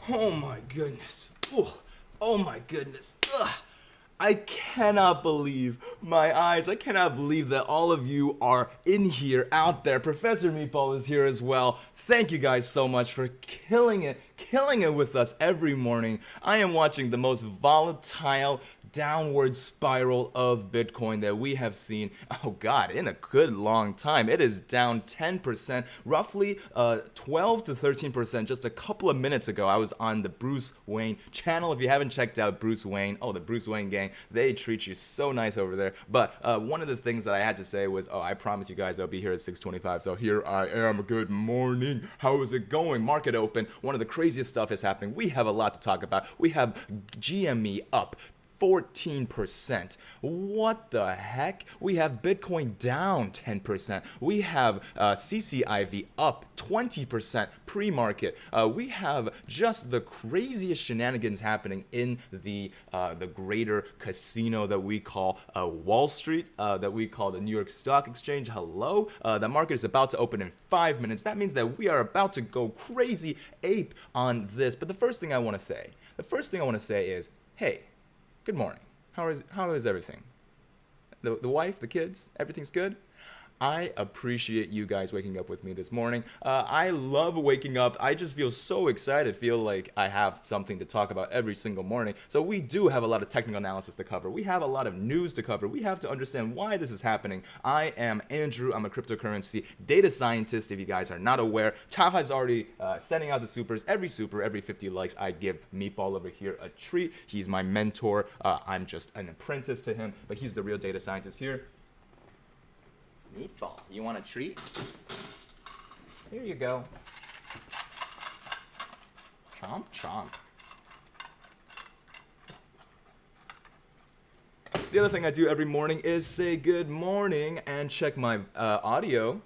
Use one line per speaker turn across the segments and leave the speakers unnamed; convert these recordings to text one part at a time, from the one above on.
Oh my goodness. Ooh. Oh my goodness. Ugh. I cannot believe my eyes. I cannot believe that all of you are in here, out there. Professor Meatball is here as well. Thank you guys so much for killing it with us every morning. I am watching the most volatile downward spiral of Bitcoin that we have seen, oh God, in a good long time. It is down 10%, roughly 12 to 13% just a couple of minutes ago. I was on the Bruce Wayne channel. If you haven't checked out Bruce Wayne, the Bruce Wayne gang, they treat you so nice over there. But one of the things that I had to say was, I promise you guys I'll be here at 6:25, so here I am. Good morning. How is it going? Market open. One of the craziest stuff is happening. We have a lot to talk about. We have GME up 14%. What the heck? We have Bitcoin down 10%. We have CCIV up 20% pre-market. We have just the craziest shenanigans happening in the greater casino that we call Wall Street, that we call the New York Stock Exchange. Hello? The market is about to open in 5 minutes. That means that we are about to go crazy ape on this. But the first thing I want to say is, hey, good morning. How is everything? The wife, the kids, everything's good? I appreciate you guys waking up with me this morning. I love waking up. I just feel so excited, feel like I have something to talk about every single morning. So we do have a lot of technical analysis to cover. We have a lot of news to cover. We have to understand why this is happening. I am Andrew. I'm a cryptocurrency data scientist. If you guys are not aware, Taha is already sending out the supers. Every 50 likes, I give Meatball over here a treat. He's my mentor. I'm just an apprentice to him, but he's the real data scientist here. Meatball, you want a treat? Here you go. Chomp, chomp. The other thing I do every morning is say good morning and check my audio.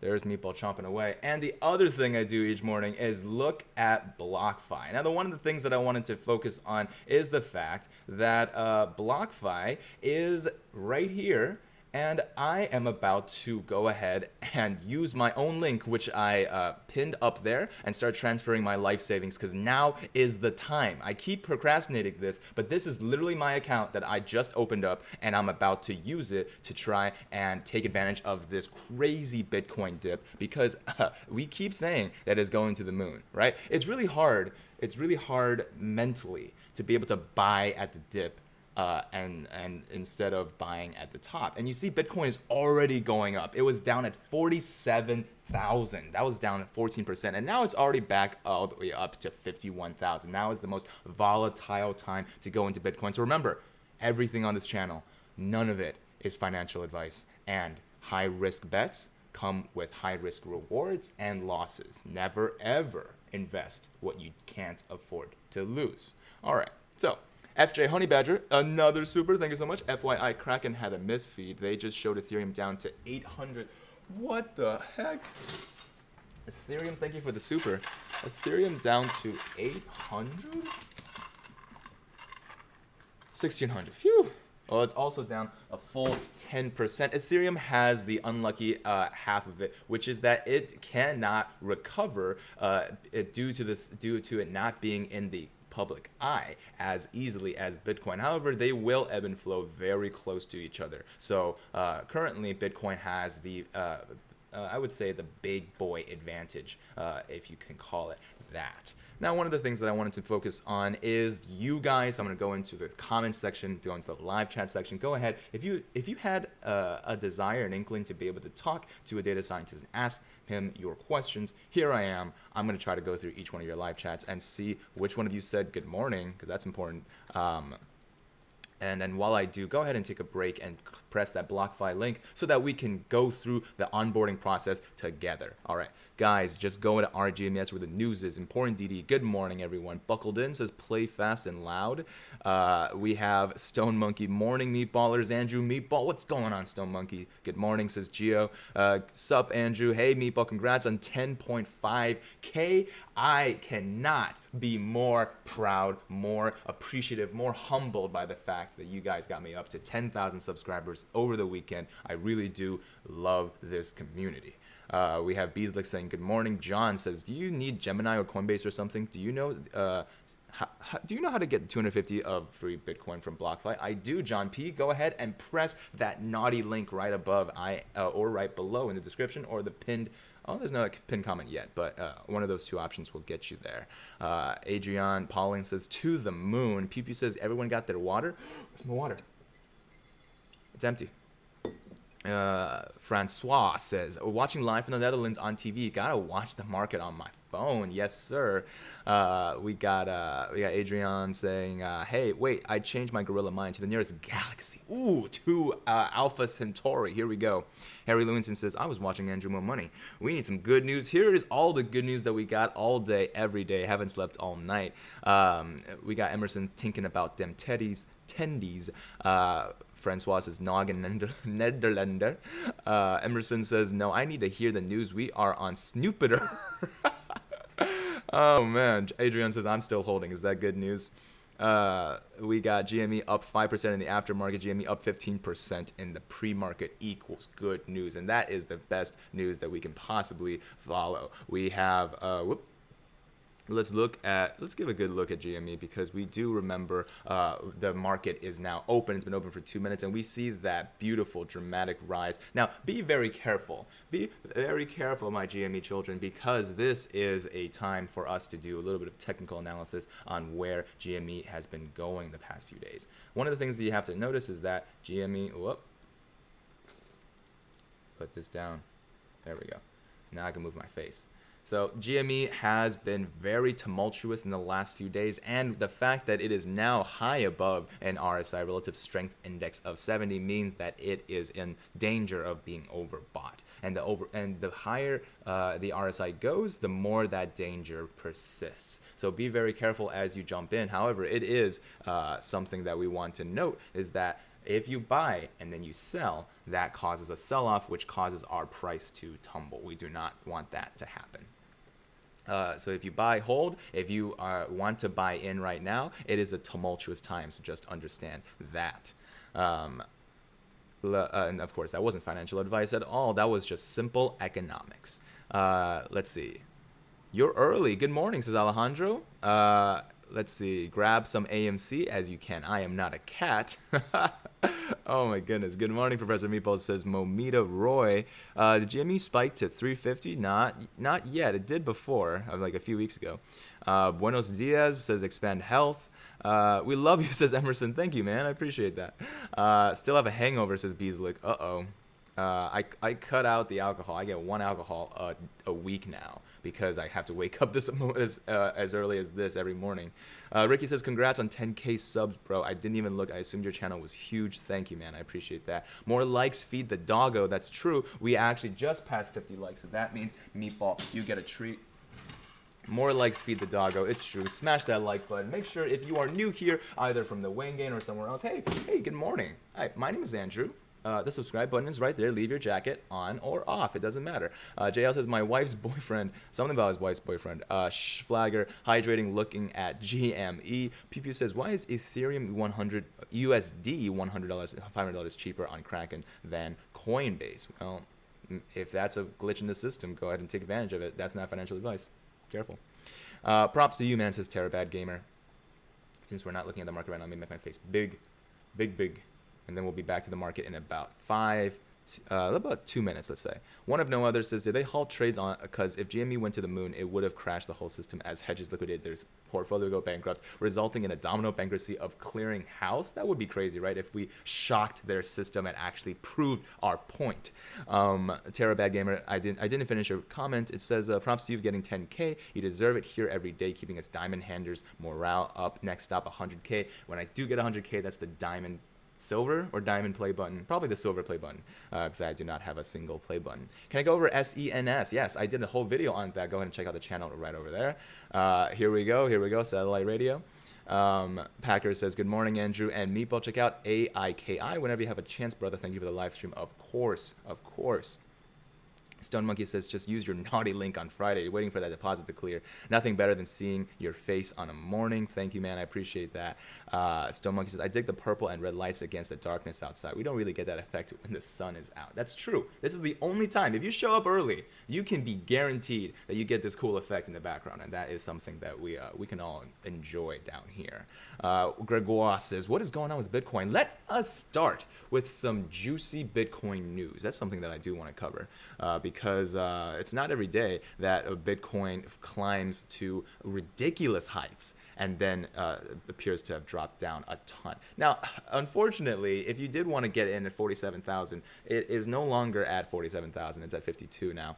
There's Meatball chomping away. And the other thing I do each morning is look at BlockFi. Now, one of the things that I wanted to focus on is the fact that BlockFi is right here. And I am about to go ahead and use my own link, which I pinned up there, and start transferring my life savings, because now is the time. I keep procrastinating this, but this is literally my account that I just opened up, and I'm about to use it to try and take advantage of this crazy Bitcoin dip, because we keep saying that it's going to the moon, right? It's really hard mentally to be able to buy at the dip. And instead of buying at the top. And you see Bitcoin is already going up. It was down at 47,000. That was down at 14%. And now it's already back all the way up to 51,000. Now is the most volatile time to go into Bitcoin. So remember, everything on this channel, none of it is financial advice. And high risk bets come with high risk rewards and losses. Never ever invest what you can't afford to lose. All right, so FJ Honey Badger, another super, thank you so much. FYI, Kraken had a misfeed. They just showed Ethereum down to 800. What the heck? Ethereum, thank you for the super. Ethereum down to 800? 1600, phew. Well, it's also down a full 10%. Ethereum has the unlucky half of it, which is that it cannot recover due to it not being in the public eye as easily as Bitcoin. However, they will ebb and flow very close to each other. So currently, Bitcoin has the I would say the big boy advantage, if you can call it that. Now, one of the things that I wanted to focus on is you guys. I'm going to go into the comments section, go into the live chat section. Go ahead. If you had a desire, an inkling to be able to talk to a data scientist and ask him your questions, here I am. I'm going to try to go through each one of your live chats and see which one of you said good morning, because that's important. And then while I do, go ahead and take a break and press that BlockFi link so that we can go through the onboarding process together. All right, guys, just go into RGM. That's where the news is. Important DD. Good morning, everyone. Buckled in says play fast and loud. We have Stone Monkey. Morning, Meatballers. Andrew Meatball. What's going on, Stone Monkey? Good morning, says Gio. Sup, Andrew. Hey, Meatball. Congrats on 10.5K. I cannot be more proud, more appreciative, more humbled by the fact that you guys got me up to 10,000 subscribers over the weekend. I really do love this community. We have Beeslick saying good morning. John says, do you need Gemini or Coinbase or something? Do you know how to get 250 of free Bitcoin from BlockFi? I do, John P. Go ahead and press that naughty link right above or right below in the description or the pinned. Oh, there's no pinned comment yet, but one of those two options will get you there. Adrian Pauling says, to the moon. Pew Pew says, everyone got their water? Where's my water? It's empty. Francois says, watching live from the Netherlands on TV. Gotta watch the market on my phone. Yes, sir. We got Adrian saying, hey, wait, I changed my gorilla mind to the nearest galaxy. Ooh, to Alpha Centauri. Here we go. Harry Lewinson says, I was watching Andrew Mo Money. We need some good news. Here is all the good news that we got all day, every day. Haven't slept all night. We got Emerson thinking about them tendies. Francois says, Noggin Nederlander. Emerson says, no, I need to hear the news. We are on Snoopiter. Oh, man. Adrian says, I'm still holding. Is that good news? We got GME up 5% in the aftermarket, GME up 15% in the pre-market equals good news. And that is the best news that we can possibly follow. We have, let's give a good look at GME because we do remember the market is now open. It's been open for 2 minutes and we see that beautiful dramatic rise. Now be very careful, my GME children, because this is a time for us to do a little bit of technical analysis on where GME has been going the past few days. One of the things that you have to notice is that GME, put this down, there we go, now I can move my face. So GME has been very tumultuous in the last few days, and the fact that it is now high above an RSI relative strength index of 70 means that it is in danger of being overbought. And the higher the RSI goes, the more that danger persists. So be very careful as you jump in. However, it is something that we want to note is that if you buy and then you sell, that causes a sell-off, which causes our price to tumble. We do not want that to happen. So if you buy, hold. If you want to buy in right now, it is a tumultuous time, so just understand that. And of course, that wasn't financial advice at all. That was just simple economics. Let's see. You're early. Good morning, says Alejandro. Let's see. Grab some AMC as you can. I am not a cat. Oh my goodness. Good morning, Professor Meatball, says Momita Roy. The GME spiked to 350? Not yet. It did before, like a few weeks ago. Buenos Dias says Expand Health. We love you, says Emerson. Thank you, man. I appreciate that. Still have a hangover, says Beeslick. Uh-oh. I cut out the alcohol. I get one alcohol a week now because I have to wake up as early as this every morning. Ricky says, congrats on 10K subs, bro. I didn't even look. I assumed your channel was huge. Thank you, man. I appreciate that. More likes feed the doggo. That's true. We actually just passed 50 likes, so that means, Meatball, you get a treat. More likes feed the doggo. It's true. Smash that like button. Make sure if you are new here, either from the Wayne Gain or somewhere else, hey, good morning. Hi, my name is Andrew. The subscribe button is right there. Leave your jacket on or off. It doesn't matter. JL says, my wife's boyfriend, something about his wife's boyfriend. Flagger, hydrating, looking at GME. Pew says, why is Ethereum USD $100, $500 cheaper on Kraken than Coinbase? Well, if that's a glitch in the system, go ahead and take advantage of it. That's not financial advice. Careful. Props to you, man, says Terabad Gamer. Since we're not looking at the market right now, let me make my face big. And then we'll be back to the market in about about 2 minutes, let's say. One of no others says, did they halt trades on, because if GME went to the moon, it would have crashed the whole system as hedges liquidated their portfolio go bankrupt, resulting in a domino bankruptcy of clearing house. That would be crazy, right? If we shocked their system and actually proved our point. Terabad Gamer, I didn't finish your comment. It says, props to you for getting 10K. You deserve it here every day, keeping us diamond handers morale up. Next stop, 100K. When I do get 100K, that's the diamond silver or diamond play button, probably the silver play button, because I do not have a single play button. Can I go over SENS? Yes, I did a whole video on that. Go ahead and check out the channel right over there. Here we go, satellite radio. Packer says, good morning, Andrew and Meatball. Check out AIKI whenever you have a chance, brother. Thank you for the live stream. Of course. Stone Monkey says, just use your naughty link on Friday. You're waiting for that deposit to clear. Nothing better than seeing your face on a morning. Thank you, man. I appreciate that. Stone Monkey says, I dig the purple and red lights against the darkness outside. We don't really get that effect when the sun is out. That's true. This is the only time. If you show up early, you can be guaranteed that you get this cool effect in the background. And that is something that we can all enjoy down here. Gregoire says, what is going on with Bitcoin? Let us start with some juicy Bitcoin news. That's something that I do want to cover because it's not every day that a Bitcoin climbs to ridiculous heights and then appears to have dropped down a ton. Now, unfortunately, if you did want to get in at 47,000, it is no longer at 47,000. It's at 52 now.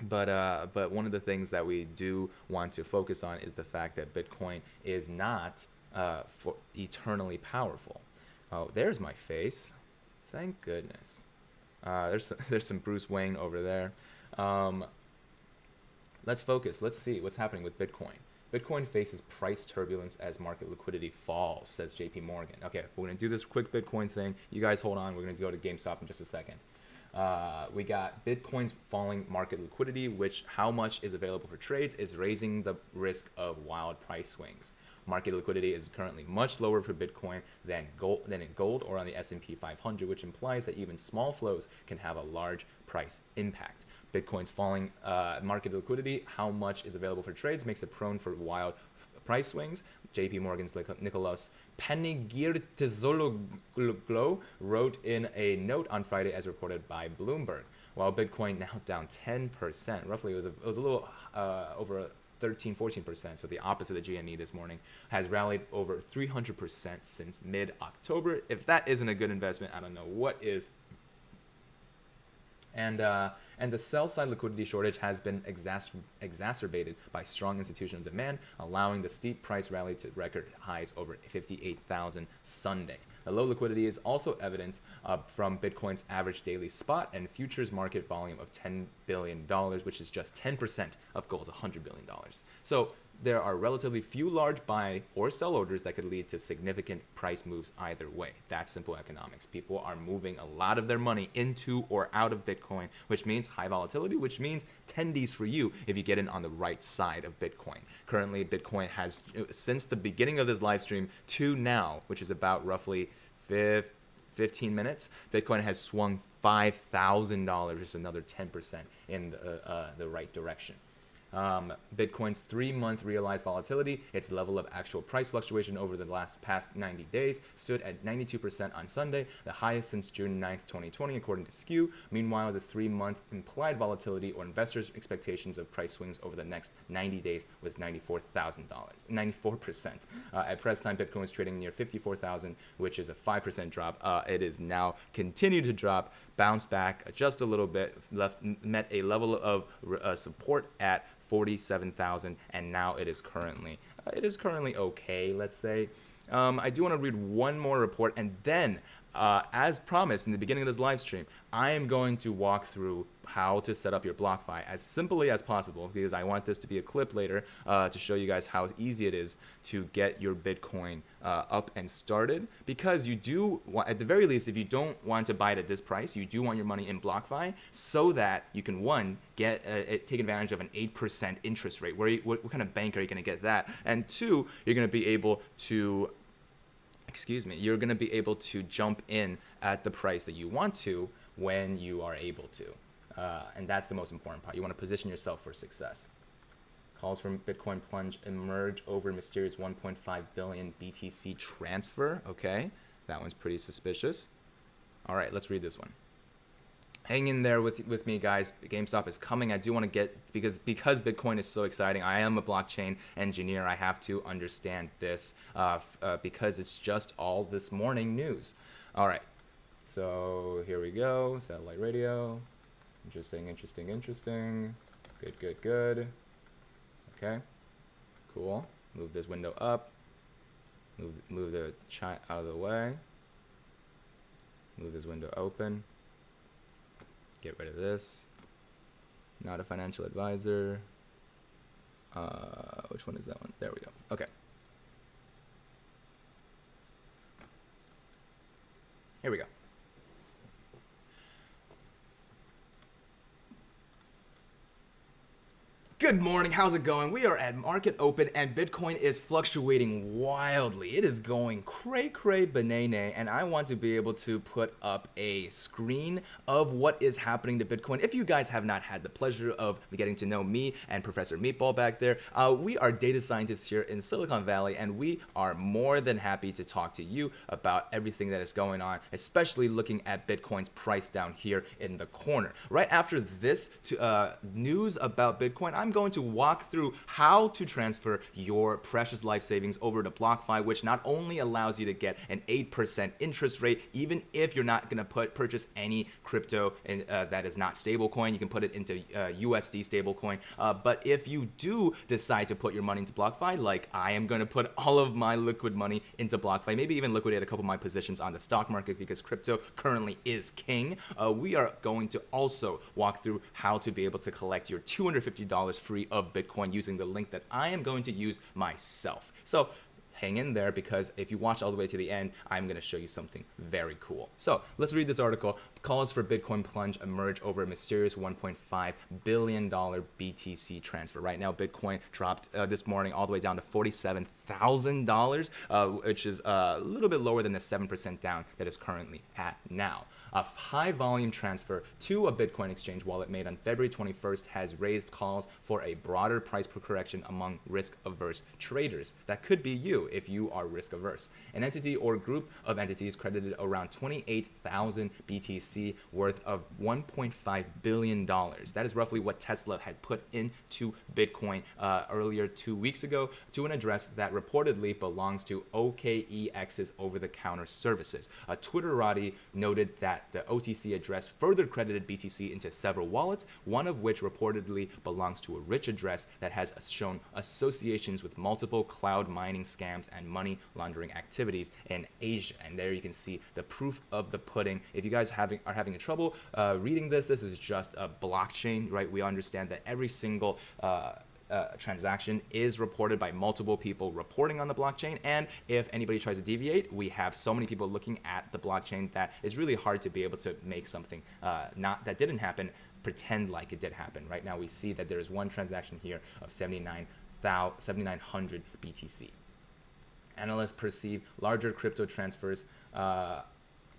But one of the things that we do want to focus on is the fact that Bitcoin is not eternally powerful. Oh, there's my face. Thank goodness. There's some Bruce Wayne over there. Let's focus. Let's see what's happening with Bitcoin. Bitcoin faces price turbulence as market liquidity falls, says JP Morgan. Okay, we're going to do this quick Bitcoin thing. You guys hold on. We're going to go to GameStop in just a second. We got Bitcoin's falling market liquidity, which how much is available for trades is raising the risk of wild price swings. Market liquidity is currently much lower for Bitcoin than in gold or on the S&P 500, which implies that even small flows can have a large price impact. Bitcoin's falling market liquidity, how much is available for trades, makes it prone for wild price swings. JP Morgan's Nicholas Penigirtizologlu wrote in a note on Friday as reported by Bloomberg. While Bitcoin now down 10%, roughly it was a little over 13-14%, so the opposite of the GME this morning, has rallied over 300% since mid-October. If that isn't a good investment, I don't know what is. And the sell-side liquidity shortage has been exacerbated by strong institutional demand, allowing the steep price rally to record highs over 58,000 Sunday. The low liquidity is also evident from Bitcoin's average daily spot and futures market volume of $10 billion, which is just 10% of gold's $100 billion. So there are relatively few large buy or sell orders that could lead to significant price moves either way. That's simple economics. People are moving a lot of their money into or out of Bitcoin, which means high volatility, which means tendies for you if you get in on the right side of Bitcoin. Currently, Bitcoin has, since the beginning of this live stream to now, which is about roughly 15 minutes, Bitcoin has swung $5,000, just another 10% in the right direction. Bitcoin's 3-month realized volatility, its level of actual price fluctuation over the past 90 days, stood at 92% on Sunday, the highest since June 9th, 2020, according to Skew. Meanwhile, the 3-month implied volatility or investors' expectations of price swings over the next 90 days was $94%. At press time, Bitcoin was trading near 54,000, which is a 5% drop. It is now continued to drop, bounced back just a little bit, met a level of support at 47,000, and now it is currently okay, let's say. I do want to read one more report, and then as promised in the beginning of this live stream, I am going to walk through how to set up your BlockFi as simply as possible, because I want this to be a clip later to show you guys how easy it is to get your Bitcoin up and started. Because you do, at the very least, if you don't want to buy it at this price, you do want your money in BlockFi so that you can, one, take advantage of an 8% interest rate. What kind of bank are you going to get that? And two, you're going to be able to jump in at the price that you want to when you are able to. And that's the most important part. You want to position yourself for success. Calls from Bitcoin plunge emerge over mysterious 1.5 billion BTC transfer. Okay, that one's pretty suspicious. All right, let's read this one. Hang in there with me, guys. GameStop is coming. I do want to get, because Bitcoin is so exciting. I am a blockchain engineer. I have to understand this because it's just all this morning news. All right, so here we go. Satellite radio. Interesting. Good. Okay, cool. Move this window up. Move the chat out of the way. Move this window open. Get rid of this. Not a financial advisor. Which one is that one? There we go. Okay. Here we go. Good morning, how's it going? We are at market open and Bitcoin is fluctuating wildly. It is going cray banana, and I want to be able to put up a screen of what is happening to Bitcoin. If you guys have not had the pleasure of getting to know me and Professor Meatball back there, we are data scientists here in Silicon Valley, and we are more than happy to talk to you about everything that is going on, especially looking at Bitcoin's price down here in the corner. Right after this news about Bitcoin, I'm going to walk through how to transfer your precious life savings over to BlockFi, which not only allows you to get an 8% interest rate, even if you're not going to purchase any crypto that is not stablecoin. You can put it into USD stablecoin. But if you do decide to put your money into BlockFi, like I am going to put all of my liquid money into BlockFi, maybe even liquidate a couple of my positions on the stock market because crypto currently is king, we are going to also walk through how to be able to collect your $250 free of Bitcoin using the link that I am going to use myself. So hang in there, because if you watch all the way to the end, I'm going to show you something very cool. So let's read this article. Calls for Bitcoin plunge emerge over a mysterious $1.5 billion BTC transfer. Right now, Bitcoin dropped this morning all the way down to $47,000, which is a little bit lower than the 7% down that is currently at now. A high volume transfer to a Bitcoin exchange wallet made on February 21st has raised calls for a broader price correction among risk averse traders. That could be you if you are risk averse. An entity or group of entities credited around 28,000 BTC worth of $1.5 billion. That is roughly what Tesla had put into Bitcoin earlier 2 weeks ago to an address that reportedly belongs to OKEX's over-the-counter services. A Twitterati noted that the OTC address further credited BTC into several wallets, one of which reportedly belongs to a rich address that has shown associations with multiple cloud mining scams and money laundering activities in Asia. And there you can see the proof of the pudding. If you guys are having trouble reading this is just a blockchain, right? We understand that every single transaction is reported by multiple people reporting on the blockchain, and if anybody tries to deviate, we have so many people looking at the blockchain that it's really hard to be able to make something that didn't happen pretend like it did happen. Right now we see that there is one transaction here of 7,900 BTC. Analysts perceive larger crypto transfers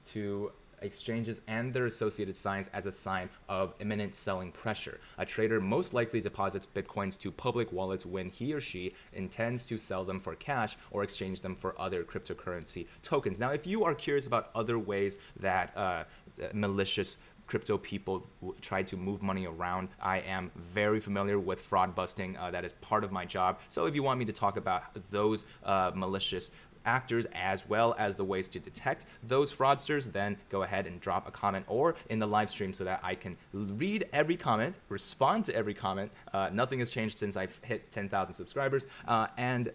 to exchanges and their associated signs as a sign of imminent selling pressure. A trader most likely deposits Bitcoins to public wallets when he or she intends to sell them for cash or exchange them for other cryptocurrency tokens. Now, if you are curious about other ways that malicious crypto people try to move money around, I am very familiar with fraud busting. That is part of my job. So if you want me to talk about those malicious actors as well as the ways to detect those fraudsters, then go ahead and drop a comment or in the live stream so that I can read every comment, respond to every comment. Nothing has changed since I've hit 10,000 subscribers, and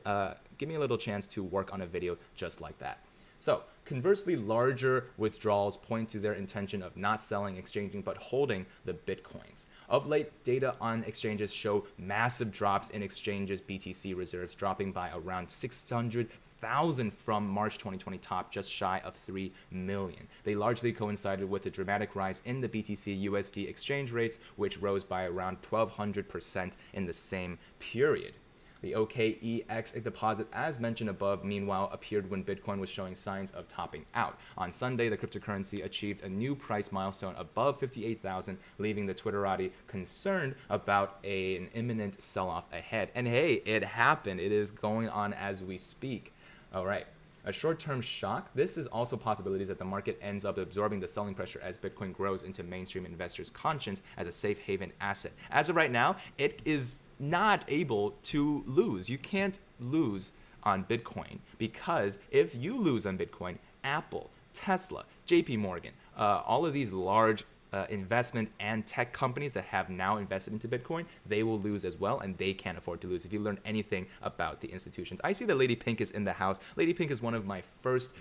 give me a little chance to work on a video just like that. So conversely, larger withdrawals point to their intention of not selling, exchanging, but holding the Bitcoins. Of late, data on exchanges show massive drops in exchanges' BTC reserves, dropping by around 600,000 from March 2020 top, just shy of 3 million. They largely coincided with the dramatic rise in the BTC USD exchange rates, which rose by around 1,200% in the same period. The OKEX deposit, as mentioned above, meanwhile appeared when Bitcoin was showing signs of topping out. On Sunday, the cryptocurrency achieved a new price milestone above 58,000, leaving the Twitterati concerned about an imminent sell-off ahead. And hey, it happened. It is going on as we speak. All right. A short-term shock. This is also possibilities that the market ends up absorbing the selling pressure as Bitcoin grows into mainstream investors' conscience as a safe haven asset. As of right now, it is not able to lose. You can't lose on Bitcoin, because if you lose on Bitcoin, Apple, Tesla, JP Morgan, all of these large investment and tech companies that have now invested into Bitcoin, they will lose as well, and they can't afford to lose. If you learn anything about the institutions, I see that Lady Pink is in the house. Lady Pink is one of my first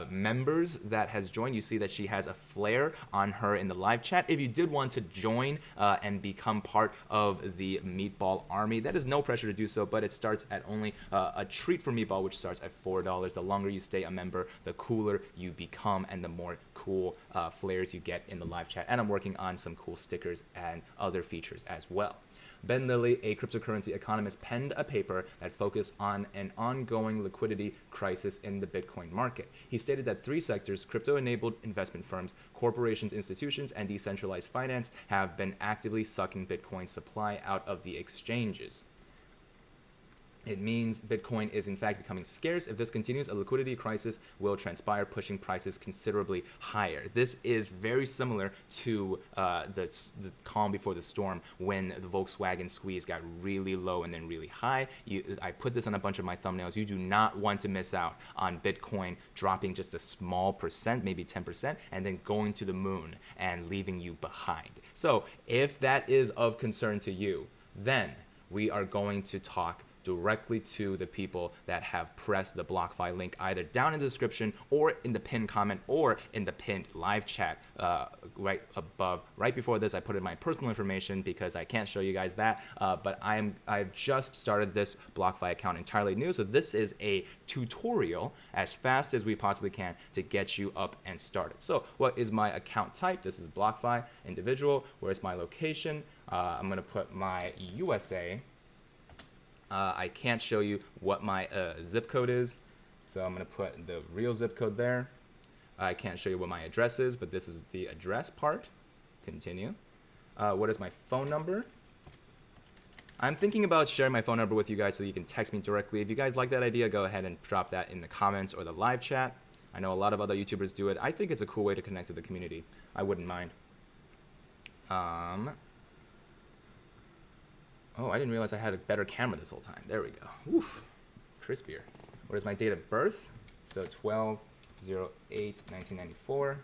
members that has joined. You see that she has a flare on her in the live chat. If you did want to join and become part of the Meatball army, that is no pressure to do so, but it starts at only a treat for Meatball, which starts at $4. The longer you stay a member, the cooler you become, and the more cool flares you get in the live chat. and I'm working on some cool stickers and other features as well. Ben Lilly, a cryptocurrency economist, penned a paper that focused on an ongoing liquidity crisis in the Bitcoin market. He stated that 3 sectors, crypto-enabled investment firms, corporations, institutions, and decentralized finance, have been actively sucking Bitcoin's supply out of the exchanges. It means Bitcoin is in fact becoming scarce. If this continues, a liquidity crisis will transpire, pushing prices considerably higher. This is very similar to the calm before the storm, when the Volkswagen squeeze got really low and then really high. I put this on a bunch of my thumbnails. You do not want to miss out on Bitcoin dropping just a small percent, maybe 10%, and then going to the moon and leaving you behind. So if that is of concern to you, then we are going to talk directly to the people that have pressed the BlockFi link either down in the description or in the pinned comment or in the pinned live chat right above. Right before this, I put in my personal information because I can't show you guys that, but I've just started this BlockFi account entirely new, so this is a tutorial as fast as we possibly can to get you up and started. So what is my account type? This is BlockFi individual. Where's my location? I'm gonna put my USA. I can't show you what my zip code is, so I'm going to put the real zip code there. I can't show you what my address is, but this is the address part. Continue. What is my phone number? I'm thinking about sharing my phone number with you guys so you can text me directly. If you guys like that idea, go ahead and drop that in the comments or the live chat. I know a lot of other YouTubers do it. I think it's a cool way to connect to the community. I wouldn't mind. Oh, I didn't realize I had a better camera this whole time. There we go. Oof, crispier. What is my date of birth? So 12/08/1994.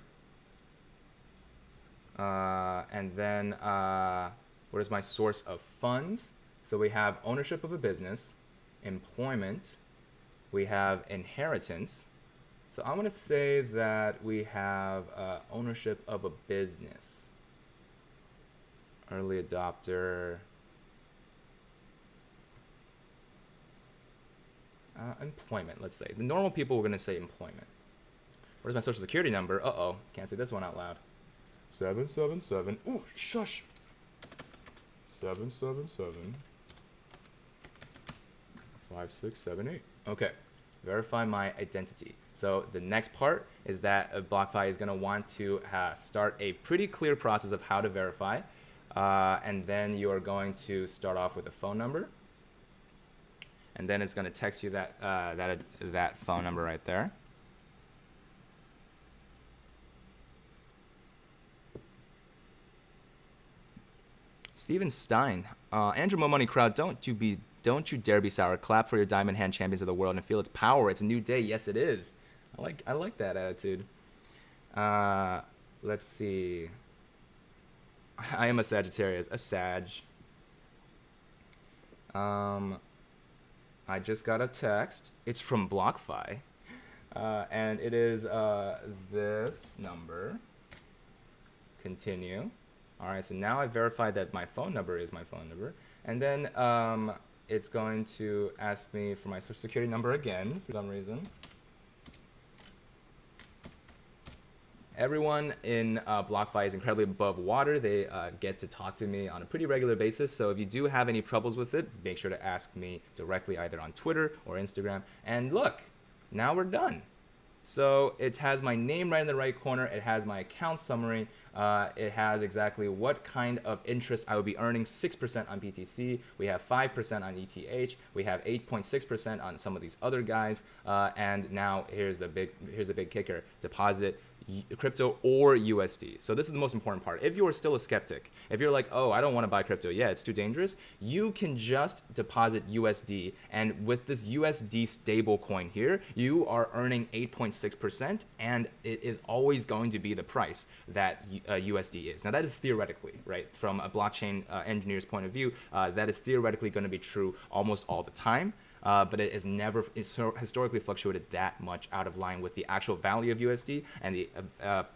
And then what is my source of funds? So we have ownership of a business, employment, we have inheritance. So I'm going to say that we have ownership of a business. Early adopter. Employment, let's say. The normal people were going to say employment. Where's my social security number? Uh-oh, can't say this one out loud. 777. Ooh, shush. 777 5678. Okay, verify my identity. So the next part is that BlockFi is going to want to start a pretty clear process of how to verify. And then you are going to start off with a phone number. And then it's going to text you that phone number right there. Steven Stein, Andrew Mo Money Crowd, don't you dare be sour. Clap for your diamond hand champions of the world and feel its power. It's a new day. Yes, it is. I like that attitude. Let's see. I am a Sagittarius, a Sag. I just got a text. It's from BlockFi, and it is this number. Continue. All right, so now I verified that my phone number is my phone number, and then it's going to ask me for my social security number again for some reason. Everyone in BlockFi is incredibly above water. They get to talk to me on a pretty regular basis. So if you do have any troubles with it, make sure to ask me directly either on Twitter or Instagram. And look, now we're done. So it has my name right in the right corner. It has my account summary. It has exactly what kind of interest I would be earning. 6% on BTC. We have 5% on ETH. We have 8.6% on some of these other guys. And now here's the big kicker: deposit crypto or USD. So this is the most important part. If you are still a skeptic, if you're like, oh, I don't want to buy crypto, yeah, it's too dangerous, you can just deposit USD, and with this USD stable coin here, you are earning 8.6%, and it is always going to be the price that USD is. Now that is theoretically, right? From a blockchain engineer's point of view, that is theoretically going to be true almost all the time. But it has never historically fluctuated that much out of line with the actual value of USD and the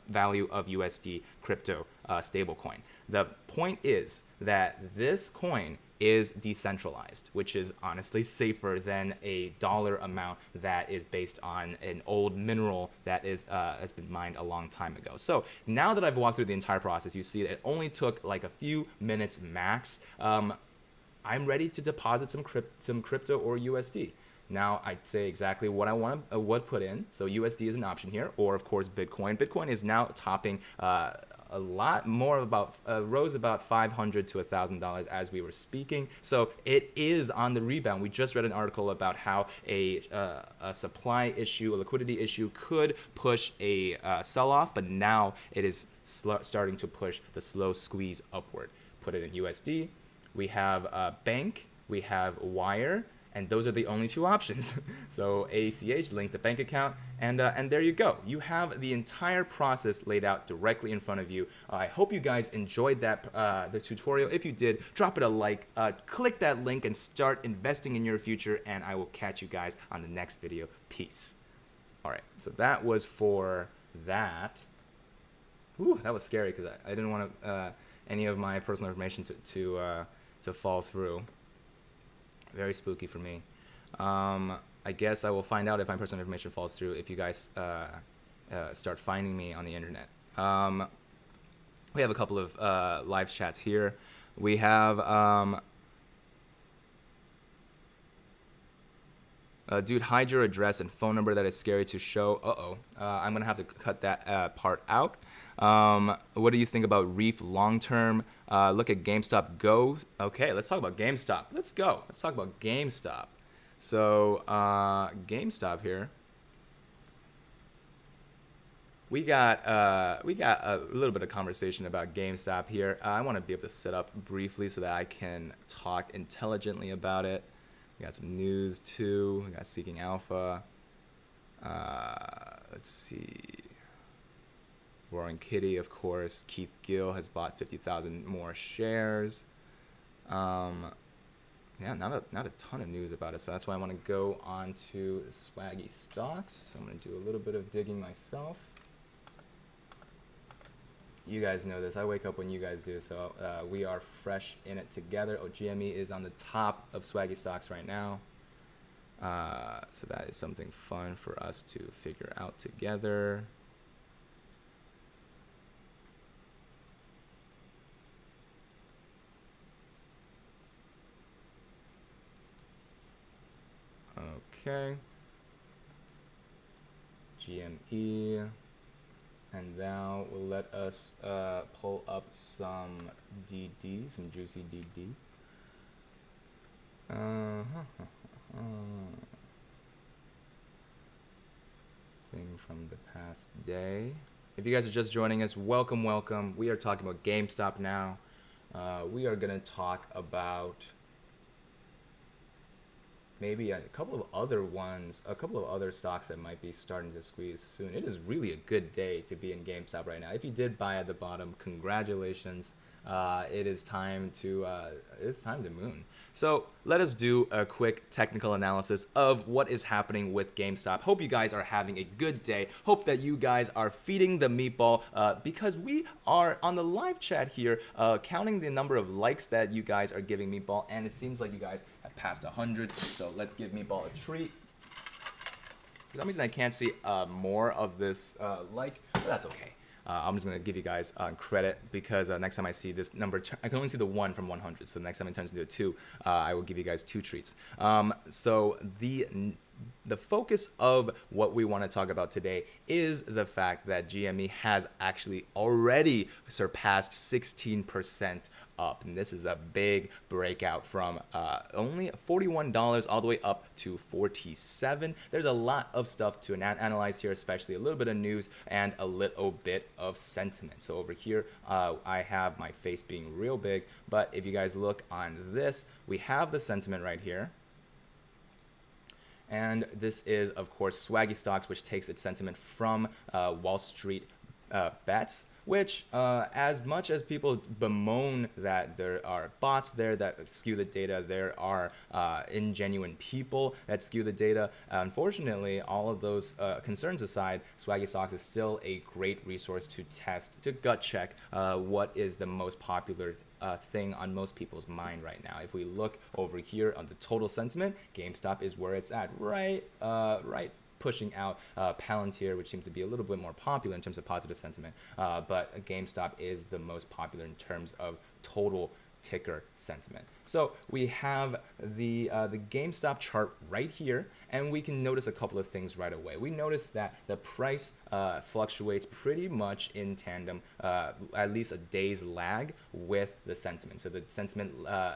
value of USD crypto stablecoin. The point is that this coin is decentralized, which is honestly safer than a dollar amount that is based on an old mineral that has been mined a long time ago. So now that I've walked through the entire process, you see that it only took like a few minutes max. I'm ready to deposit some crypto or USD. Now I'd say exactly what I want to put in. So USD is an option here, or of course Bitcoin. Bitcoin is now topping a lot more, about rose about $500 to $1,000 as we were speaking. So it is on the rebound. We just read an article about how a supply issue, a liquidity issue, could push a sell-off, but now it is starting to push the slow squeeze upward. Put it in USD. We have bank. We have wire. And those are the only two options. So ACH, link the bank account, and there you go. You have the entire process laid out directly in front of you. I hope you guys enjoyed that the tutorial. If you did, drop it a like, click that link, and start investing in your future. And I will catch you guys on the next video. Peace. All right, so that was for that. Ooh, that was scary because I didn't want any of my personal information to fall through. Very spooky for me. I guess I will find out if my personal information falls through if you guys start finding me on the internet. We have a couple of live chats here. We have, dude, hide your address and phone number. That is scary to show. I'm going to have to cut that part out. What do you think about Reef long term? Look at GameStop Go. Okay, let's talk about GameStop. Let's go. Let's talk about GameStop. So GameStop here. We got a little bit of conversation about GameStop here. I want to be able to set up briefly so that I can talk intelligently about it. We got some news too. We got Seeking Alpha. Let's see. Roaring Kitty, of course. Keith Gill has bought 50,000 more shares. Yeah, not a ton of news about it, so that's why I want to go on to Swaggy Stocks. I'm going to do a little bit of digging myself. You guys know this. I wake up when you guys do, so we are fresh in it together. Oh, GME is on the top of Swaggy Stocks right now. So that is something fun for us to figure out together. Okay. GME. And now we'll let us pull up some DD, some juicy DD. Thing from the past day. If you guys are just joining us, welcome, welcome. We are talking about GameStop now. We are going to talk about maybe a couple of other ones, a couple of other stocks that might be starting to squeeze soon. It is really a good day to be in GameStop right now. If you did buy at the bottom, congratulations. It is time to moon. So let us do a quick technical analysis of what is happening with GameStop. Hope you guys are having a good day. Hope that you guys are feeding the meatball because we are on the live chat here counting the number of likes that you guys are giving Meatball, and it seems like you guys have passed 100. So let's give Meatball a treat. For some reason I can't see more of this like, but that's okay. I'm just going to give you guys credit because next time I see this number, I can only see the 1 from 100. So next time it turns into a 2, I will give you guys 2 treats. So the focus of what we want to talk about today is the fact that GME has actually already surpassed 16% up. And this is a big breakout from only $41 all the way up to $47. There's a lot of stuff to analyze here, especially a little bit of news and a little bit of sentiment. So over here, I have my face being real big, but if you guys look on this, we have the sentiment right here. And this is, of course, Swaggy Stocks, which takes its sentiment from WallStreetBets. which as much as people bemoan that there are bots there that skew the data, there are ingenuine people that skew the data. Unfortunately, all of those concerns aside, Swaggy Stocks is still a great resource to test, to gut check what is the most popular thing on most people's mind right now. If we look over here on the total sentiment, GameStop is where it's at, right pushing out Palantir, which seems to be a little bit more popular in terms of positive sentiment, but GameStop is the most popular in terms of total ticker sentiment. So we have the GameStop chart right here, and we can notice a couple of things right away. We notice that the price fluctuates pretty much in tandem, at least a day's lag with the sentiment. So the sentiment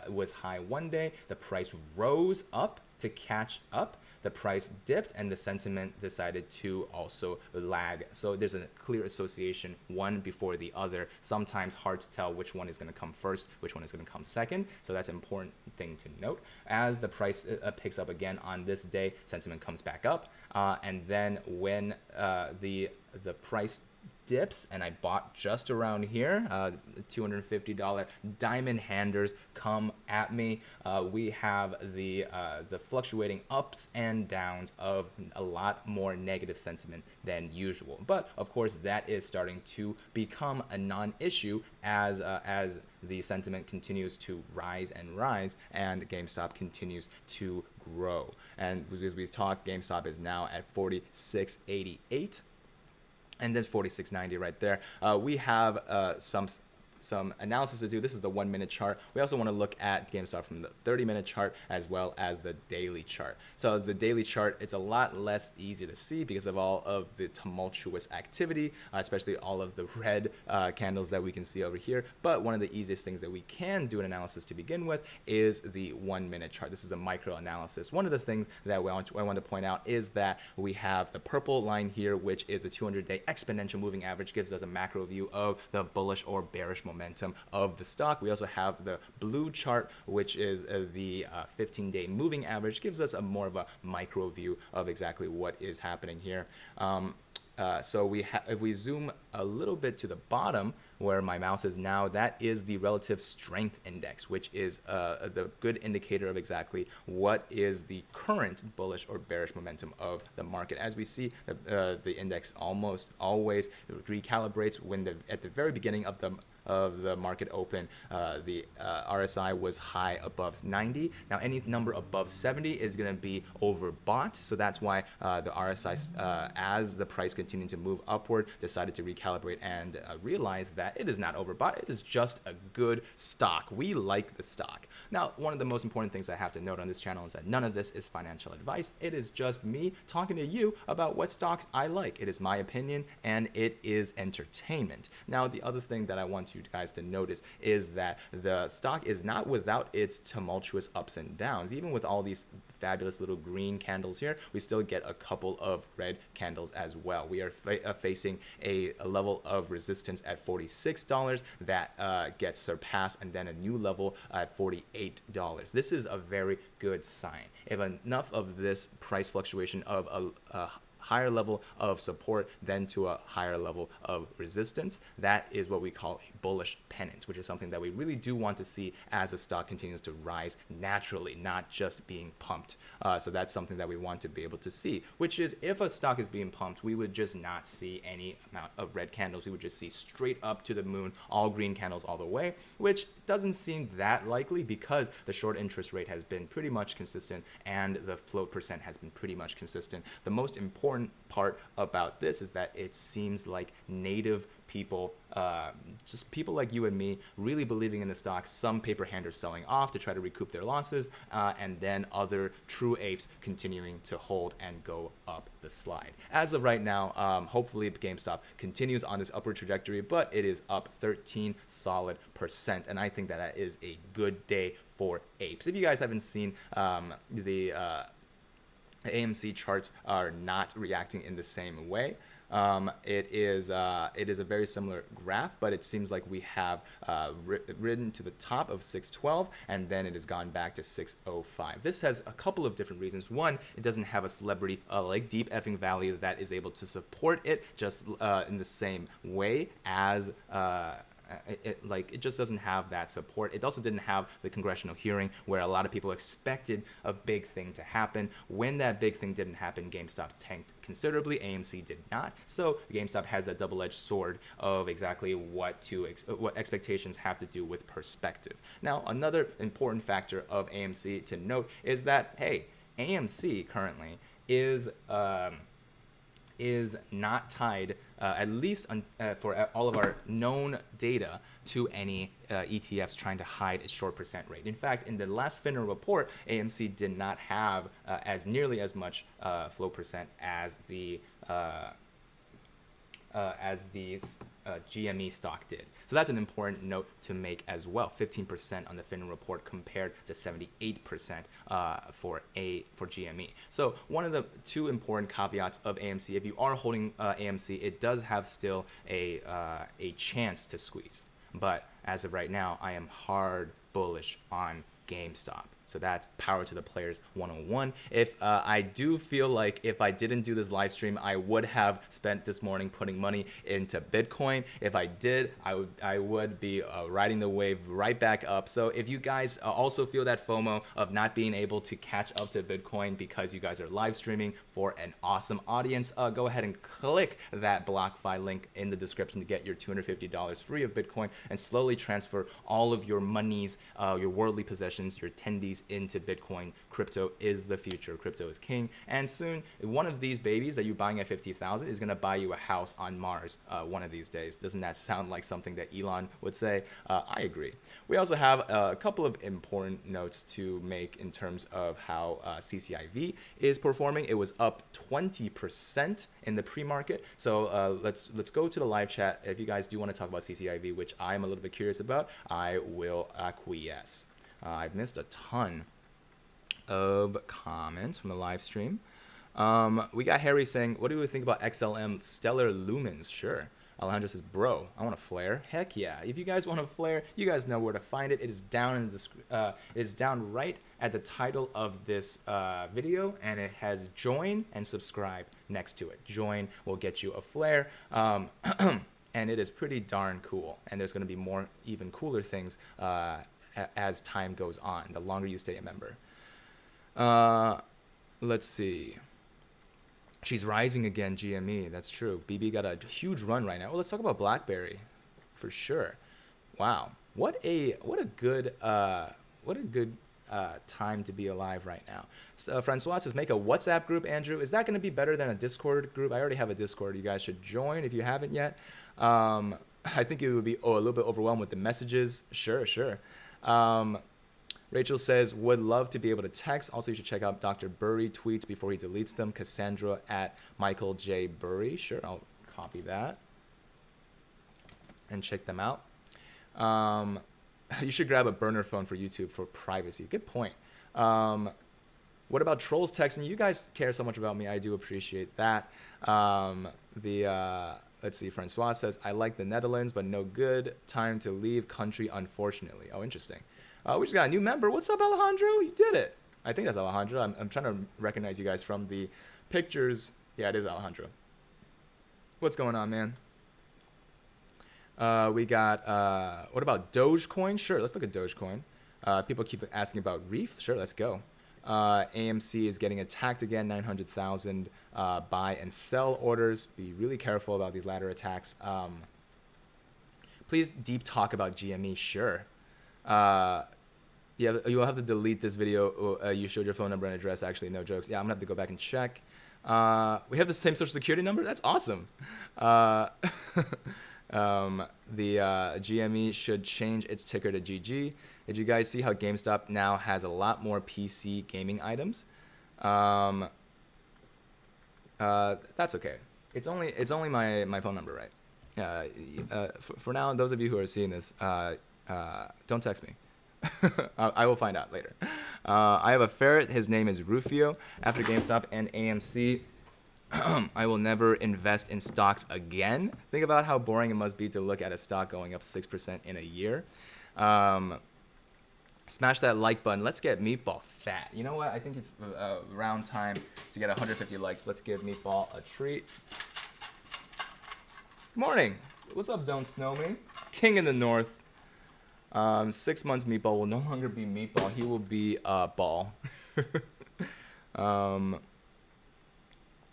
was high one day, the price rose up to catch up, the price dipped, and the sentiment decided to also lag. So there's a clear association, one before the other. Sometimes hard to tell which one is going to come first, which one is going to come second. So that's an important thing to note. As the price picks up again on this day, sentiment comes back up. And then when the price dips, and I bought just around here, $250 diamond handers come at me. We have the fluctuating ups and downs of a lot more negative sentiment than usual. But of course, that is starting to become a non-issue as the sentiment continues to rise, and GameStop continues to grow. And as we talk, GameStop is now at 46.88. And there's 46.90 right there. We have some analysis to do. This is the 1 minute chart. We also want to look at GameStop from the 30-minute chart as well as the daily chart. So as the daily chart, it's a lot less easy to see because of all of the tumultuous activity, especially all of the red candles that we can see over here. But one of the easiest things that we can do an analysis to begin with is the 1 minute chart. This is a micro analysis. One of the things that I want to point out is that we have the purple line here, which is the 200-day exponential moving average, gives us a macro view of the bullish or bearish momentum of the stock. We also have the blue chart, which is the 15-day moving average, gives us a more of a micro view of exactly what is happening here. So if we zoom a little bit to the bottom where my mouse is now, that is the relative strength index, which is the good indicator of exactly what is the current bullish or bearish momentum of the market. As we see, the index almost always recalibrates when at the very beginning of the market open, the RSI was high above 90. Now any number above 70 is going to be overbought, so that's why the RSI, as the price continued to move upward, decided to recalibrate and realize that it is not overbought. It is just a good stock. We like the stock. Now, one of the most important things I have to note on this channel is that none of this is financial advice. It is just me talking to you about what stocks I like. It is my opinion, and it is entertainment. Now, the other thing that I want you guys to notice is that the stock is not without its tumultuous ups and downs. Even with all these fabulous little green candles here, we still get a couple of red candles as well. We are facing a level of resistance at $46 that gets surpassed, and then a new level at $48. This is a very good sign. If enough of this price fluctuation of a higher level of support then to a higher level of resistance, that is what we call a bullish pennant, which is something that we really do want to see as the stock continues to rise naturally, not just being pumped. So that's something that we want to be able to see, which is if a stock is being pumped, we would just not see any amount of red candles. We would just see straight up to the moon, all green candles all the way, which doesn't seem that likely because the short interest rate has been pretty much consistent and the float percent has been pretty much consistent. The most important part about this is that it seems like native people, just people like you and me, really believing in the stock, some paper handers selling off to try to recoup their losses, and then other true apes continuing to hold and go up the slide. As of right now, hopefully GameStop continues on this upward trajectory, but it is up 13 solid %, and I think that that is a good day for apes. If you guys haven't seen the AMC charts are not reacting in the same way. It is a very similar graph, but it seems like we have ridden to the top of 612, and then it has gone back to 605. This has a couple of different reasons. One, it doesn't have a celebrity like Deep Effing Valley that is able to support it just in the same way as it just doesn't have that support. It also didn't have the congressional hearing where a lot of people expected a big thing to happen. When that big thing didn't happen, GameStop tanked considerably. AMC did not. So GameStop has that double-edged sword of exactly what expectations have to do with perspective. Now, another important factor of AMC to note is that, hey, AMC currently is not tied, at least for all of our known data, to any ETFs trying to hide its short percent rate. In fact, in the last FINRA report, AMC did not have as nearly as much flow percent as the GME stock did. So that's an important note to make as well. 15% on the FINRA report compared to 78% for GME. So one of the two important caveats of AMC, if you are holding AMC, it does have still a chance to squeeze. But as of right now, I am hard bullish on GameStop. So that's power to the players 101. If I do feel like if I didn't do this live stream, I would have spent this morning putting money into Bitcoin. If I did, I would be riding the wave right back up. So if you guys also feel that FOMO of not being able to catch up to Bitcoin because you guys are live streaming for an awesome audience, go ahead and click that BlockFi link in the description to get your $250 free of Bitcoin and slowly transfer all of your monies, your worldly possessions, your attendees into Bitcoin. Crypto is the future. Crypto is king. And soon, one of these babies that you're buying at 50,000 is going to buy you a house on Mars one of these days. Doesn't that sound like something that Elon would say? I agree. We also have a couple of important notes to make in terms of how CCIV is performing. It was up 20% in the pre-market. So let's go to the live chat. If you guys do want to talk about CCIV, which I'm a little bit curious about, I will acquiesce. I've missed a ton of comments from the live stream. We got Harry saying, what do we think about XLM Stellar Lumens? Sure. Alejandro says, bro, I want a flare. Heck yeah. If you guys want a flare, you guys know where to find it. It is down in the it is down right at the title of this video, and it has join and subscribe next to it. Join will get you a flare. And it is pretty darn cool. And there's going to be more even cooler things as time goes on, the longer you stay a member. Let's see. She's rising again, GME. That's true. BB got a huge run right now. Well, let's talk about BlackBerry for sure. Wow. What a good time to be alive right now. So, Francois says, make a WhatsApp group, Andrew. Is that going to be better than a Discord group? I already have a Discord. You guys should join if you haven't yet. I think it would be a little bit overwhelmed with the messages. Sure. Rachel says, would love to be able to text. Also, you should check out Dr. Burry tweets before he deletes them. Cassandra at Michael J. Burry. Sure, I'll copy that and check them out. You should grab a burner phone for YouTube for privacy. Good point. What about trolls texting? You guys care so much about me. I do appreciate that. Let's see. Francois says, I like the Netherlands, but no good time to leave country, unfortunately. Oh, interesting. We just got a new member. What's up, Alejandro? You did it. I think that's Alejandro. I'm trying to recognize you guys from the pictures. Yeah, it is Alejandro. What's going on, man? We got, what about Dogecoin? Sure, let's look at Dogecoin. People keep asking about Reef. Sure, let's go. AMC is getting attacked again, 900,000 buy and sell orders. Be really careful about these ladder attacks. Please deep talk about GME, sure. Yeah, you'll have to delete this video. You showed your phone number and address. Actually, no jokes. Yeah, I'm gonna have to go back and check. We have the same social security number. That's awesome. The GME should change its ticker to GG. Did you guys see how GameStop now has a lot more PC gaming items? That's okay. It's only my phone number, right? For now, those of you who are seeing this, don't text me. I will find out later. I have a ferret. His name is Rufio. After GameStop and AMC I will never invest in stocks again. Think about how boring it must be to look at a stock going up 6% in a year. Smash that like button. Let's get Meatball fat. You know what? I think it's around time to get 150 likes. Let's give Meatball a treat. Good morning. What's up, Don't Snow Me? King in the North. 6 months, Meatball will no longer be Meatball. He will be Ball.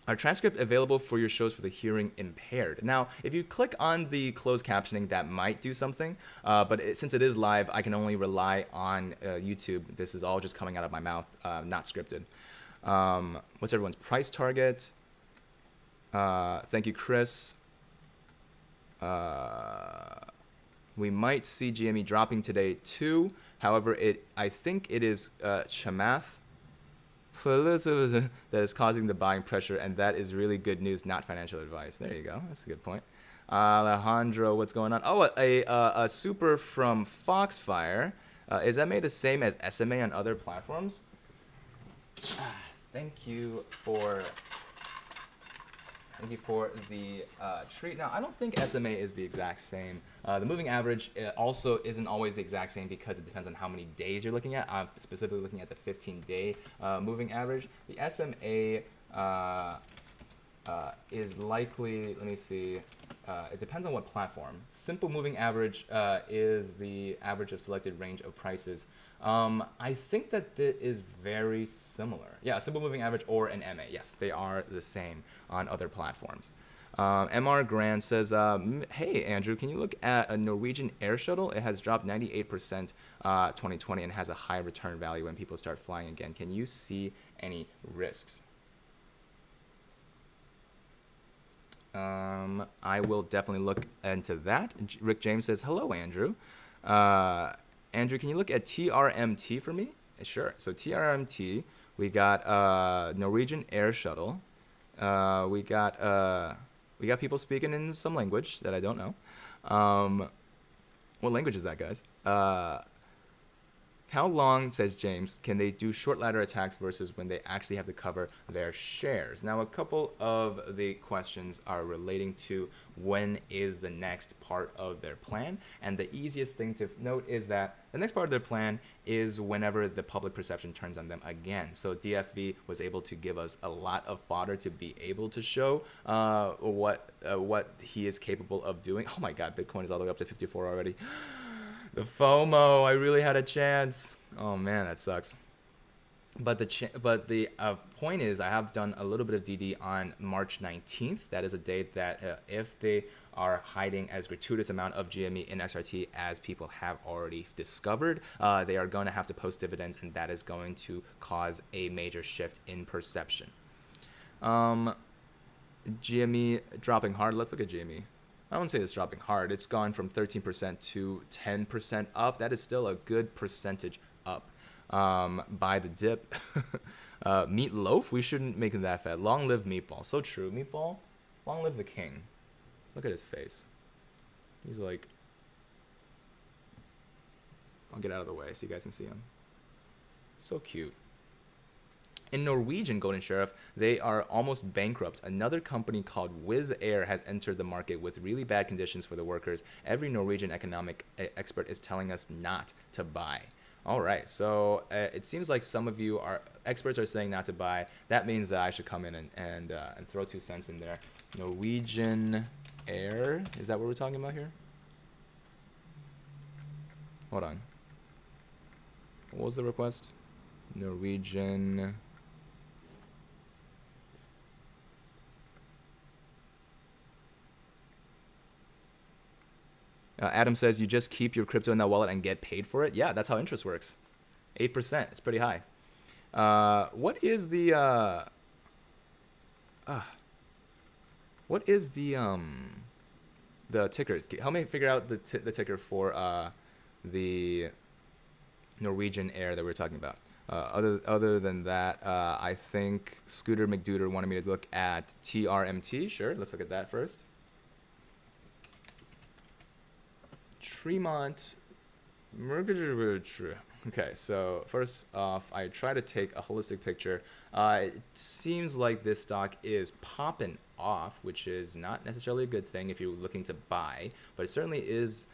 Are transcript available for your shows for the hearing impaired? Now, if you click on the closed captioning, that might do something. But since it is live, I can only rely on YouTube. This is all just coming out of my mouth, not scripted. What's everyone's price target? Thank you, Chris. We might see GME dropping today too. However, I think it is Chamath that is causing the buying pressure, and that is really good news, not financial advice. There you go. That's a good point. Alejandro, what's going on? Oh, a super from Foxfire. Is that made the same as SMA on other platforms? Thank you for the treat. Now, I don't think SMA is the exact same. The moving average also isn't always the exact same because it depends on how many days you're looking at. I'm specifically looking at the 15-day moving average. The SMA is likely, let me see, it depends on what platform. Simple moving average is the average of selected range of prices. I think that it is very similar. Yeah, simple moving average or an MA. Yes, they are the same on other platforms. MR Grand says, hey, Andrew, can you look at a Norwegian air shuttle? It has dropped 98% 2020 and has a high return value when people start flying again. Can you see any risks? I will definitely look into that. Rick James says, hello, Andrew. Andrew, can you look at TRMT for me? Sure. So TRMT, we got Norwegian air shuttle. We got people speaking in some language that I don't know. What language is that, guys? How long, says James, can they do short ladder attacks versus when they actually have to cover their shares? Now, a couple of the questions are relating to when is the next part of their plan. And the easiest thing to note is that the next part of their plan is whenever the public perception turns on them again. So DFV was able to give us a lot of fodder to be able to show what he is capable of doing. Oh my God, Bitcoin is all the way up to 54 already. The FOMO, I really had a chance. Oh man, that sucks. But the point is, I have done a little bit of DD on March 19th. That is a date that if they are hiding as gratuitous amount of GME in XRT as people have already discovered, they are going to have to post dividends, and that is going to cause a major shift in perception. GME dropping hard. Let's look at GME. I wouldn't say it's dropping hard. It's gone from 13% to 10% up. That is still a good percentage up by the dip. Meatloaf, we shouldn't make him that fat. Long live Meatball. So true. Meatball, long live the king. Look at his face. He's like, I'll get out of the way so you guys can see him. So cute. In Norwegian, Golden Sheriff, they are almost bankrupt. Another company called Wizz Air has entered the market with really bad conditions for the workers. Every Norwegian economic expert is telling us not to buy. All right, so it seems like some of you experts are saying not to buy. That means that I should come in and throw 2 cents in there. Norwegian Air, is that what we're talking about here? Hold on. What was the request? Norwegian. Adam says, you just keep your crypto in that wallet and get paid for it? Yeah, that's how interest works. 8%. It's pretty high. What is the ticker? Help me figure out the ticker for the Norwegian Air that we're talking about. Other than that, I think Scooter McDuder wanted me to look at TRMT. Sure, let's look at that first. Tremont, Okay, so first off, I try to take a holistic picture. It seems like this stock is popping off, which is not necessarily a good thing if you're looking to buy, but it certainly is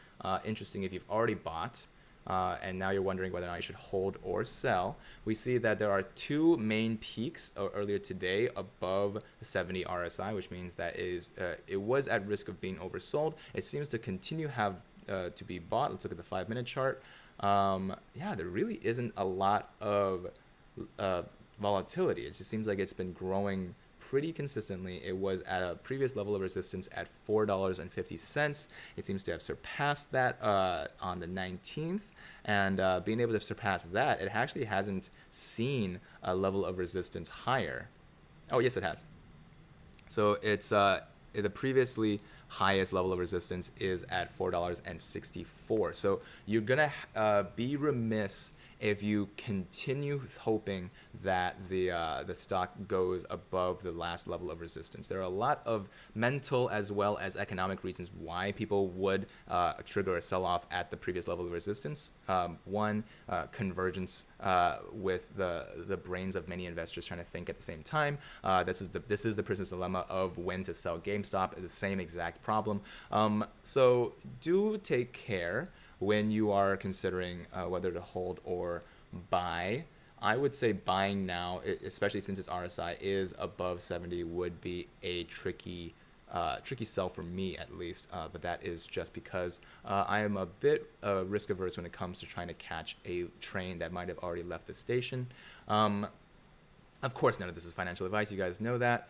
interesting if you've already bought. And now you're wondering whether or not you should hold or sell. We see that there are two main peaks earlier today above the 70 RSI, which means that it was at risk of being oversold. It seems to continue to be bought. Let's look at the 5-minute chart. Yeah, there really isn't a lot of volatility. It just seems like it's been growing pretty consistently. It was at a previous level of resistance at $4.50. It seems to have surpassed that on the 19th, and being able to surpass that, it actually hasn't seen a level of resistance higher. Oh, yes, it has. So it's the previously highest level of resistance is at $4.64. So you're gonna be remiss if you continue hoping that the stock goes above the last level of resistance. There are a lot of mental as well as economic reasons why people would trigger a sell-off at the previous level of resistance. One, convergence with the brains of many investors trying to think at the same time. This is the prisoner's dilemma of when to sell GameStop. The same exact problem. So do take care when you are considering whether to hold or buy. I would say buying now, especially since its RSI is above 70, would be a tricky sell for me at least. But that is just because I am a bit risk averse when it comes to trying to catch a train that might have already left the station. Of course, none of this is financial advice. You guys know that.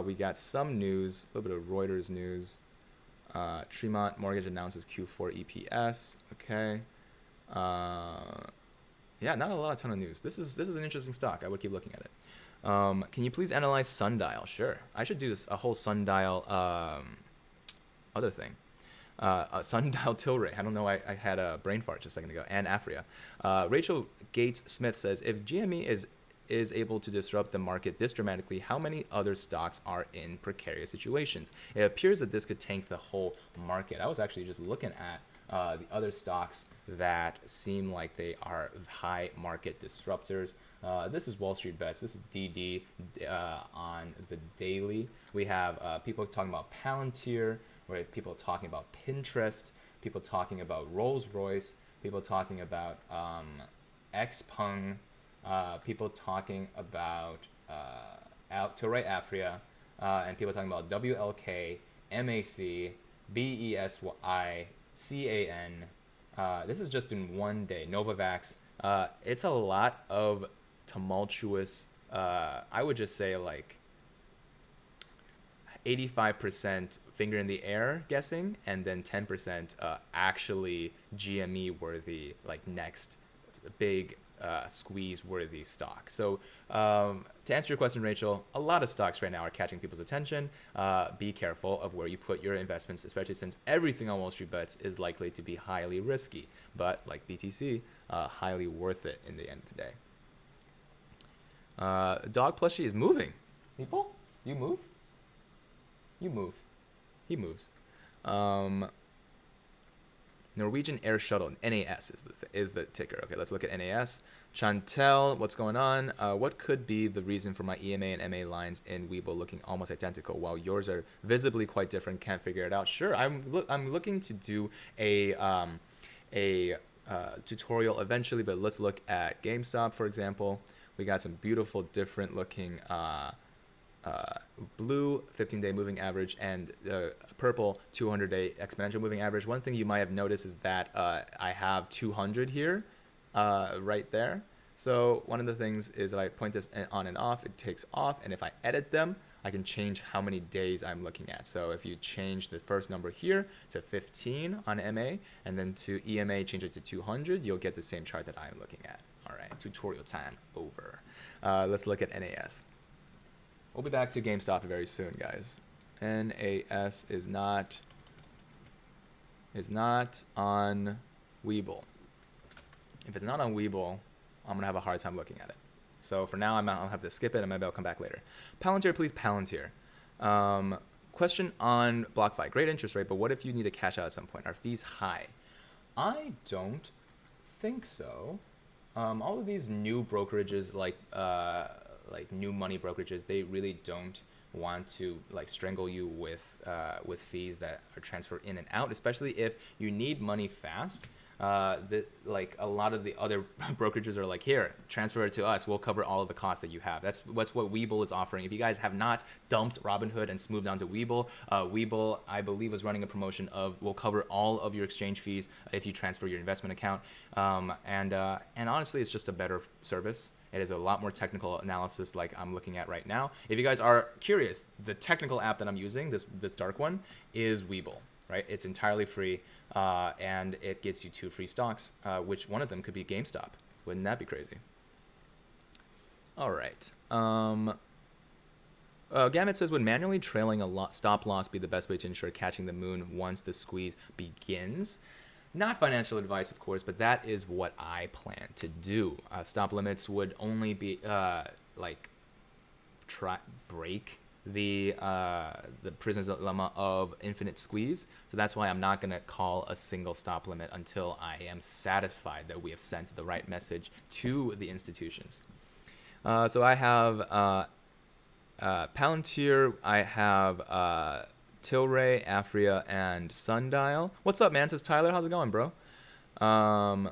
We got some news, a little bit of Reuters news. Tremont Mortgage announces Q4 EPS. Okay. Yeah, not a ton of news. This is an interesting stock. I would keep looking at it. Can you please analyze Sundial? Sure. I should do a whole Sundial other thing. Sundial Tilray. I don't know. I had a brain fart just a second ago. And Afria. Rachel Gates Smith says, if GME is able to disrupt the market this dramatically, how many other stocks are in precarious situations? It appears that this could tank the whole market. I was actually just looking at the other stocks that seem like they are high market disruptors. This is WallStreetBets. This is DD on the daily. We have people talking about Palantir, right? People talking about Pinterest, people talking about Rolls-Royce, people talking about Xpeng, people talking about Tilray Afria, and people talking about WLK, MAC, BESY, CAN. This is just in one day. Novavax. It's a lot of tumultuous, I would just say like 85% finger in the air guessing, and then 10% actually GME worthy, like next big squeeze worthy stock. So to answer your question, Rachel, a lot of stocks right now are catching people's attention. Be careful of where you put your investments, especially since everything on WallStreetBets is likely to be highly risky, but like BTC, highly worth it in the end of the day. Dog plushie is moving. People, you move? You move. He moves. Norwegian Air Shuttle, NAS is the ticker. Okay, let's look at NAS. Chantel, what's going on? What could be the reason for my EMA and MA lines in WeBull looking almost identical while yours are visibly quite different? Can't figure it out. Sure, I'm looking to do a tutorial eventually, but let's look at GameStop, for example. We got some beautiful different looking blue 15-day moving average and purple 200-day exponential moving average. One thing you might have noticed is that I have 200 here right there. So one of the things is if I point this on and off, it takes off, and if I edit them, I can change how many days I'm looking at. So if you change the first number here to 15 on MA and then to EMA change it to 200, you'll get the same chart that I'm looking at. All right, tutorial time over. Let's look at NAS. We'll be back to GameStop very soon, guys. NAS is not on WeBull. If it's not on WeBull, I'm gonna have a hard time looking at it. So for now, I'll have to skip it, and maybe I'll come back later. Palantir, please, Palantir. Question on BlockFi. Great interest rate, but what if you need to cash out at some point? Are fees high? I don't think so.
All of these new brokerages, like new money brokerages, they really don't want to like strangle you with fees that are transferred in and out, especially if you need money fast. Like a lot of the other brokerages are like, here, transfer it to us. We'll cover all of the costs that you have. That's what WeBull is offering. If you guys have not dumped Robinhood and smoothed on to WeBull, WeBull, I believe, was running a promotion of we'll cover all of your exchange fees if you transfer your investment account. And honestly, it's just a better service. It is a lot more technical analysis like I'm looking at right now. If you guys are curious, the technical app that I'm using, this dark one, is WeBull. Right? It's entirely free, and it gets you 2 free stocks, which one of them could be GameStop. Wouldn't that be crazy? All right. Gamut says, would manually trailing a stop loss be the best way to ensure catching the moon once the squeeze begins? Not financial advice, of course, but that is what I plan to do. Stop limits would only be break the prisoner's dilemma of infinite squeeze. So that's why I'm not going to call a single stop limit until I am satisfied that we have sent the right message to the institutions. So I have Palantir, I have Tilray, Afria, and Sundial. What's up, man? Says Tyler. How's it going, bro? Oh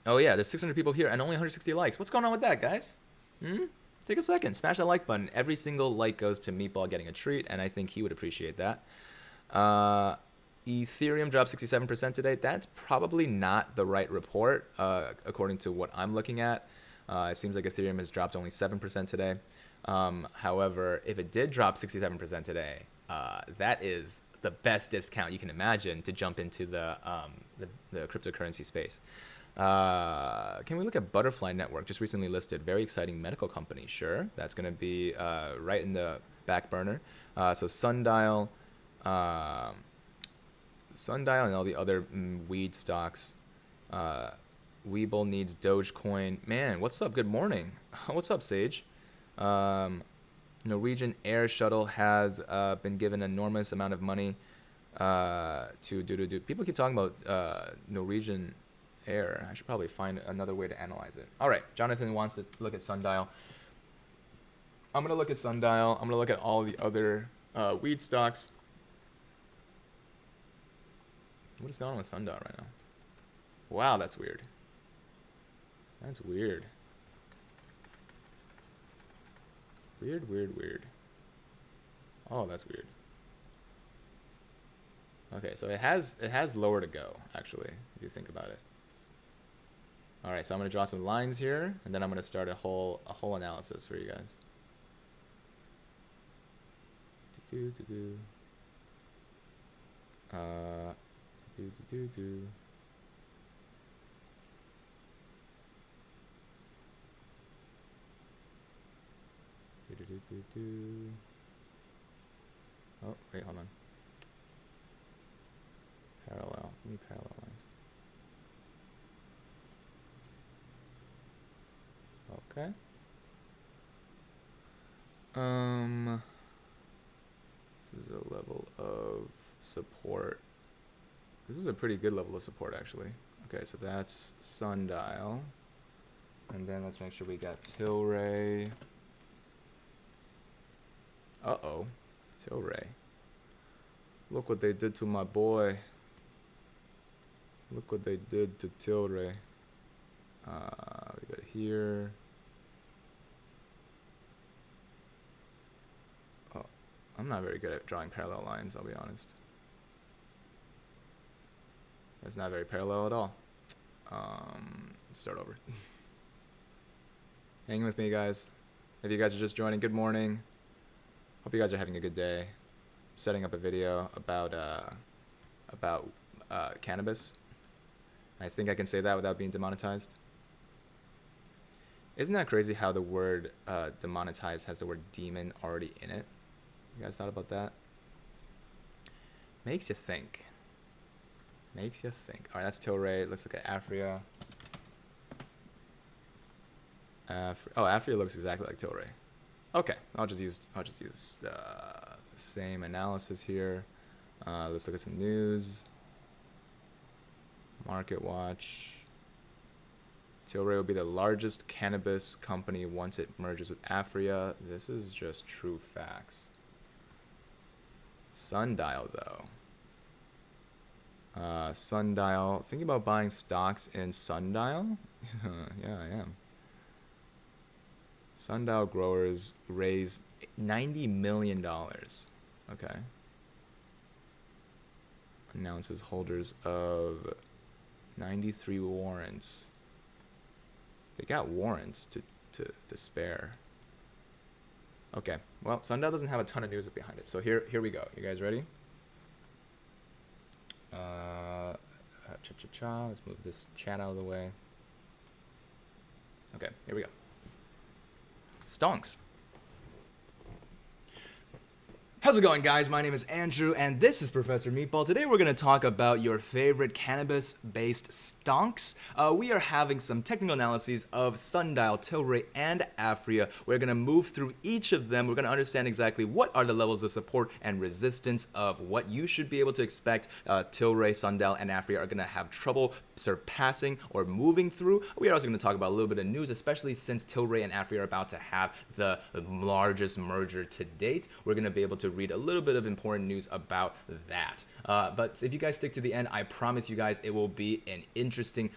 yeah, there's 600 people here and only 160 likes. What's going on with that, guys? Take a second, smash that like button. Every single like goes to Meatball getting a treat, and I think he would appreciate that. Ethereum dropped 67% today. That's probably not the right report, according to what I'm looking at. It seems like Ethereum has dropped only 7% today. However, if it did drop 67% today, that is the best discount you can imagine to jump into the cryptocurrency space. Can we look at Butterfly Network? Just recently listed. Very exciting medical company. Sure. That's going to be right in the back burner. So Sundial and all the other weed stocks. WeBull needs Dogecoin. Man, what's up? Good morning. What's up, Sage? Norwegian Air Shuttle has been given an enormous amount of money to do. People keep talking about Norwegian Air. I should probably find another way to analyze it. All right, Jonathan wants to look at Sundial. I'm gonna look at Sundial. I'm gonna look at all the other weed stocks. What is going on with Sundial right now? Wow, that's weird. That's weird. Weird. Oh, that's weird. Okay, so it has lower to go, actually, if you think about it. All right, so I'm gonna draw some lines here, and then I'm gonna start a whole analysis for you guys. Oh, wait, hold on. Parallel. Give me parallel lines. Okay. This is a level of support. This is a pretty good level of support, actually. Okay, so that's Sundial. And then let's make sure we got Tilray. Uh-oh. Tilray. Look what they did to my boy. Look what they did to Tilray. We got here. Oh, I'm not very good at drawing parallel lines, I'll be honest. That's not very parallel at all. Let's start over. Hang with me, guys. If you guys are just joining, good morning. Hope you guys are having a good day. Setting up a video about cannabis. I think I can say that without being demonetized. Isn't that crazy how the word demonetized has the word demon already in it? You guys thought about that? Makes you think. Makes you think. All right, that's Tilray. Let's look at Afria. Afria looks exactly like Tilray. Okay, I'll just use the same analysis here. Let's look at some news. Market Watch. Tilray will be the largest cannabis company once it merges with Aphria. This is just true facts. Sundial, though. Sundial. Thinking about buying stocks in Sundial? Yeah, I am. Sundial growers raised $90 million. Okay. Announces holders of 93 warrants. They got warrants to spare. Okay. Well, Sundial doesn't have a ton of news behind it. So here we go. You guys ready? Let's move this chat out of the way. Okay, here we go. Stonks.
How's it going, guys? My name is Andrew, and this is Professor Meatball. Today we're going to talk about your favorite cannabis-based stonks. We are having some technical analyses of Sundial, Tilray, and Aphria. We're going to move through each of them. We're going to understand exactly what are the levels of support and resistance of what you should be able to expect. Tilray, Sundial, and Aphria are going to have trouble surpassing or moving through. We are also going to talk about a little bit of news, especially since Tilray and Aphria are about to have the largest merger to date. We're going to be able to read a little bit of important news about that. But if you guys stick to the end, I promise you guys it will be an interesting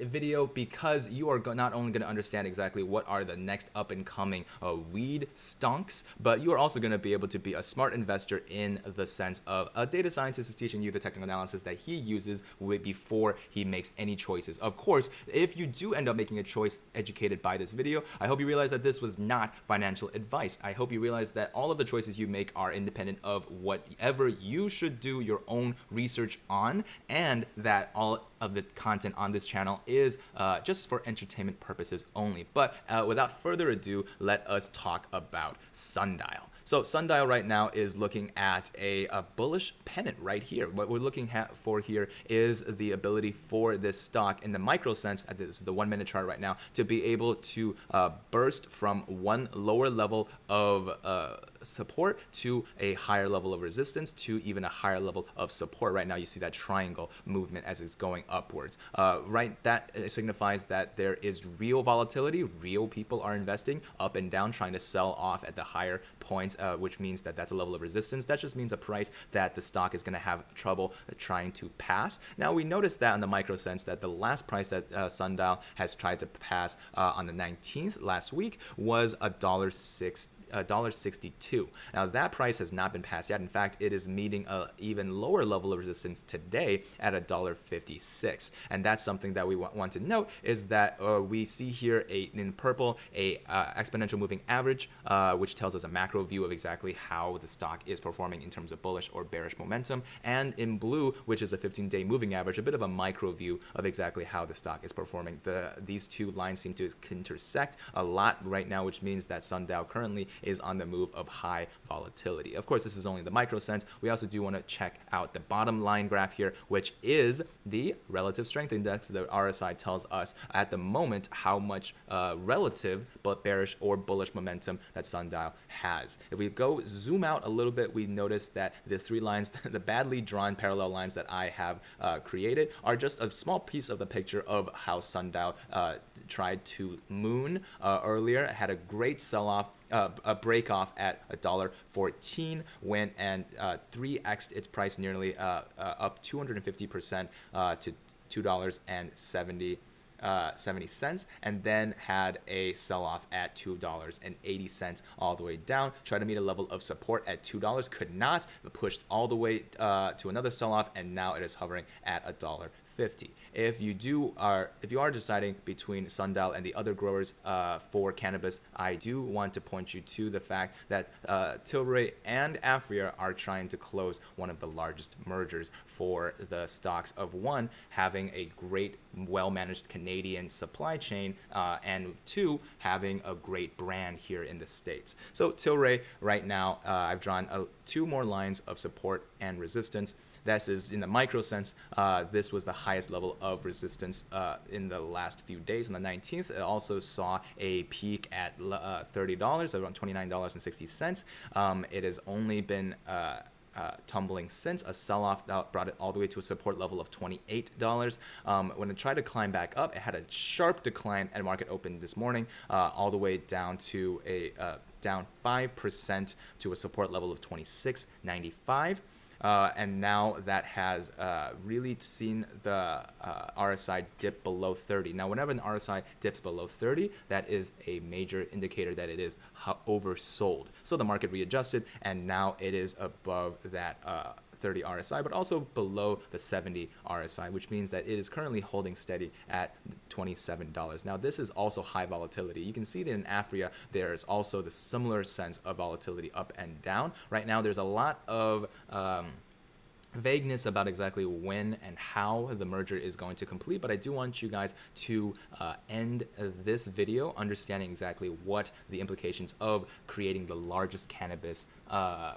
video, because you are not only going to understand exactly what are the next up and coming weed stonks, but you are also going to be able to be a smart investor in the sense of a data scientist is teaching you the technical analysis that he uses before he makes any choices. Of course, if you do end up making a choice educated by this video, I hope you realize that this was not financial advice. I hope you realize that all of the choices you make are independent of whatever you should do your own research on, and that all of the content on this channel is just for entertainment purposes only. But without further ado, let us talk about Sundial. So Sundial right now is looking at a bullish pennant right here. What we're looking for here is the ability for this stock in the micro sense, this is the 1 minute chart right now, to be able to burst from one lower level of support to a higher level of resistance to even a higher level of support. Right now you see that triangle movement as it's going upwards. Right, that signifies that there is real volatility. Real people are investing up and down, trying to sell off at the higher points, which means that that's a level of resistance. That just means a price that the stock is going to have trouble trying to pass. Now we noticed that in the micro sense that the last price that Sundial has tried to pass on the 19th last week was $1.62. Now that price has not been passed yet. In fact, it is meeting an even lower level of resistance today at $1.56. And that's something that we want to note, is that we see here in purple a exponential moving average, which tells us a macro view of exactly how the stock is performing in terms of bullish or bearish momentum, and in blue, which is a 15-day moving average, a bit of a micro view of exactly how the stock is performing. These two lines seem to intersect a lot right now, which means that Sundial currently is on the move of high volatility. Of course, this is only the micro sense. We also do want to check out the bottom line graph here, which is the relative strength index. The RSI tells us at the moment how much relative but bearish or bullish momentum that Sundial has. If we go zoom out a little bit, we notice that the three lines, the badly drawn parallel lines that I have created, are just a small piece of the picture of how Sundial tried to moon earlier. It had a great sell-off, a break off at $1.14, went and 3x'd its price nearly up 250% to $2.70. 70 cents, and then had a sell-off at $2.80 all the way down. Tried to meet a level of support at $2, could not, but pushed all the way to another sell-off, and now it is hovering at $1.50. If you are deciding between Sundial and the other growers for cannabis, I do want to point you to the fact that Tilray and Aphria are trying to close one of the largest mergers for the stocks of one, having a great, well-managed Canadian supply chain, and two, having a great brand here in the States. So Tilray right now, I've drawn two more lines of support and resistance. This is in the micro sense. This was the highest level of resistance in the last few days. On the 19th, it also saw a peak at $30, around $29.60. It has only been
tumbling since, a sell-off that brought it all the way to a support level of $28. When it tried to climb back up, it had a sharp decline at market open this morning, all the way down to a down 5% to a support level of 26.95. And now that has really seen the RSI dip below 30. Now, whenever an RSI dips below 30, that is a major indicator that it is oversold. So the market readjusted, and now it is above that 30 RSI, but also below the 70 RSI, which means that it is currently holding steady at $27. Now, this is also high volatility. You can see that in Afria, there's also the similar sense of volatility up and down. Right now, there's a lot of vagueness about exactly when and how the merger is going to complete, but I do want you guys to end this video understanding exactly what the implications of creating the largest cannabis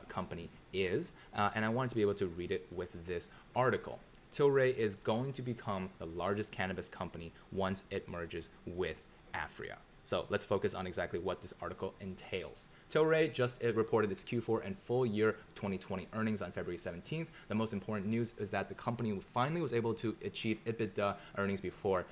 company is, and I want to be able to read it with this article. Tilray is going to become the largest cannabis company once it merges with Afria. So let's focus on exactly what this article entails. Tilray just reported its Q4 and full year 2020 earnings on February 17th. The most important news is that the company finally was able to achieve EBITDA, earnings before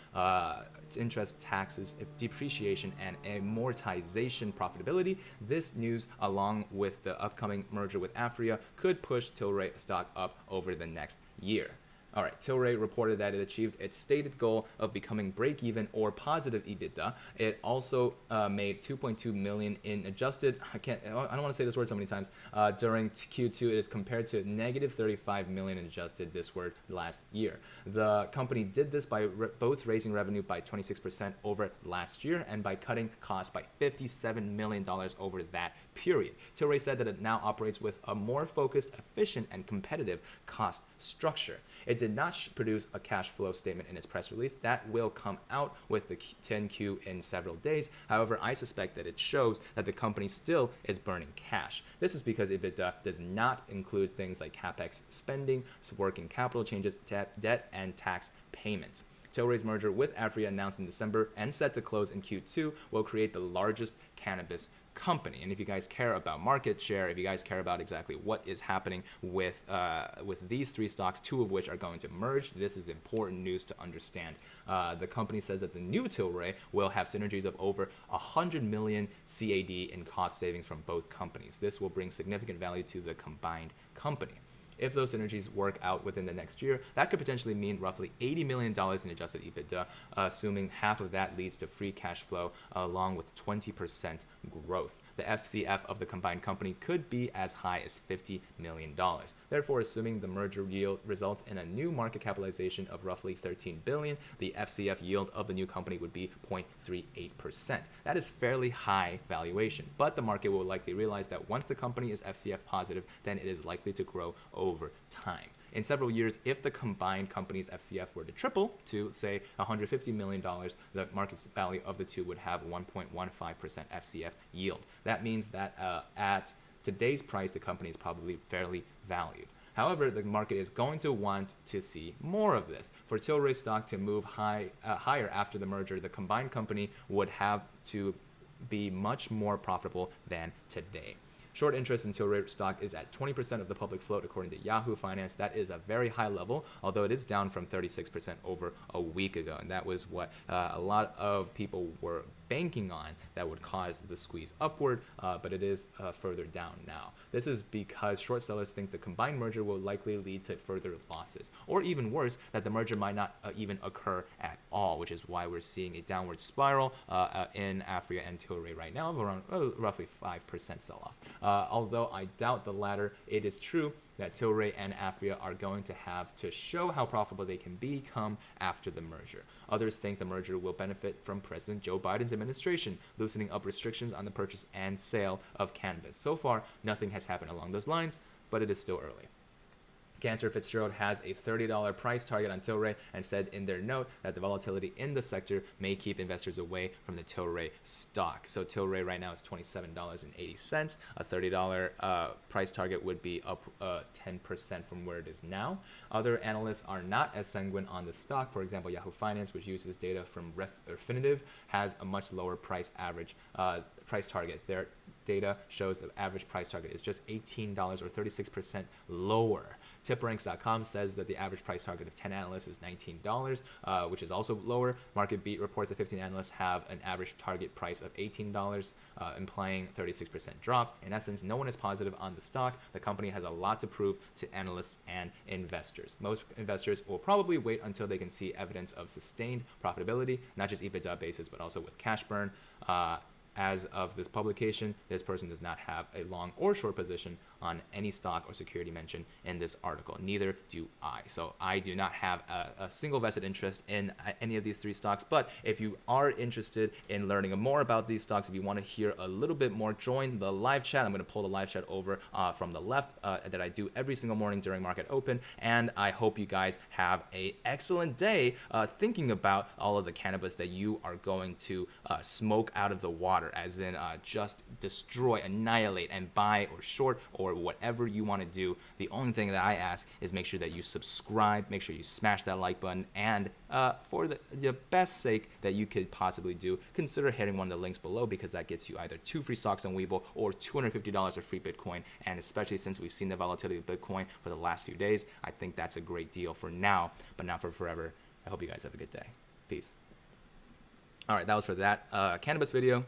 interest, taxes, depreciation, and amortization profitability. This news, along with the upcoming merger with Afria, could push Tilray stock up over the next year. All right, Tilray reported that it achieved its stated goal of becoming break-even or positive EBITDA. It also made $2.2 million in adjusted. I don't want to say this word so many times. During Q2, it is compared to negative $35 million in adjusted this word last year. The company did this by both raising revenue by 26% over last year and by cutting costs by $57 million over that period. Tilray said that it now operates with a more focused, efficient, and competitive cost structure. It did not produce a cash flow statement in its press release. That will come out with the 10Q in several days. However, I suspect that it shows that the company still is burning cash. This is because EBITDA does not include things like capex spending, working capital changes, debt, and tax payments. Tilray's merger with Afria, announced in December and set to close in Q2, will create the largest cannabis company. And if you guys care about market share, if you guys care about exactly what is happening with these three stocks, two of which are going to merge, this is important news to understand. The company says that the new Tilray will have synergies of over 100 million CAD in cost savings from both companies. This will bring significant value to the combined company. If those synergies work out within the next year, that could potentially mean roughly $80 million in adjusted EBITDA, assuming half of that leads to free cash flow along with 20% growth. The FCF of the combined company could be as high as $50 million. Therefore, assuming the merger yield results in a new market capitalization of roughly $13 billion, the FCF yield of the new company would be 0.38%. That is fairly high valuation, but the market will likely realize that once the company is FCF positive, then it is likely to grow over time. In several years, if the combined company's FCF were to triple to, say, $150 million, the market value of the two would have 1.15% FCF yield. That means that at today's price, the company is probably fairly valued. However, the market is going to want to see more of this. For Tilray stock to move higher after the merger, the combined company would have to be much more profitable than today. Short interest in Tilray stock is at 20% of the public float, according to Yahoo Finance. That is a very high level, although it is down from 36% over a week ago. And that was what a lot of people were banking on that would cause the squeeze upward, but it is further down now. This is because short sellers think the combined merger will likely lead to further losses, or even worse, that the merger might not even occur at all, which is why we're seeing a downward spiral in Afria and Tilray right now of around roughly 5% sell-off. Although I doubt the latter, it is true that Tilray and Afria are going to have to show how profitable they can become after the merger. Others think the merger will benefit from President Joe Biden's administration loosening up restrictions on the purchase and sale of cannabis. So far, nothing has happened along those lines, but it is still early. Cantor Fitzgerald has a $30 price target on Tilray and said in their note that the volatility in the sector may keep investors away from the Tilray stock. So Tilray right now is $27.80. A $30 price target would be up 10% from where it is now. Other analysts are not as sanguine on the stock. For example, Yahoo Finance, which uses data from Refinitiv, has a much lower price target. Their data shows the average price target is just $18 or 36% lower. TipRanks.com says that the average price target of 10 analysts is $19, which is also lower. MarketBeat reports that 15 analysts have an average target price of $18, implying 36% drop. In essence, no one is positive on the stock. The company has a lot to prove to analysts and investors. Most investors will probably wait until they can see evidence of sustained profitability, not just EBITDA basis, but also with cash burn. As of this publication, this person does not have a long or short position on any stock or security mentioned in this article. Neither do I. So I do not have a single vested interest in any of these three stocks. But if you are interested in learning more about these stocks, if you want to hear a little bit more, join the live chat. I'm going to pull the live chat over from the left that I do every single morning during market open. And I hope you guys have an excellent day thinking about all of the cannabis that you are going to smoke out of the water, as in just destroy, annihilate, and buy or short or whatever you want to do. The only thing that I ask is make sure that you subscribe, make sure you smash that like button, and for the best sake that you could possibly do, consider hitting one of the links below, because that gets you either 2 free stocks on WeBull or $250 of free Bitcoin. And especially since we've seen the volatility of Bitcoin for the last few days, I think that's a great deal for now, but not for forever. I hope you guys have a good day. Peace. All right, that was for that cannabis video.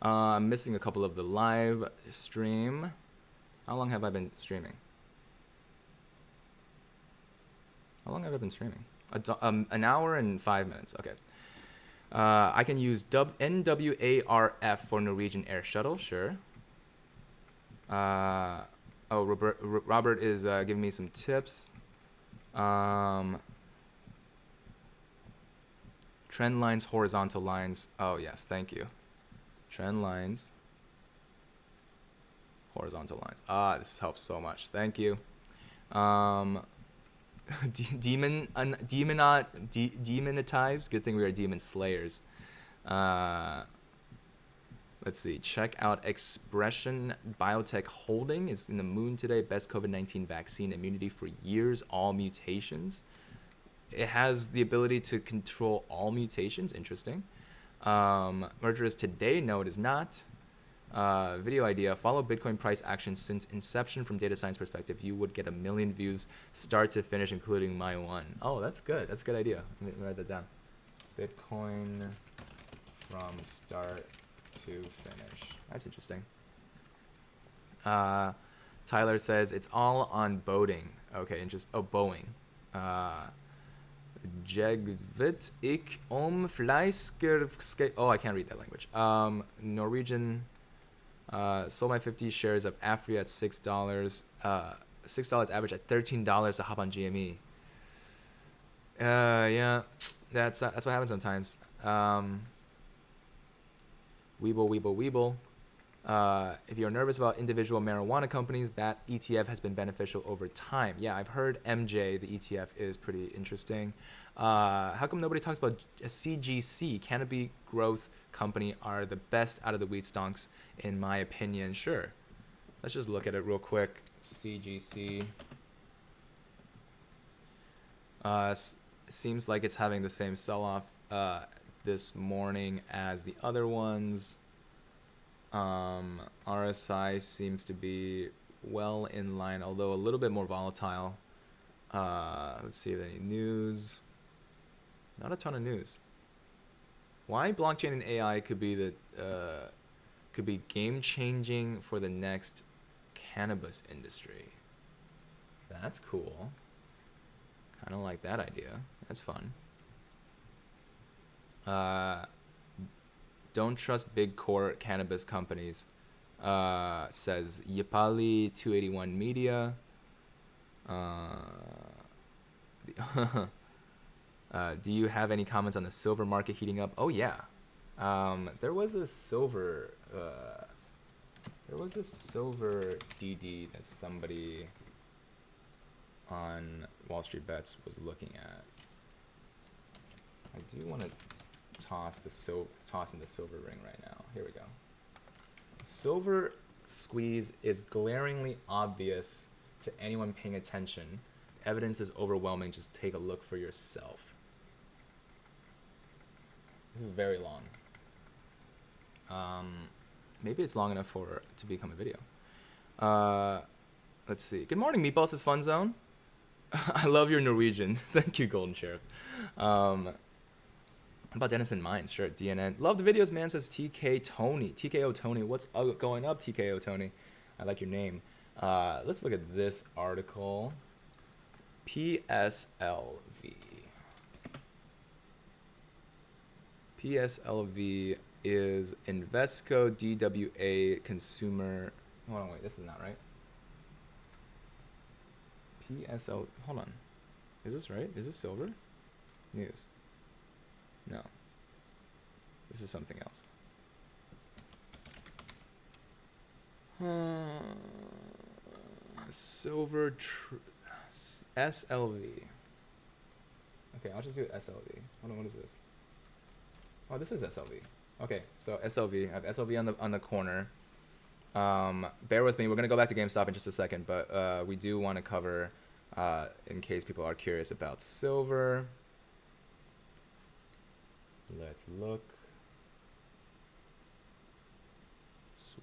I'm missing a couple of the live stream. How long have I been streaming? An hour and 5 minutes. Okay. I can use NWARF for Norwegian Air Shuttle. Sure. Robert is giving me some tips. Trend lines, horizontal lines. Oh, yes. Thank you. Trend lines, horizontal lines. This helps so much. Thank you. Demonetized. Good thing we are demon slayers. Let's see. Check out Expression Biotech Holding. It's in the moon today. Best COVID-19 vaccine immunity for years. All mutations. It has the ability to control all mutations. Interesting. Merger is today. No, it is not. Video idea. Follow Bitcoin price action since inception from data science perspective. You would get 1 million views start to finish, including my one. Oh, that's good. That's a good idea. Let me write that down. Bitcoin from start to finish. That's interesting. Tyler says it's all on boating. Okay, and just Boeing. Jegvit ik fleisker. Oh, I can't read that language. Norwegian. Sold my 50 shares of Afria at $6. $6 average at $13 to hop on GME. Yeah, that's what happens sometimes. Weeble. If you're nervous about individual marijuana companies, that ETF has been beneficial over time. Yeah, I've heard MJ, the ETF, is pretty interesting. How come nobody talks about a CGC, Canopy Growth Company, are the best out of the wheat stonks, in my opinion? Sure. Let's just look at it real quick. CGC. Seems like it's having the same sell-off this morning as the other ones. RSI seems to be well in line, although a little bit more volatile. Let's see if any news. Not a ton of news. Why blockchain and AI could be game changing for the next cannabis industry. That's cool. Kind of like that idea. That's fun. Don't trust big core cannabis companies, says Yapali 281 Media. Do you have any comments on the silver market heating up? Oh yeah, there was this silver DD that somebody on WallStreetBets was looking at. I do want to toss in the silver ring right now. Here we go. Silver squeeze is glaringly obvious to anyone paying attention. Evidence is overwhelming. Just take a look for yourself. This is very long. Maybe it's long enough to become a video. Let's see. Good morning, Meatballs. Is Fun Zone. I love your Norwegian. Thank you, Golden Sheriff. How about Denison Mines? Sure, DNN. Love the videos, man, says TK Tony. TKO Tony. What's going up, TKO Tony? I like your name. Let's look at this article. PSLV. PSLV is Invesco DWA Consumer. Hold on, wait, this is not right. Hold on. Is this right? Is this silver? News. No. This is something else. Silver SLV. Okay, I'll just do SLV. Hold on, what is this? Oh, this is SLV. Okay, so SLV. I have SLV on the corner. Bear with me. We're gonna go back to GameStop in just a second, but we do want to cover, in case people are curious about silver. Let's look.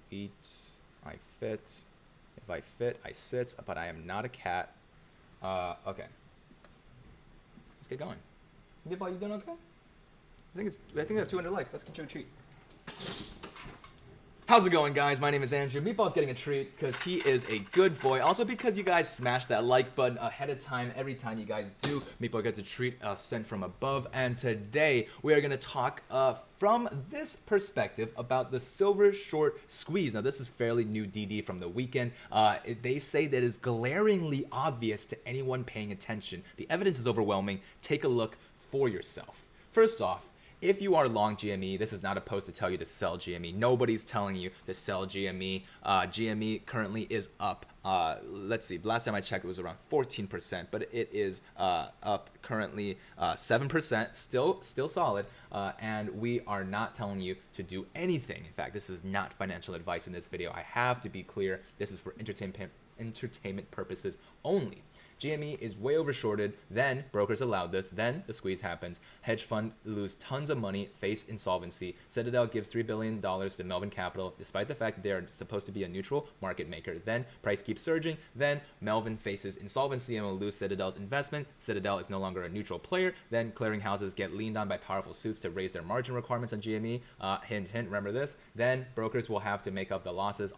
Sweet. I fit. If I fit, I sit. But I am not a cat. Okay. Let's get going. Meatball, you doing okay? I think we have 200 likes. Let's get you a treat. How's it going, guys? My name is Andrew. Meatball's getting a treat because he is a good boy. Also because you guys smashed that like button ahead of time. Every time you guys do, Meatball gets a treat sent from above. And today we are going to talk from this perspective about the silver short squeeze. Now, this is fairly new DD from the weekend. They say that it's glaringly obvious to anyone paying attention. The evidence is overwhelming. Take a look for yourself. First off, if you are long GME, this is not a post to tell you to sell GME. Nobody's telling you to sell GME. GME currently is up. Let's see. Last time I checked, it was around 14%, but it is up currently 7%. Still solid. And we are not telling you to do anything. In fact, this is not financial advice in this video. I have to be clear. This is for entertainment purposes only. GME is way overshorted, then brokers allowed this, then the squeeze happens, hedge fund lose tons of money, face insolvency, Citadel gives $3 billion to Melvin Capital, despite the fact that they are supposed to be a neutral market maker, then price keeps surging, then Melvin faces insolvency and will lose Citadel's investment, Citadel is no longer a neutral player, then clearinghouses get leaned on by powerful suits to raise their margin requirements on GME, hint, remember this, then brokers will have to make up the losses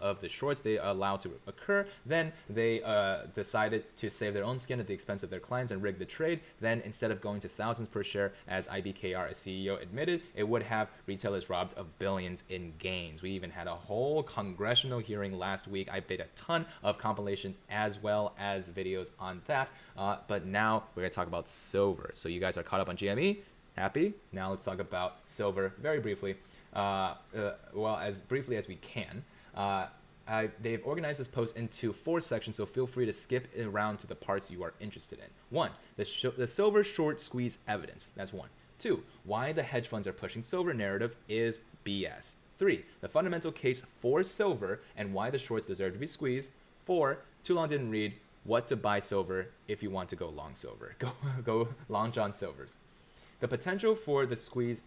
of the shorts they allow to occur, then they decided to save their own skin at the expense of their clients and rig the trade. Then instead of going to thousands per share, as IBKR, a CEO, admitted, it would have retailers robbed of billions in gains. We even had a whole congressional hearing last week. I made a ton of compilations as well as videos on that. But now we're going to talk about silver. So you guys are caught up on GME. Happy? Now let's talk about silver very briefly. Well, as briefly as we can. They've organized this post into 4 sections, so feel free to skip around to the parts you are interested in. 1, the silver short squeeze evidence. That's 1. 2, why the hedge funds are pushing silver narrative is BS. 3, the fundamental case for silver and why the shorts deserve to be squeezed. 4, too long didn't read, what to buy silver if you want to go long silver. Go long John Silvers. The potential for the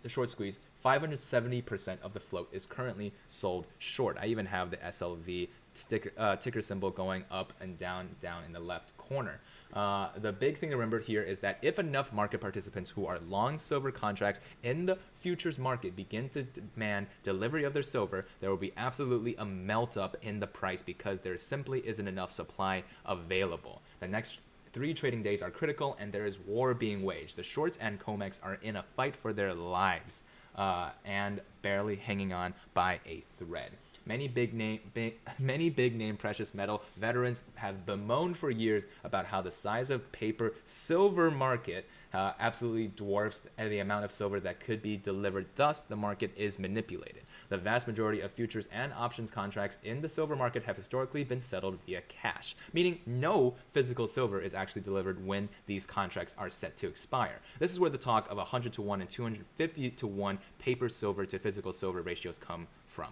short squeeze, 570% of the float is currently sold short. I even have the SLV ticker symbol going up and down in the left corner. The big thing to remember here is that if enough market participants who are long silver contracts in the futures market begin to demand delivery of their silver, there will be absolutely a melt up in the price because there simply isn't enough supply available. The next 3 trading days are critical, and there is war being waged. The shorts and COMEX are in a fight for their lives and barely hanging on by a thread. Many big name precious metal veterans have bemoaned for years about how the size of paper silver market absolutely dwarfs the amount of silver that could be delivered. Thus, the market is manipulated. The vast majority of futures and options contracts in the silver market have historically been settled via cash, meaning no physical silver is actually delivered when these contracts are set to expire. This is where the talk of 100 to 1 and 250 to 1 paper silver to physical silver ratios come from.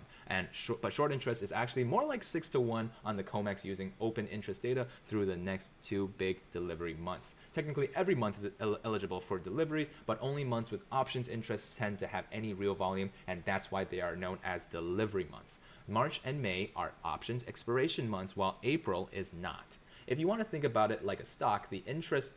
But short interest is actually more like 6 to 1 on the COMEX using open interest data through the next 2 big delivery months. Technically, every month is eligible for deliveries, but only months with options interests tend to have any real volume, and that's why they are known as delivery months. March and May are options expiration months, while April is not. If you want to think about it like a stock, the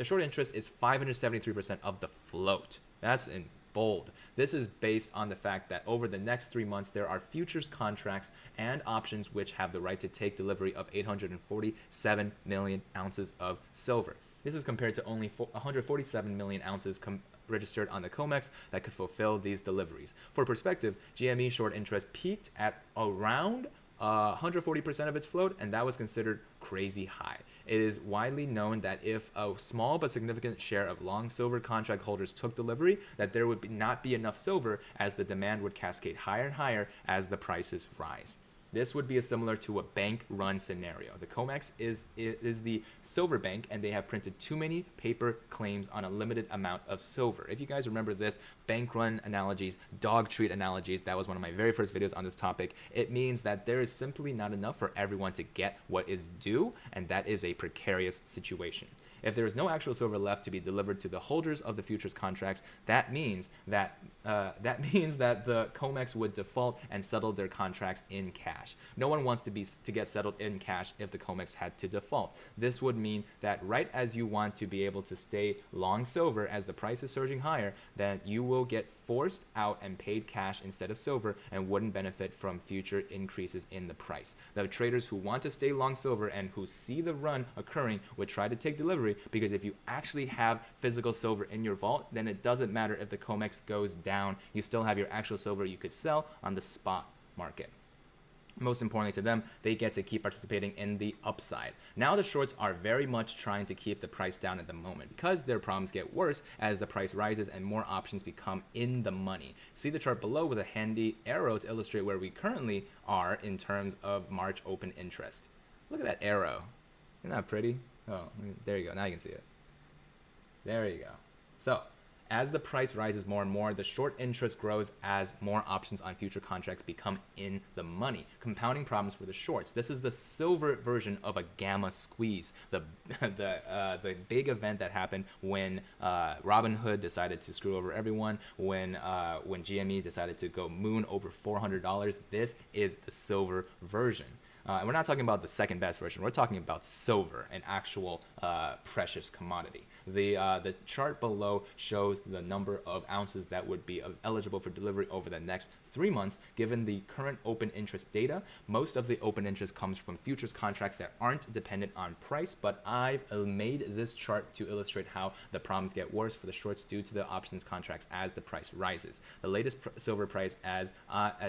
short interest is 573% of the float. That's in bold. This is based on the fact that over the next 3 months, there are futures contracts and options which have the right to take delivery of 847 million ounces of silver. This is compared to only 147 million ounces registered on the COMEX that could fulfill these deliveries. For perspective, GME short interest peaked at around 140% of its float, and that was considered crazy high. It is widely known that if a small but significant share of long silver contract holders took delivery, that there would not be enough silver, as the demand would cascade higher and higher as the prices rise. This would be similar to a bank run scenario. The COMEX is the silver bank, and they have printed too many paper claims on a limited amount of silver. If you guys remember this, bank run analogies, dog treat analogies, that was one of my very first videos on this topic. It means that there is simply not enough for everyone to get what is due, and that is a precarious situation. If there is no actual silver left to be delivered to the holders of the futures contracts, that means that the COMEX would default and settle their contracts in cash. No one wants to get settled in cash if the COMEX had to default. This would mean that right as you want to be able to stay long silver as the price is surging higher, that you will get forced out and paid cash instead of silver and wouldn't benefit from future increases in the price. The traders who want to stay long silver and who see the run occurring would try to take delivery, because if you actually have physical silver in your vault, then it doesn't matter if the COMEX goes down. You still have your actual silver you could sell on the spot market. Most importantly to them, they get to keep participating in the upside. Now the shorts are very much trying to keep the price down at the moment, because their problems get worse as the price rises and more options become in the money. See the chart below with a handy arrow to illustrate where we currently are in terms of March open interest. Look at that arrow. Isn't that pretty? Oh, there you go. Now you can see it. There you go. So, as the price rises more and more, the short interest grows as more options on future contracts become in the money, compounding problems for the shorts. This is the silver version of a gamma squeeze, the big event that happened when Robinhood decided to screw over everyone, when GME decided to go moon over $400. This is the silver version. And we're not talking about the second best version. We're talking about silver, an actual precious commodity. The chart below shows the number of ounces that would be eligible for delivery over the next 3 months, given the current open interest data. Most of the open interest comes from futures contracts that aren't dependent on price, but I've made this chart to illustrate how the problems get worse for the shorts due to the options contracts as the price rises. The latest silver price, as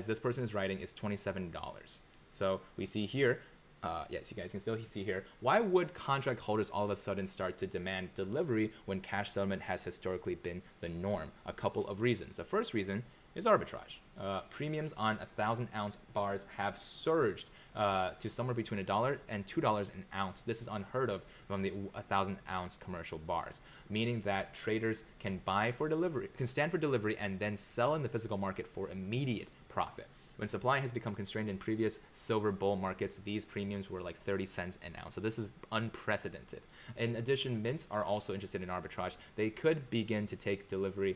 this person is writing, is $27. So we see here, yes, you guys can still see here, why would contract holders all of a sudden start to demand delivery when cash settlement has historically been the norm? A couple of reasons. The first reason is arbitrage. Premiums on 1,000-ounce bars have surged to somewhere between $1 and $2 an ounce. This is unheard of from the 1,000-ounce commercial bars, meaning that traders can stand for delivery and then sell in the physical market for immediate profit. When supply has become constrained in previous silver bull markets, these premiums were like 30 cents an ounce. So this is unprecedented. In addition, mints are also interested in arbitrage. They could begin to take delivery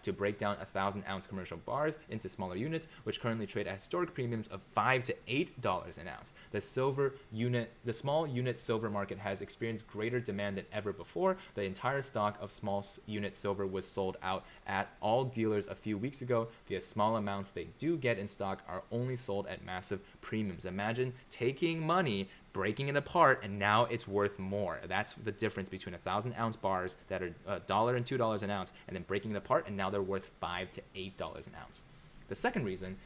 to break down 1,000-ounce commercial bars into smaller units, which currently trade at historic premiums of $5 to $8 an ounce. The small unit silver market has experienced greater demand than ever before. The entire stock of small unit silver was sold out at all dealers a few weeks ago. The small amounts they do get in stock are only sold at massive premiums. Imagine taking money, breaking it apart, and now it's worth more. That's the difference between 1,000-ounce bars that are $1 and $2 an ounce, and then breaking it apart, and now they're worth $5 to $8 an ounce. The second reason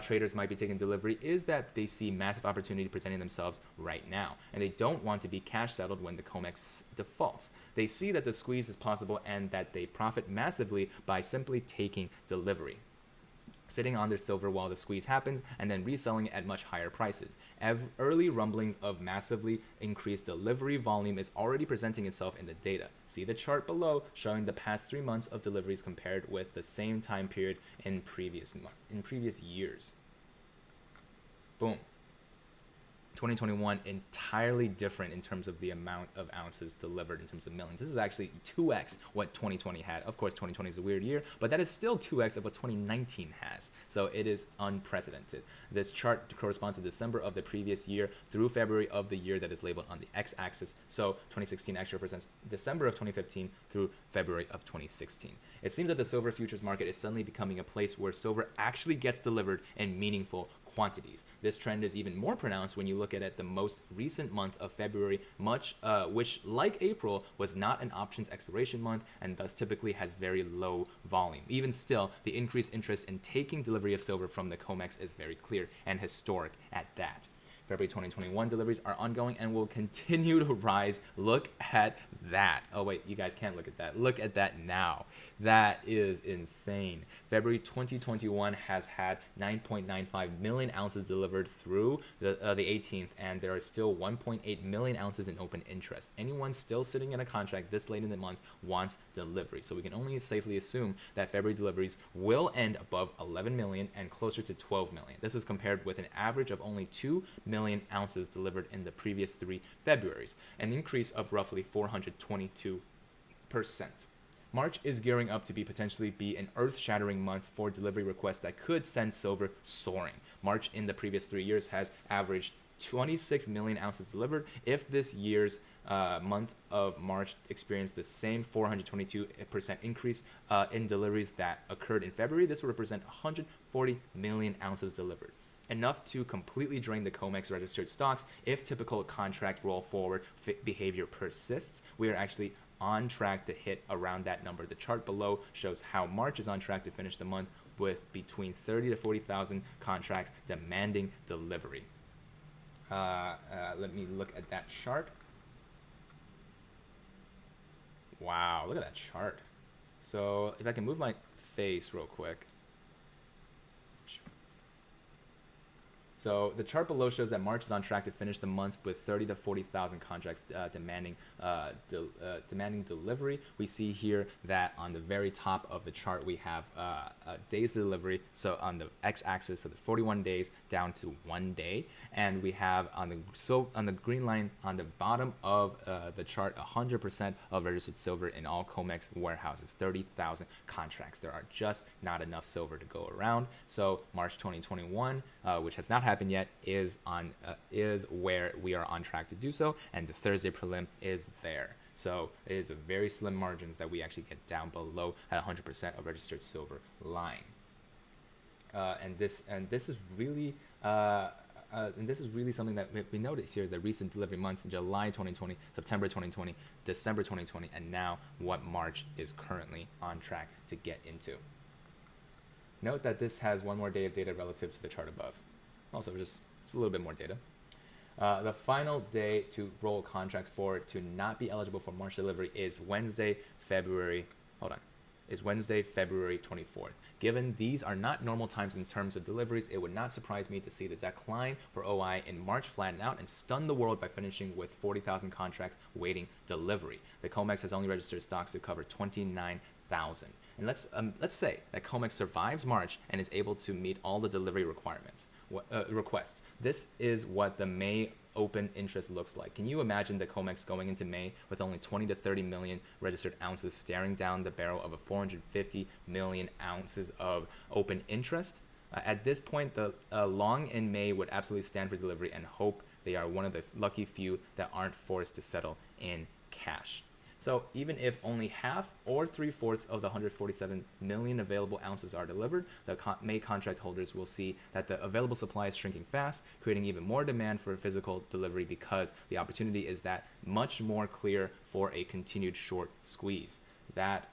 traders might be taking delivery is that they see massive opportunity presenting themselves right now, and they don't want to be cash settled when the COMEX defaults. They see that the squeeze is possible and that they profit massively by simply taking delivery, sitting on their silver while the squeeze happens and then reselling it at much higher prices. Early rumblings of massively increased delivery volume is already presenting itself in the data. See the chart below showing the past 3 months of deliveries compared with the same time period in previous years. Boom. 2021 entirely different in terms of the amount of ounces delivered in terms of millions. This is actually 2x what 2020 had. Of course, 2020 is a weird year, but that is still 2x of what 2019 has. So it is unprecedented. This chart corresponds to December of the previous year through February of the year that is labeled on the x-axis. So 2016 actually represents December of 2015 through February of 2016. It seems that the silver futures market is suddenly becoming a place where silver actually gets delivered in meaningful quantities. This trend is even more pronounced when you look at it the most recent month of February, which, like April, was not an options expiration month and thus typically has very low volume. Even still, the increased interest in taking delivery of silver from the COMEX is very clear and historic at that. February 2021 deliveries are ongoing and will continue to rise. Look at that. Oh wait, you guys can't look at that. Look at that now. That is insane. February 2021 has had 9.95 million ounces delivered through the 18th, and there are still 1.8 million ounces in open interest. Anyone still sitting in a contract this late in the month wants delivery. So we can only safely assume that February deliveries will end above 11 million and closer to 12 million. This is compared with an average of only 2 million ounces delivered in the previous 3 Februaries, an increase of roughly 422%. March is gearing up to potentially be an earth-shattering month for delivery requests that could send silver soaring. March in the previous 3 years has averaged 26 million ounces delivered. If this year's month of March experienced the same 422% increase in deliveries that occurred in February, this would represent 140 million ounces delivered. Enough to completely drain the COMEX registered stocks if typical contract roll forward behavior persists. We are actually on track to hit around that number. The chart below shows how March is on track to finish the month with between 30 to 40,000 contracts demanding delivery. Let me look at that chart. Wow, look at that chart. So if I can move my face real quick. So the chart below shows that March is on track to finish the month with 30 to 40,000 contracts demanding delivery. We see here that on the very top of the chart we have days to delivery. So on the x-axis, so there's 41 days down to 1 day, and we have on the green line on the bottom of the chart 100% of registered silver in all COMEX warehouses, 30,000 contracts. There are just not enough silver to go around. So March 2021, which has not happened yet, is where we are on track to do so, and the Thursday prelim is there. So it is a very slim margins that we actually get down below at 100% of registered silver line. And this is really something that we notice here: the recent delivery months in July 2020, September 2020, December 2020, and now what March is currently on track to get into. Note that this has one more day of data relative to the chart above. Also, just a little bit more data. The final day to roll contracts forward to not be eligible for March delivery is Wednesday, February 24th. Given these are not normal times in terms of deliveries, it would not surprise me to see the decline for OI in March flatten out and stun the world by finishing with 40,000 contracts waiting delivery. The COMEX has only registered stocks to cover 29,000. And let's say that COMEX survives March and is able to meet all the delivery requests. This is what the May open interest looks like. Can you imagine the COMEX going into May with only 20 to 30 million registered ounces staring down the barrel of a 450 million ounces of open interest? At this point, the long in May would absolutely stand for delivery and hope they are one of the lucky few that aren't forced to settle in cash. So even if only half or 3/4 of the 147 million available ounces are delivered, the May contract holders will see that the available supply is shrinking fast, creating even more demand for physical delivery because the opportunity is that much more clear for a continued short squeeze. That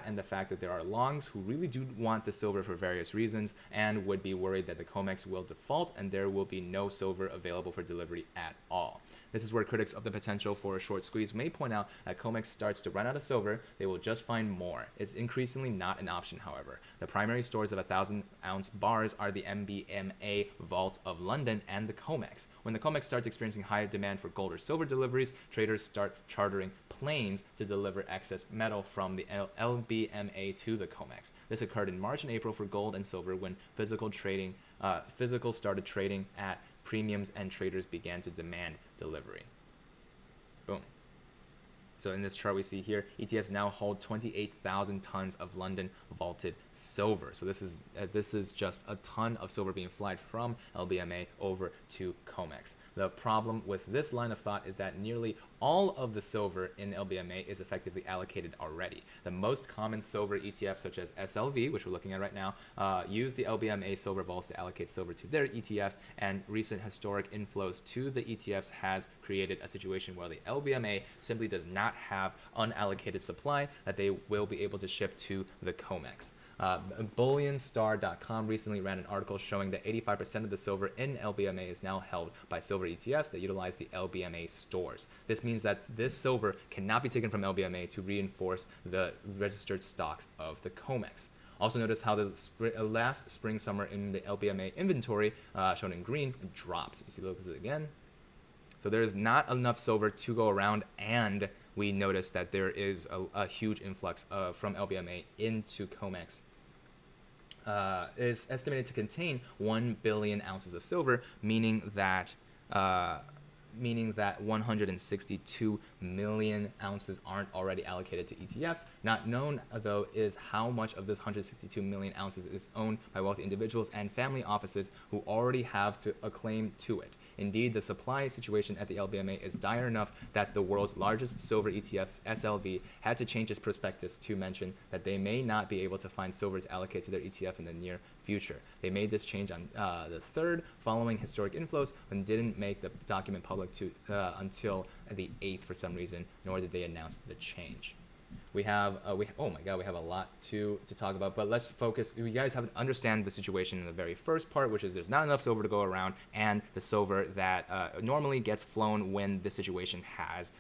and the fact that there are longs who really do want the silver for various reasons and would be worried that the COMEX will default and there will be no silver available for delivery at all. This is where critics of the potential for a short squeeze may point out that COMEX starts to run out of silver, they will just find more. It's increasingly not an option, however. The primary stores of 1,000-ounce bars are the MBMA vaults of London and the COMEX. When the COMEX starts experiencing higher demand for gold or silver deliveries, traders start chartering planes to deliver excess metal from the LBMA to the COMEX. This occurred in March and April for gold and silver when physical started trading at premiums and traders began to demand delivery. Boom. So in this chart we see here, ETFs now hold 28,000 tons of London vaulted silver. So this is just a ton of silver being flied from LBMA over to COMEX. The problem with this line of thought is that nearly all of the silver in LBMA is effectively allocated already. The most common silver ETFs, such as SLV, which we're looking at right now, use the LBMA silver vaults to allocate silver to their ETFs, and recent historic inflows to the ETFs has created a situation where the LBMA simply does not have unallocated supply that they will be able to ship to the COMEX. BullionStar.com recently ran an article showing that 85% of the silver in LBMA is now held by silver ETFs that utilize the LBMA stores. This means that this silver cannot be taken from LBMA to reinforce the registered stocks of the COMEX. Also notice how the last spring-summer in the LBMA inventory, shown in green, dropped. You see, look at it again. So there's not enough silver to go around, and we notice that there is a huge influx from LBMA into COMEX. Is estimated to contain 1 billion ounces of silver, meaning that 162 million ounces aren't already allocated to ETFs. Not known, though, is how much of this 162 million ounces is owned by wealthy individuals and family offices who already have a claim to it. Indeed, the supply situation at the LBMA is dire enough that the world's largest silver ETF, SLV, had to change its prospectus to mention that they may not be able to find silver to allocate to their ETF in the near future. They made this change on the 3rd, following historic inflows, and didn't make the document public until the 8th for some reason, nor did they announce the change. We have oh my god, we have a lot to talk about, but let's focus. You guys have to understand the situation in the very first part, which is there's not enough silver to go around, and the silver that normally gets flown when the situation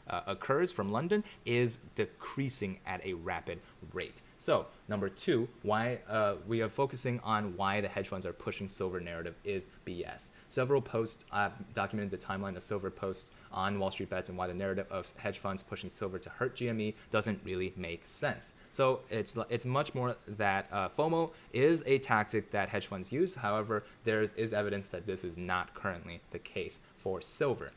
occurs from London is decreasing at a rapid rate. So number 2, why we are focusing on why the hedge funds are pushing silver narrative is BS. Several posts have documented the timeline of silver posts on WallStreetBets and why the narrative of hedge funds pushing silver to hurt GME doesn't really make sense. So it's much more that FOMO is a tactic that hedge funds use. However, there is evidence that this is not currently the case for silver.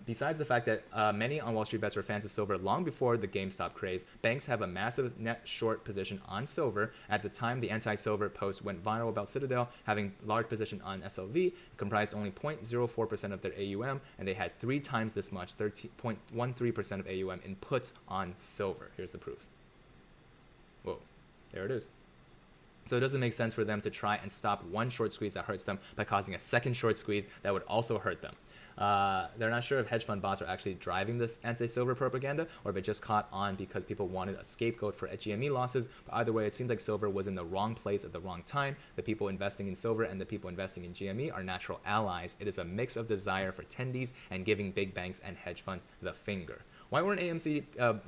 Besides the fact that many on WallStreetBets were fans of silver long before the GameStop craze, banks have a massive net short position on silver. At the time the anti-silver post went viral about Citadel having large position on SLV, it comprised only 0.04% of their AUM, and they had 3 times this much, 13.13% of AUM in puts on silver. Here's the proof. Whoa, there it is. So it doesn't make sense for them to try and stop one short squeeze that hurts them by causing a second short squeeze that would also hurt them. They're not sure if hedge fund bots are actually driving this anti-silver propaganda or if it just caught on because people wanted a scapegoat for GME losses. But either way, it seems like silver was in the wrong place at the wrong time. The people investing in silver and the people investing in GME are natural allies. It is a mix of desire for tendies and giving big banks and hedge funds the finger. Why weren't AMC,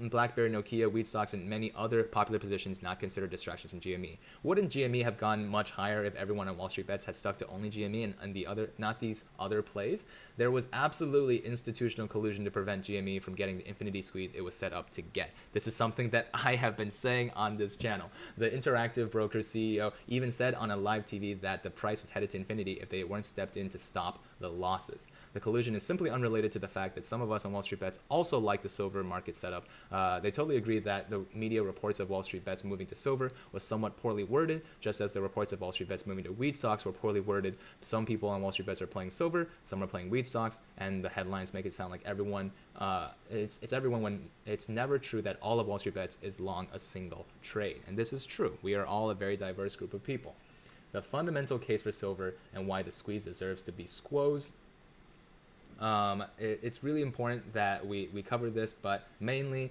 BlackBerry, Nokia, wheat stocks, and many other popular positions not considered distractions from GME? Wouldn't GME have gone much higher if everyone on WallStreetBets had stuck to only GME and the other, not these other plays? There was absolutely institutional collusion to prevent GME from getting the infinity squeeze it was set up to get. This is something that I have been saying on this channel. The Interactive Brokers CEO even said on a live TV that the price was headed to infinity if they weren't stepped in to stop the losses. The collusion is simply unrelated to the fact that some of us on WallStreetBets also like the silver market setup. They totally agree that the media reports of WallStreetBets moving to silver was somewhat poorly worded, just as the reports of WallStreetBets moving to wheat stocks were poorly worded. Some people on WallStreetBets are playing silver, some are playing wheat stocks, and the headlines make it sound like everyone it's everyone, when it's never true that all of WallStreetBets is long a single trade. And this is true. We are all a very diverse group of people. The fundamental case for silver and why the squeeze deserves to be squoze. It's really important that we cover this, but mainly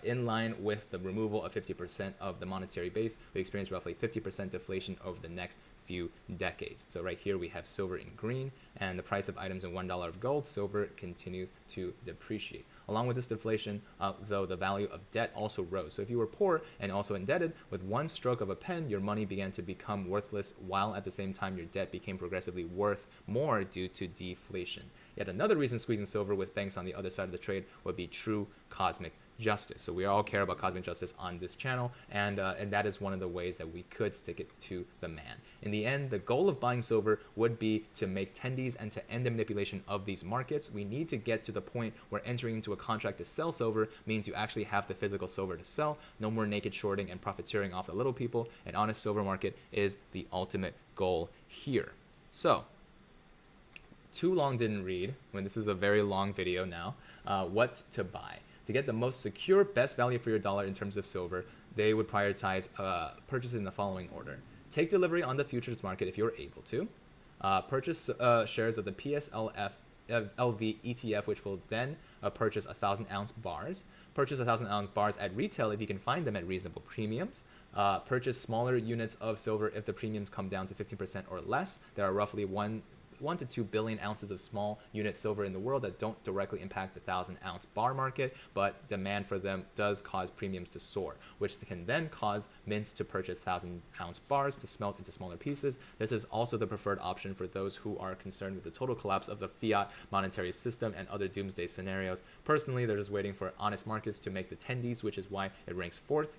in line with the removal of 50% of the monetary base, we experience roughly 50% deflation over the next few decades. So right here we have silver in green, and the price of items in $1 of gold, silver continues to depreciate. Along with this deflation, though, the value of debt also rose. So if you were poor and also indebted, with one stroke of a pen, your money began to become worthless, while at the same time your debt became progressively worth more due to deflation. Yet another reason squeezing silver with banks on the other side of the trade would be true cosmic justice. So we all care about cosmic justice on this channel, and that is one of the ways that we could stick it to the man. In the end, the goal of buying silver would be to make tendies and to end the manipulation of these markets. We need to get to the point where entering into a contract to sell silver means you actually have the physical silver to sell. No more naked shorting and profiteering off the little people. An honest silver market is the ultimate goal here. So, too long didn't read, when this is a very long video now, what to buy. To get the most secure, best value for your dollar in terms of silver, they would prioritize purchases in the following order. Take delivery on the futures market if you're able to. Purchase shares of the PSLV ETF, which will then purchase 1,000-ounce bars. Purchase 1,000-ounce bars at retail if you can find them at reasonable premiums. Purchase smaller units of silver if the premiums come down to 15% or less. There are roughly 1 to 2 billion ounces of small unit silver in the world that don't directly impact the 1,000-ounce bar market, but demand for them does cause premiums to soar, which can then cause mints to purchase 1,000-ounce bars to smelt into smaller pieces. This is also the preferred option for those who are concerned with the total collapse of the fiat monetary system and other doomsday scenarios. Personally, they're just waiting for honest markets to make the tendies, which is why it ranks fifth.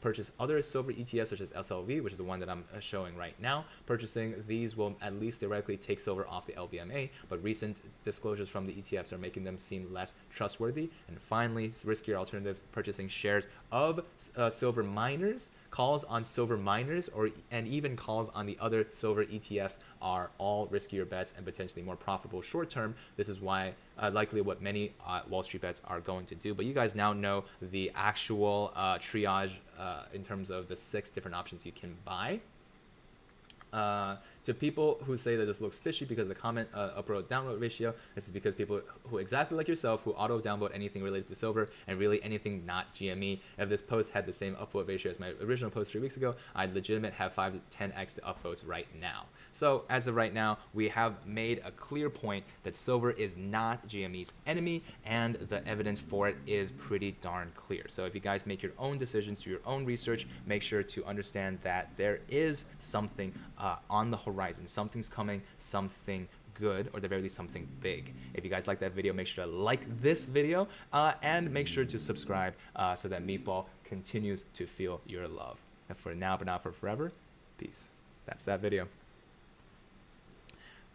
Purchase other silver ETFs such as SLV, which is the one that I'm showing right now. Purchasing these will at least theoretically take silver off the LBMA, but recent disclosures from the ETFs are making them seem less trustworthy. And finally, riskier alternatives, purchasing shares of silver miners. Calls on silver miners and even calls on the other silver ETFs are all riskier bets and potentially more profitable short term. This is why likely what many WallStreetBets are going to do. But you guys now know the actual triage in terms of the 6 different options you can buy. To people who say that this looks fishy because of the comment upvote downvote ratio, this is because people who exactly like yourself who auto downvote anything related to silver and really anything not GME. If this post had the same upvote ratio as my original post 3 weeks ago, I'd legitimately have 5 to 10x the upvotes right now. So as of right now, we have made a clear point that silver is not GME's enemy, and the evidence for it is pretty darn clear. So if you guys make your own decisions, do your own research, make sure to understand that there is something on the horizon. Something's coming, something good, or at the very least something big. If you guys like that video, make sure to like this video and make sure to subscribe so that Meatball continues to feel your love. And for now, but not for forever, peace. That's that video.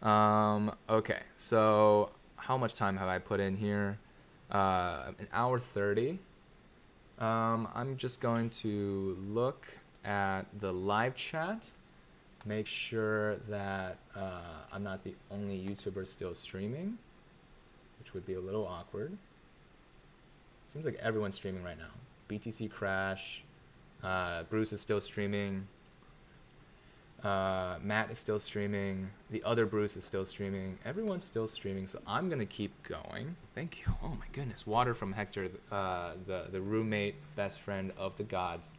Okay, so how much time have I put in here? 1 hour 30. I'm just going to look at the live chat, make sure that I'm not the only YouTuber still streaming, which would be a little awkward. Seems like everyone's streaming right now. BTC Crash, Bruce is still streaming, Matt is still streaming, the other Bruce is still streaming, everyone's still streaming, so I'm gonna keep going. Thank you. Oh my goodness, water from Hector, the roommate, best friend of the gods.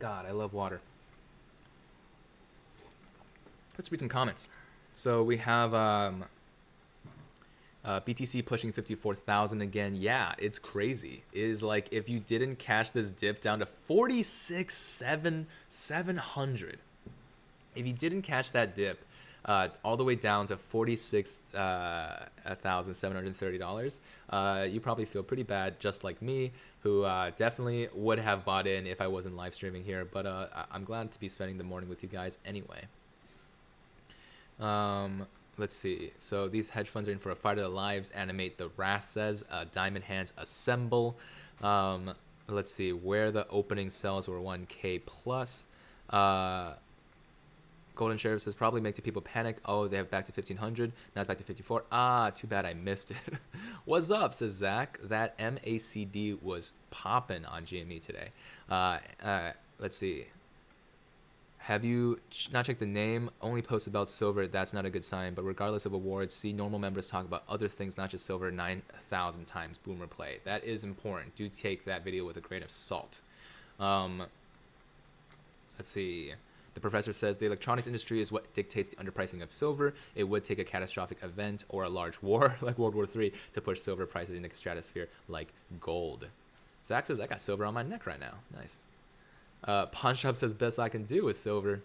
God, I love water. Let's read some comments. So we have BTC pushing 54,000 again. Yeah, it's crazy. It is like if you didn't catch this dip down to 46,700. If you didn't catch that dip all the way down to $46,730, you probably feel pretty bad, just like me, who definitely would have bought in if I wasn't live streaming here. But I'm glad to be spending the morning with you guys anyway. Let's see. So these hedge funds are in for a fight of their lives. Animate the Wrath says. Diamond Hands assemble. Let's see where the opening sells were 1K plus. Golden Sheriff says probably make the people panic. Oh, they have back to 1500. Now it's back to 54. Ah, too bad I missed it. What's up, says Zach. That MACD was popping on GME today. Let's see. Have you not checked the name? Only post about silver. That's not a good sign. But regardless of awards, see normal members talk about other things, not just silver 9,000 times. Boomer play. That is important. Do take that video with a grain of salt. Let's see. The professor says the electronics industry is what dictates the underpricing of silver. It would take a catastrophic event or a large war like World War III to push silver prices into the stratosphere like gold. Zach says, I got silver on my neck right now. Nice. Pawn Shop says best I can do is silver.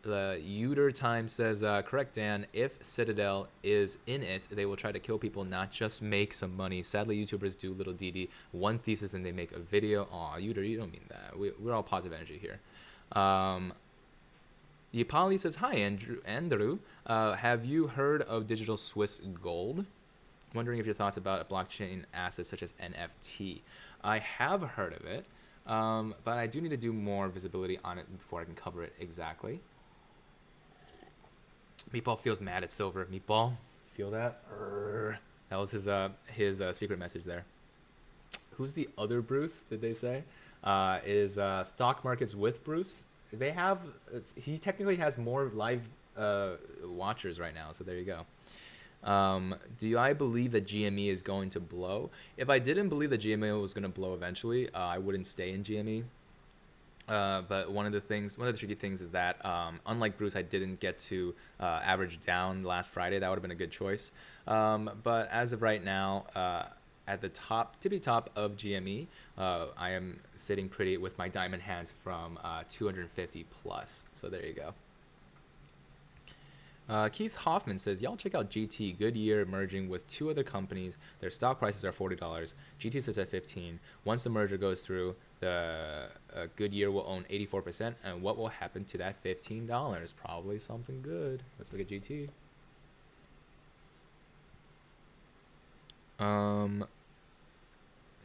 Uter Time says, correct, Dan. If Citadel is in it, they will try to kill people, not just make some money. Sadly, YouTubers do little DD, one thesis, and they make a video. Aw, Uter, you don't mean that. We're all positive energy here. Yipali says, hi, Andrew. Have you heard of digital Swiss gold? Wondering if your thoughts about a blockchain asset such as NFT. I have heard of it, but I do need to do more visibility on it before I can cover it exactly. Meatball feels mad at Silver. Meatball, feel that? That was his secret message there. Who's the other Bruce? Did they say? Is Stock Markets with Bruce? They have. He technically has more live watchers right now. So there you go. Do I believe that GME is going to blow? If I didn't believe that GME was going to blow eventually, I wouldn't stay in GME. But one of the tricky things is that, unlike Bruce, I didn't get to average down last Friday. That would have been a good choice. But as of right now, at the tippy top of GME, I am sitting pretty with my diamond hands from 250 plus. So there you go. Keith Hoffman says, y'all check out GT. Goodyear merging with 2 other companies. Their stock prices are $40. GT sits at 15. Once the merger goes through, the Goodyear will own 84%. And what will happen to that $15? Probably something good. Let's look at GT.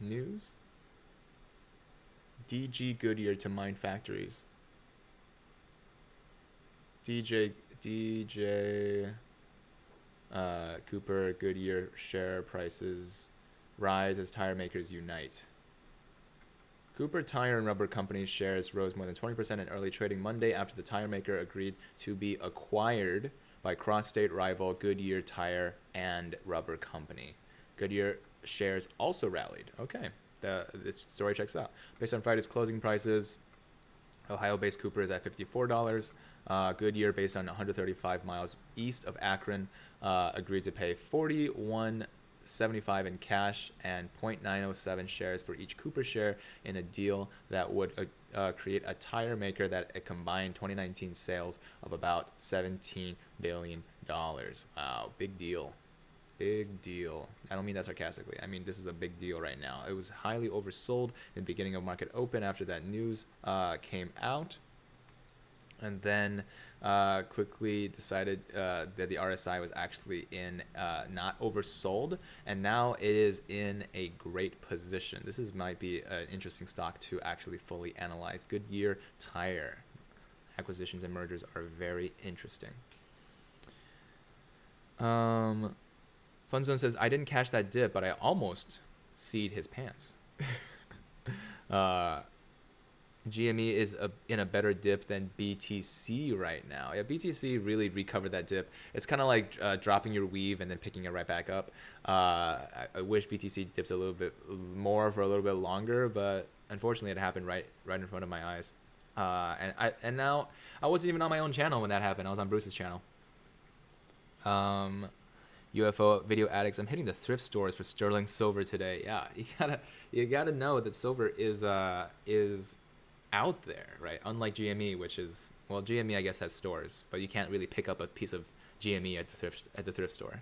News. DG Goodyear to mine factories. DJ Cooper Goodyear share prices rise as tire makers unite. Cooper Tire and Rubber Company's shares rose more than 20% in early trading Monday after the tire maker agreed to be acquired by cross-state rival Goodyear Tire and Rubber Company. Goodyear shares also rallied. Okay, the story checks out. Based on Friday's closing prices, Ohio-based Cooper is at $54. Goodyear, based on 135 miles east of Akron, agreed to pay $41.75 in cash and 0.907 shares for each Cooper share in a deal that would create a tire maker that a combined 2019 sales of about $17 billion. Wow, big deal. Big deal. I don't mean that sarcastically. I mean, this is a big deal right now. It was highly oversold in the beginning of market open after that news came out. And then quickly decided that the RSI was actually not oversold, and now it is in a great position. This might be an interesting stock to actually fully analyze. Goodyear Tire acquisitions and mergers are very interesting. Funzone says, I didn't catch that dip, but I almost seed his pants. GME is in a better dip than BTC right now. Yeah, BTC really recovered that dip. It's kind of like dropping your weave and then picking it right back up. I wish BTC dipped a little bit more for a little bit longer, but unfortunately it happened right in front of my eyes. And now I wasn't even on my own channel when that happened. I was on Bruce's channel. UFO video addicts. I'm hitting the thrift stores for sterling silver today. Yeah, you gotta know that silver is out there, right? Unlike GME, which is, well, GME I guess has stores, but you can't really pick up a piece of GME at the thrift store.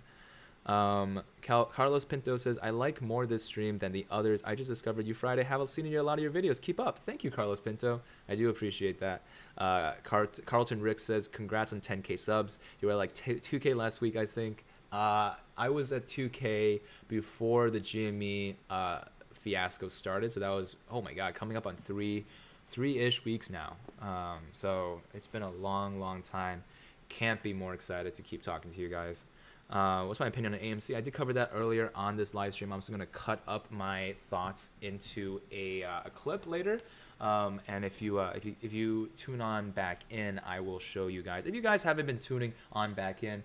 Carlos Pinto says, I like more this stream than the others. I just discovered you Friday. Haven't seen a lot of your videos. Keep up. Thank you, Carlos Pinto. I do appreciate that. Carlton Rick says, congrats on 10K subs. You were like 2K last week, I think. I was at 2K before the GME fiasco started, so that was, oh my god, coming up on three-ish weeks now. So it's been a long time. Can't be more excited to keep talking to you guys. What's my opinion on AMC? I did cover that earlier on this live stream. I'm just going to cut up my thoughts into a clip later. And if you tune on back in, I will show you guys. If you guys haven't been tuning on back in,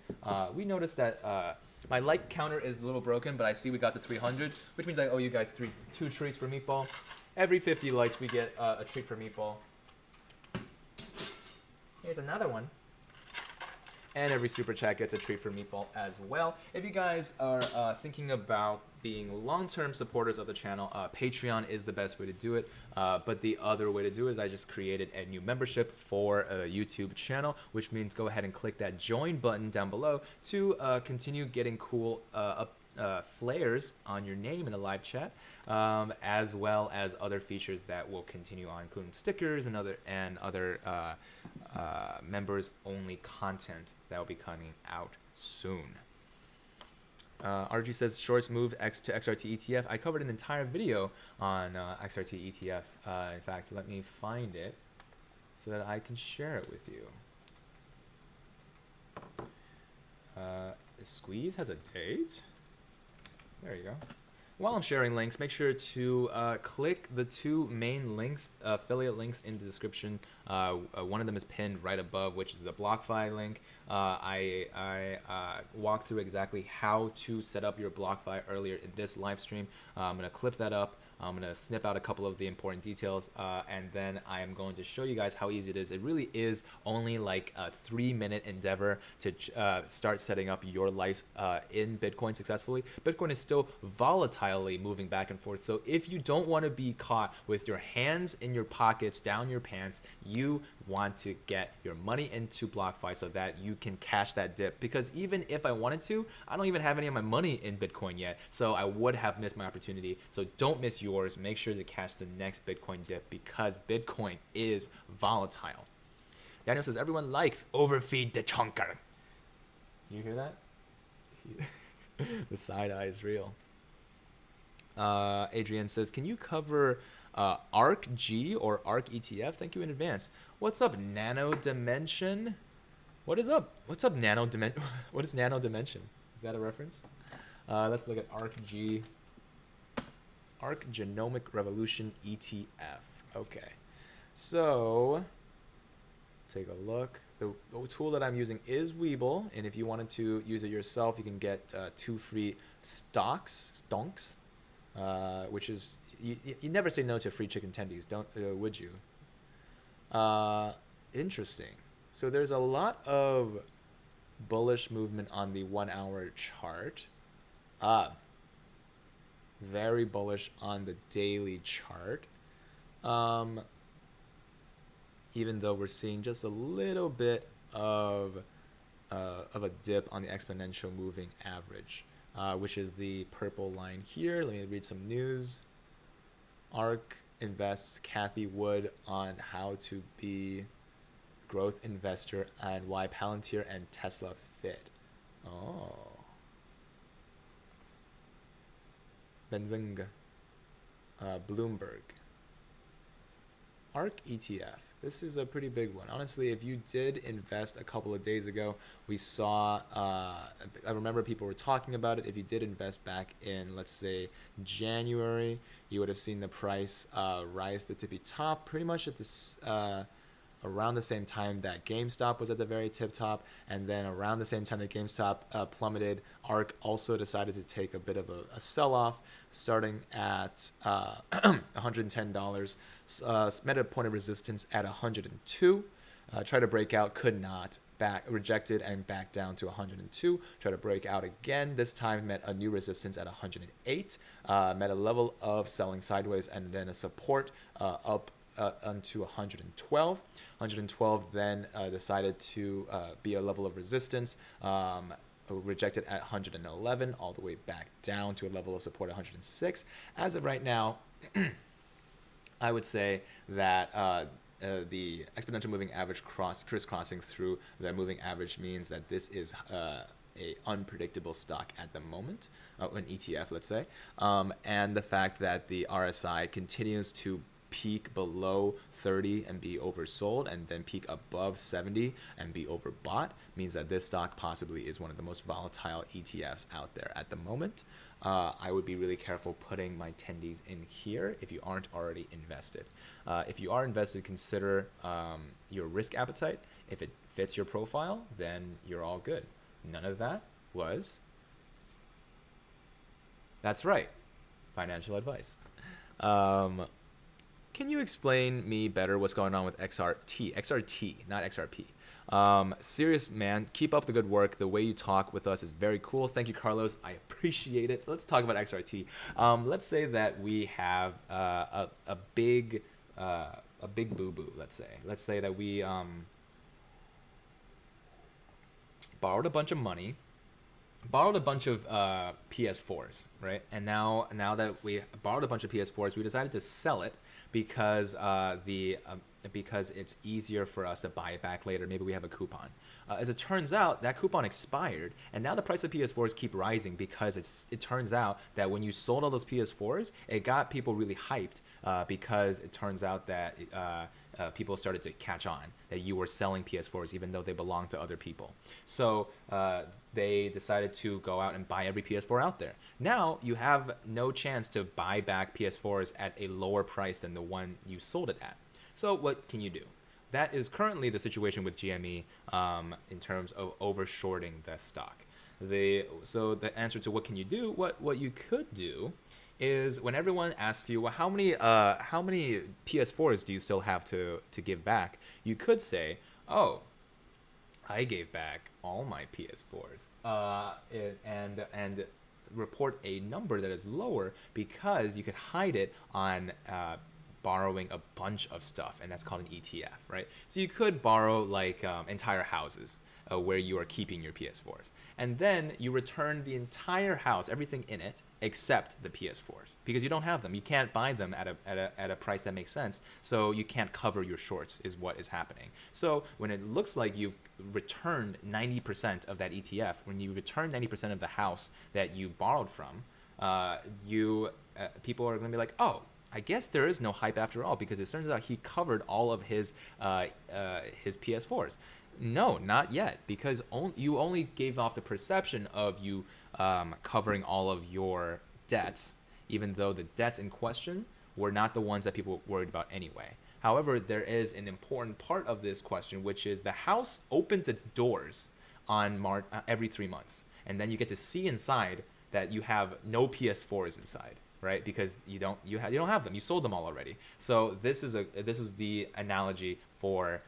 we noticed that my like counter is a little broken, but I see we got to 300, which means I owe you guys two treats for Meatball. Every 50 likes, we get a treat for Meatball. Here's another one. And every super chat gets a treat from Meatball as well. If you guys are thinking about being long-term supporters of the channel, Patreon is the best way to do it. But the other way to do it is I just created a new membership for a YouTube channel, which means go ahead and click that join button down below to continue getting cool flares on your name in the live chat, as well as other features that will continue on, including stickers and other members only content that will be coming out soon. RG says shorts move to XRT ETF. I covered an entire video on XRT ETF. In fact, let me find it so that I can share it with you. Squeeze has a date. There you go. While I'm sharing links, make sure to click the two main links, affiliate links in the description. One of them is pinned right above, which is the BlockFi link. I walked through exactly how to set up your BlockFi earlier in this live stream. I'm going to clip that up. I'm going to snip out a couple of the important details, and then I am going to show you guys how easy it is. It really is only like a 3-minute endeavor to start setting up your life in Bitcoin successfully. Bitcoin is still volatilely moving back and forth. So if you don't want to be caught with your hands in your pockets, down your pants, you want to get your money into BlockFi so that you can cash that dip. Because even if I wanted to, I don't even have any of my money in Bitcoin yet. So I would have missed my opportunity. So don't miss yours. Make sure to catch the next Bitcoin dip because Bitcoin is volatile. Daniel says, everyone overfeed the chunker. You hear that? The side eye is real. Adrian says, can you cover ARC G or ARC ETF? Thank you in advance. What's up, Nano Dimension? What is up? What's up, Nano Dimension? What is Nano Dimension? Is that a reference? Let's look at ARC G. ARC Genomic Revolution ETF. Okay. So, take a look. The tool that I'm using is WeBull, and if you wanted to use it yourself, you can get 2 free stonks, which is, you never say no to free chicken tendies, would you? Interesting. So there's a lot of bullish movement on the 1-hour chart. Very bullish on the daily chart. Even though we're seeing just a little bit of a dip on the exponential moving average, which is the purple line here. Let me read some news. ARK invests Kathy Wood on how to be growth investor and why Palantir and Tesla fit. Oh. Benzinga. Bloomberg. ARK ETF. This is a pretty big one. Honestly, if you did invest a couple of days ago, we saw, I remember people were talking about it. If you did invest back in, let's say, January, you would have seen the price rise to the tippy top pretty much at this, around the same time that GameStop was at the very tip top. And then around the same time that GameStop plummeted, ARK also decided to take a bit of a sell-off, starting at $110. Met a point of resistance at 102. Tried to break out, could not. Rejected and back down to 102. Tried to break out again. This time met a new resistance at 108. Met a level of selling sideways and then a support up onto 112. 112 then decided to be a level of resistance. Rejected at 111, all the way back down to a level of support at 106. As of right now, I would say that the exponential moving average crisscrossing through the moving average means that this is a unpredictable stock at the moment, an ETF, let's say, and the fact that the RSI continues to peak below 30 and be oversold and then peak above 70 and be overbought means that this stock possibly is one of the most volatile ETFs out there at the moment. I would be really careful putting my tendies in here if you aren't already invested. If you are invested, consider your risk appetite. If it fits your profile, then you're all good. None of that was, that's right, financial advice. Can you explain me better what's going on with XRT? XRT, not XRP. Serious, man. Keep up the good work. The way you talk with us is very cool. Thank you, Carlos. I appreciate it. Let's talk about XRT. Let's say that we have a big boo-boo. Let's say that we borrowed a bunch of money, borrowed a bunch of PS4s, right? And now that we borrowed a bunch of PS4s, we decided to sell it because because it's easier for us to buy it back later. Maybe we have a coupon. As it turns out, that coupon expired, and now the price of PS4s keep rising because it turns out that when you sold all those PS4s, it got people really hyped because it turns out that people started to catch on that you were selling PS4s even though they belonged to other people. So they decided to go out and buy every PS4 out there. Now you have no chance to buy back PS4s at a lower price than the one you sold it at. So what can you do? That is currently the situation with GME in terms of over-shorting the stock. So the answer to what can you do, what you could do is when everyone asks you, well, how many PS4s do you still have to give back? You could say, oh, I gave back all my PS4s, and report a number that is lower because you could hide it on borrowing a bunch of stuff, and that's called an ETF, right? So you could borrow like entire houses where you are keeping your PS4s, and then you return the entire house, everything in it, except the PS4s, because you don't have them. You can't buy them at a price that makes sense, so you can't cover your shorts is what is happening. So when it looks like you've returned 90% of that ETF, when you return 90% of the house that you borrowed from, people are going to be like, oh, I guess there is no hype after all, because it turns out he covered all of his PS4s. No, not yet, because you only gave off the perception of you covering all of your debts, even though the debts in question were not the ones that people worried about anyway. However, there is an important part of this question, which is the house opens its doors on every 3 months, and then you get to see inside that you have no PS4s inside, right? Because you don't have them. You sold them all already. So this is the analogy for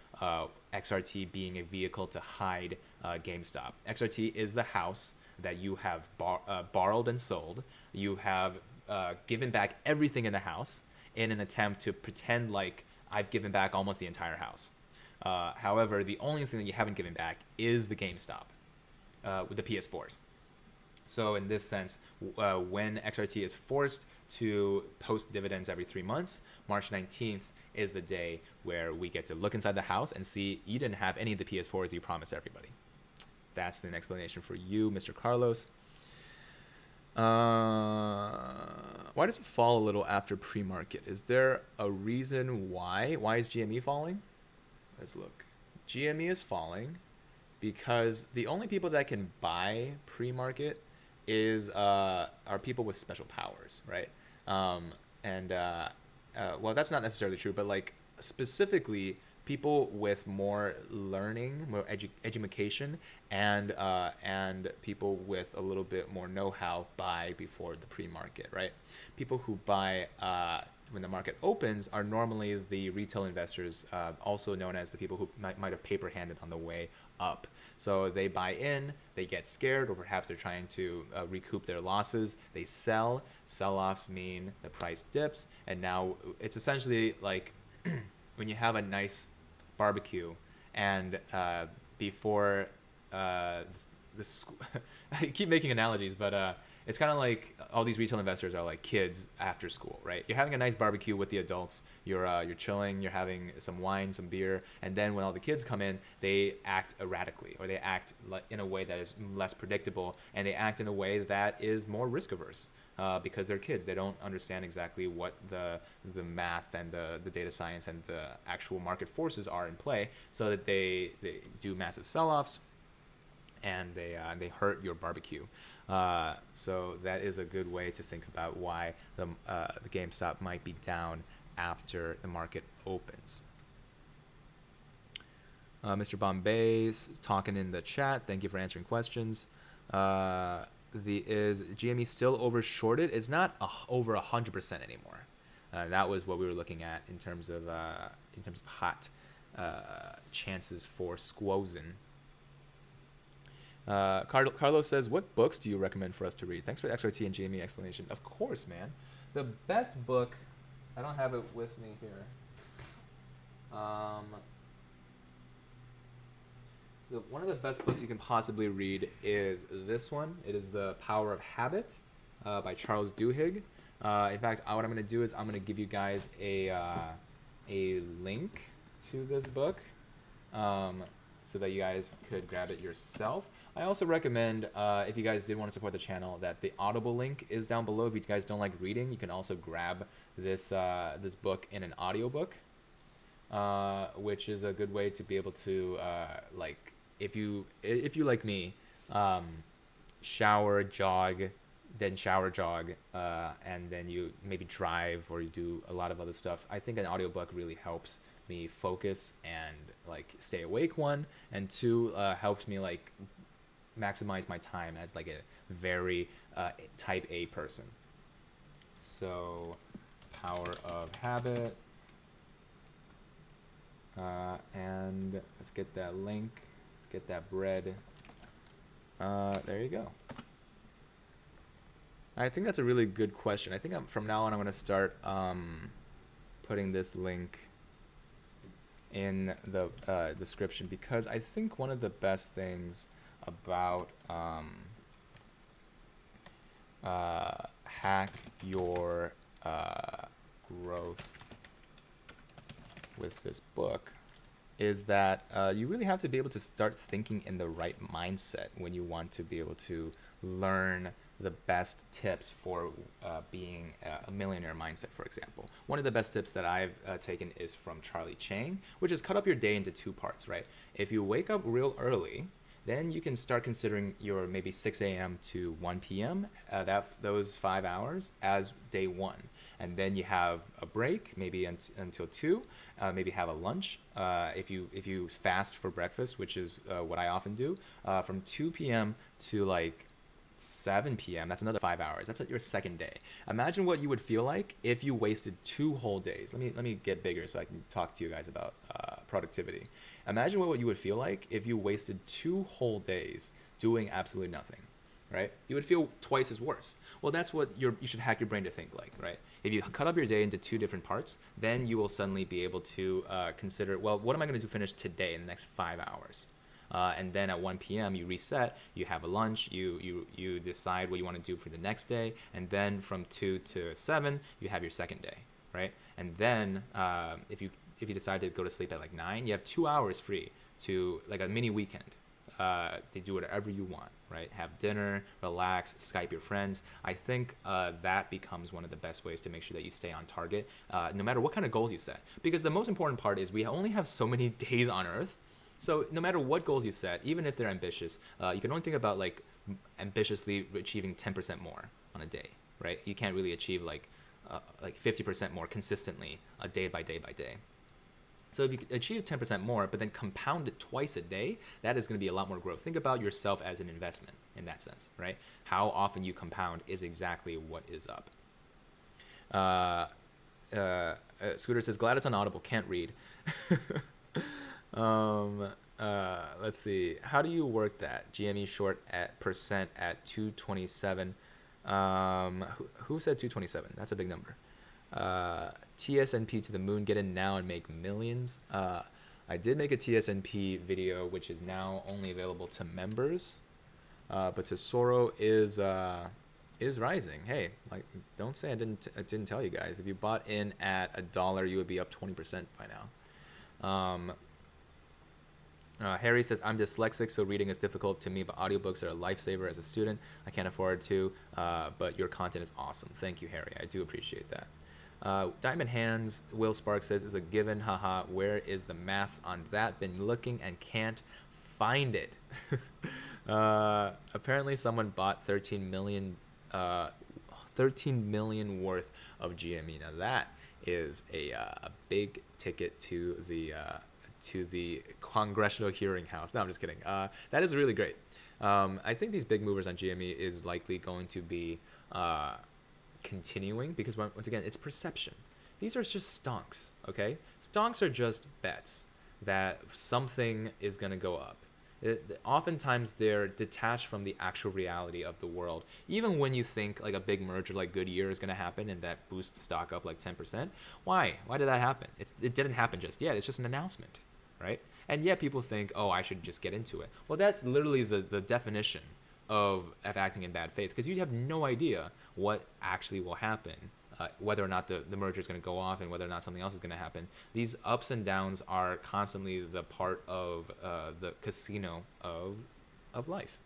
XRT being a vehicle to hide GameStop. XRT is the house that you have borrowed and sold. You have given back everything in the house in an attempt to pretend like I've given back almost the entire house. However, the only thing that you haven't given back is the GameStop with the PS4s. So in this sense, when XRT is forced to post dividends every 3 months, March 19th is the day where we get to look inside the house and see you didn't have any of the PS4s you promised everybody. That's an explanation for you, Mr. Carlos. Why does it fall a little after pre-market? Is there a reason why? Why is GME falling? Let's look. GME is falling because the only people that can buy pre-market are people with special powers, right? Well, that's not necessarily true, but like specifically people with more learning, more education, and people with a little bit more know-how buy before the pre-market, right? People who buy when the market opens are normally the retail investors, also known as the people who might have paper-handed on the way up. So they buy in, they get scared, or perhaps they're trying to recoup their losses. They sell. Sell-offs mean the price dips, and now it's essentially like when you have a nice barbecue and before I keep making analogies, but it's kind of like all these retail investors are like kids after school, right? You're having a nice barbecue with the adults. You're chilling. You're having some wine, some beer, and then when all the kids come in, they act erratically, or they act in a way that is less predictable, and they act in a way that is more risk averse. Because they're kids, they don't understand exactly what the math and the data science and the actual market forces are in play, so that they do massive sell-offs, and they hurt your barbecue. So that is a good way to think about why the GameStop might be down after the market opens. Mr. Bombay's talking in the chat. Thank you for answering questions. Is GME still over shorted? It's not over 100% anymore. That was what we were looking at in terms of hot. chances for squozing. Carlos says, what books do you recommend for us to read? Thanks for the XRT and GME explanation. Of course, man. The best book, I don't have it with me here. One of the best books you can possibly read is this one. It is The Power of Habit by Charles Duhigg. In fact, what I'm going to do is I'm going to give you guys a link to this book so that you guys could grab it yourself. I also recommend, if you guys did want to support the channel, that the Audible link is down below. If you guys don't like reading, you can also grab this this book in an audiobook, which is a good way to be able to like, if you like me, shower, jog, then shower, jog, and then you maybe drive or you do a lot of other stuff. I think an audiobook really helps me focus and like stay awake, one, and two, helps me like maximize my time as like a very type A person. So Power of Habit, and let's get that link, let's get that bread. There you go. I think that's a really good question. I think from now on I'm going to start putting this link in the description, because I think one of the best things about hack your growth with this book is that you really have to be able to start thinking in the right mindset when you want to be able to learn the best tips for being a millionaire mindset, for example. One of the best tips that I've taken is from Charlie Chang, which is cut up your day into two parts, right? If you wake up real early, then you can start considering your maybe 6 a.m. to 1 p.m., those 5 hours as day one. And then you have a break, maybe until 2, maybe have a lunch. If you fast for breakfast, which is what I often do, from 2 p.m. to like 7 p.m., that's another 5 hours. That's your second day. Imagine what you would feel like if you wasted 2 whole days. Let me get bigger so I can talk to you guys about productivity. Imagine what you would feel like if you wasted 2 whole days doing absolutely nothing, right? You would feel twice as worse. Well, that's what you should hack your brain to think like, right? If you cut up your day into 2 different parts, then you will suddenly be able to consider, well, what am I going to do finish today in the next 5 hours? And then at 1 p.m. you reset, you have a lunch, you decide what you want to do for the next day, and then from 2 to 7 you have your second day, right? And then if you decide to go to sleep at like 9, you have 2 hours free to like a mini weekend. To do whatever you want, right? Have dinner, relax, Skype your friends. I think that becomes one of the best ways to make sure that you stay on target, no matter what kind of goals you set. Because the most important part is we only have so many days on Earth. So no matter what goals you set, even if they're ambitious, you can only think about like ambitiously achieving 10% more on a day, right? You can't really achieve like 50% more consistently, day by day by day. So if you achieve 10% more, but then compound it twice a day, that is going to be a lot more growth. Think about yourself as an investment in that sense, right? How often you compound is exactly what is up. Scooter says, glad it's on Audible, can't read. Let's see. How do you work that? GME short at percent at 227. Who said 227? That's a big number. TSNP to the moon, get in now and make millions. I did make a TSNP video, which is now only available to members. But Tesoro is rising. Hey, like, don't say I didn't tell you guys. If you bought in at $1, you would be up 20% by now. Harry says, I'm dyslexic, so reading is difficult to me, but audiobooks are a lifesaver as a student. I can't afford to, but your content is awesome. Thank you, Harry. I do appreciate that. Diamond Hands, Will Sparks says, is a given, haha. Where is the maths on that? Been looking and can't find it. Apparently someone bought 13 million worth of GME. Now that is a big ticket to the congressional hearing house. No, I'm just kidding. That is really great. I think these big movers on GME is likely going to be continuing, because once again, it's perception. These are just stonks, okay? Stonks are just bets. that something is going to go up. Oftentimes they're detached from the actual reality of the world. Even when you think like a big merger like Goodyear is going to happen and that boosts stock up like 10%, why did that happen? It didn't happen just yet. It's just an announcement, right? And yet people think, oh, I should just get into it. Well, that's literally the definition of acting in bad faith, because you have no idea what actually will happen, whether or not the merger is going to go off and whether or not something else is going to happen. These ups and downs are constantly the part of the casino of life.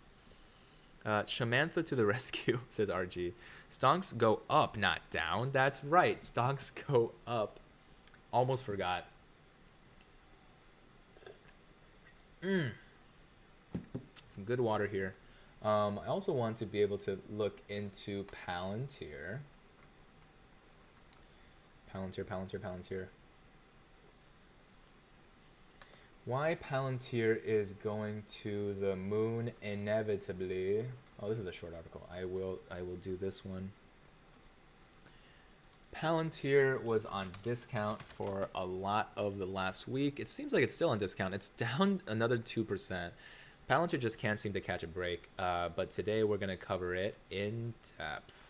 Shamantha to the rescue, says RG. Stocks go up, not down. That's right. Stocks go up. Almost forgot. Some good water here. I also want to be able to look into Palantir. Palantir. Why Palantir is going to the moon inevitably. Oh, this is a short article. I will do this one. Palantir was on discount for a lot of the last week. It seems like it's still on discount. It's down another 2%. Palantir just can't seem to catch a break. But today we're going to cover it in depth.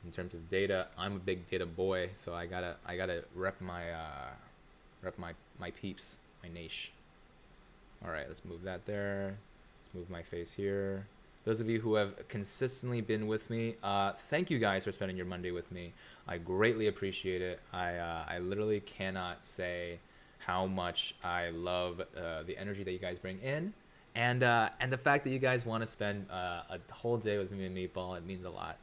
In terms of data, I'm a big data boy, so I gotta rep my peeps, my niche. All right, let's move that there. Let's move my face here. Those of you who have consistently been with me, thank you guys for spending your Monday with me. I greatly appreciate it. I literally cannot say how much I love the energy that you guys bring in, and the fact that you guys want to spend a whole day with me and Meatball. It means a lot.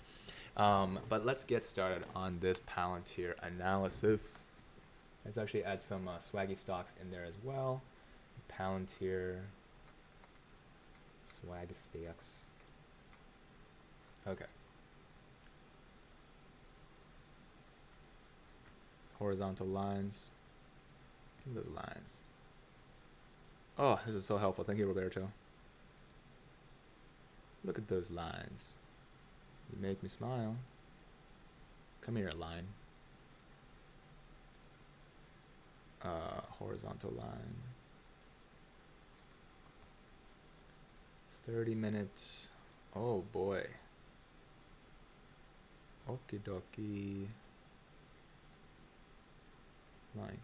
But let's get started on this Palantir analysis. Let's actually add some swaggy stocks in there as well. Palantir, swag stocks. Okay. Horizontal lines. Look at those lines. Oh, this is so helpful. Thank you, Roberto. Look at those lines. You make me smile. Come here, line. Horizontal line. 30 minutes. Oh boy. Okie dokie. Line.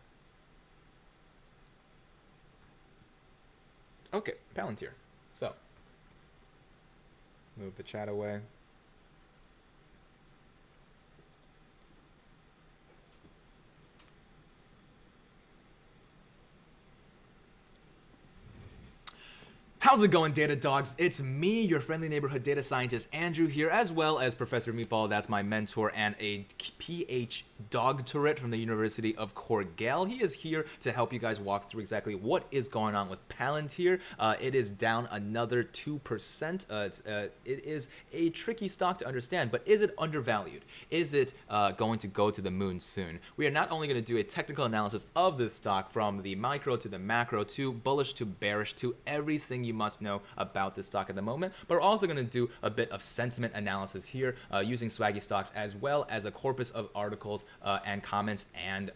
Okay, Palantir. So, move the chat away. How's it going, Data Dogs? It's me, your friendly neighborhood data scientist, Andrew here, as well as Professor Meatball. That's my mentor and a PH doctorate from the University of Cornell. He is here to help you guys walk through exactly what is going on with Palantir. It is down another 2%. It is a tricky stock to understand, but is it undervalued? Is it going to go to the moon soon? We are not only going to do a technical analysis of this stock from the micro to the macro to bullish to bearish to everything you must know about this stock at the moment, but we're also going to do a bit of sentiment analysis here using swaggy stocks, as well as a corpus of articles and comments and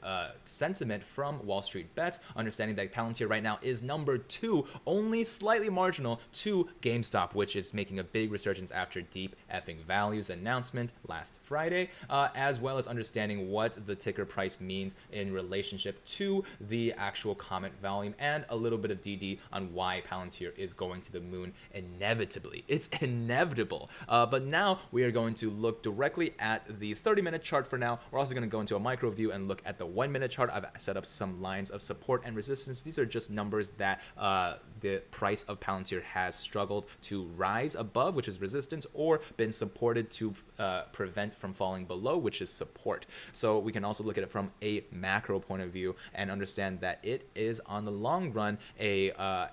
sentiment from WallStreetBets, understanding that Palantir right now is number 2, only slightly marginal to GameStop, which is making a big resurgence after deep effing values announcement last Friday, as well as understanding what the ticker price means in relationship to the actual comment volume, and a little bit of DD on why Palantir is going to the moon inevitably. It's inevitable. But now we are going to look directly at the 30-minute chart for now. We're also going to go into a micro view and look at the 1-minute chart. I've set up some lines of support and resistance. These are just numbers that the price of Palantir has struggled to rise above, which is resistance, or been supported to prevent from falling below, which is support. So we can also look at it from a macro point of view and understand that it is on the long run a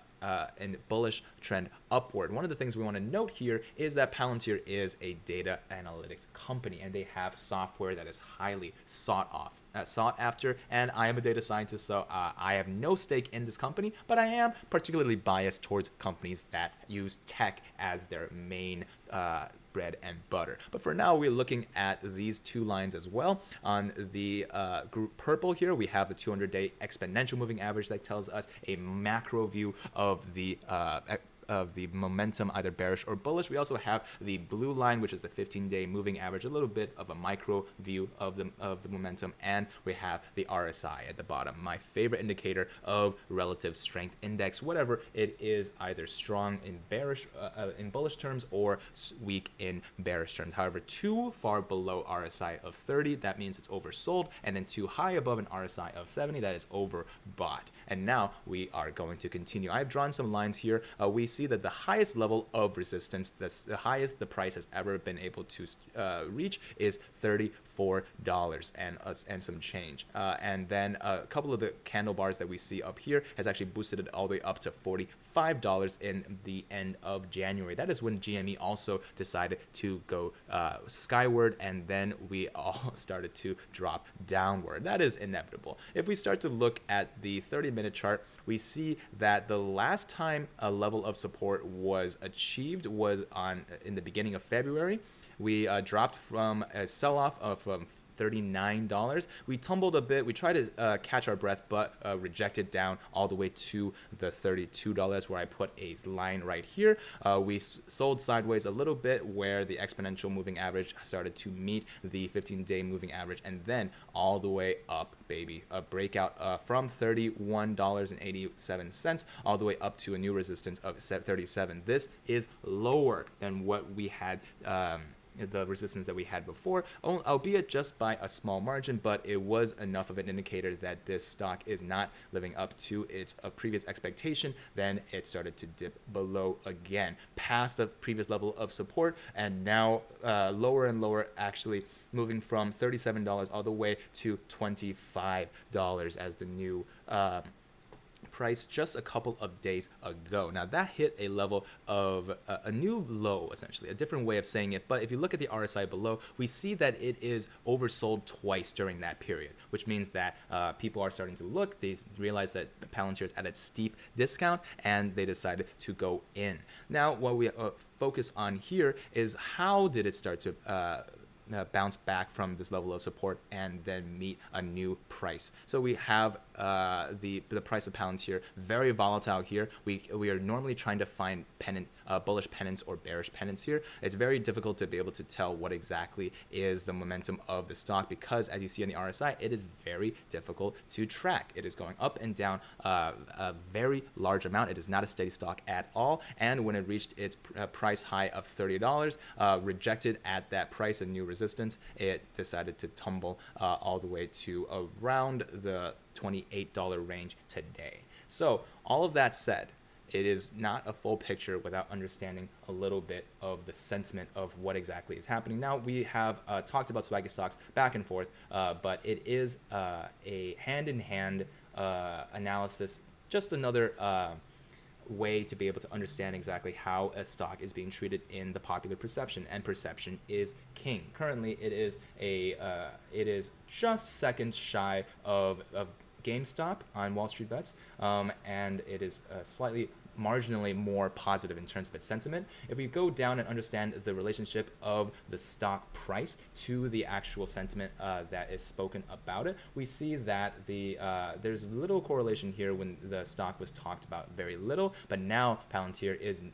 bullish trend upward. One of the things we want to note here is that Palantir is a data analytics company, and they have software that is highly sought after, and I am a data scientist, so I have no stake in this company, but I am particularly biased towards companies that use tech as their main bread and butter. But for now, we're looking at these two lines as well. On the group purple here, we have the 200-day exponential moving average that tells us a macro view of the momentum, either bearish or bullish. We also have the blue line, which is the 15-day moving average, a little bit of a micro view of the momentum, and we have the RSI at the bottom, my favorite indicator of relative strength index, whatever it is, either strong in bullish terms or weak in bearish terms. However, too far below RSI of 30, that means it's oversold, and then too high above an RSI of 70, that is overbought. And now we are going to continue. I've drawn some lines here. We see that the highest level of resistance, the highest the price has ever been able to reach, is $34 and some change. And then a couple of the candle bars that we see up here has actually boosted it all the way up to $45 in the end of January. That is when GME also decided to go skyward, and then we all started to drop downward. That is inevitable. If we start to look at the 30-minute chart, we see that the last time a level of support was achieved was in the beginning of February. We dropped from a sell-off of $39. We tumbled a bit. We tried to catch our breath, but rejected down all the way to the $32, where I put a line right here. We sold sideways a little bit, where the exponential moving average started to meet the 15-day moving average, and then all the way up, baby. A breakout from $31.87 all the way up to a new resistance of 37. This is lower than what we had, the resistance that we had before, albeit just by a small margin, but it was enough of an indicator that this stock is not living up to its previous expectation. Then it started to dip below again, past the previous level of support, and now lower and lower, actually moving from $37 all the way to $25 as the new price just a couple of days ago. Now that hit a level of a new low, essentially, a different way of saying it. But if you look at the RSI below, we see that it is oversold twice during that period, which means that people are starting to look. They realize that Palantir is at a steep discount, and they decided to go in. Now, what we focus on here is how did it start to bounce back from this level of support and then meet a new price. So we have the price of Palantir very volatile here. We are normally trying to find bullish pennants or bearish pennants here. It's very difficult to be able to tell what exactly is the momentum of the stock, because as you see on the RSI, it is very difficult to track. It is going up and down a very large amount. It is not a steady stock at all. And when it reached its price high of $30, rejected at that price, a new resistance, it decided to tumble all the way to around the $28 range today. So all of that said, it is not a full picture without understanding a little bit of the sentiment of what exactly is happening. Now, we have talked about swaggy stocks back and forth, but it is a hand-in-hand analysis, just another way to be able to understand exactly how a stock is being treated in the popular perception, and perception is king. Currently, it is just seconds shy of GameStop on WallStreetBets, and it is slightly marginally more positive in terms of its sentiment. If we go down and understand the relationship of the stock price to the actual sentiment that is spoken about it, we see that there's little correlation here when the stock was talked about very little, but now Palantir is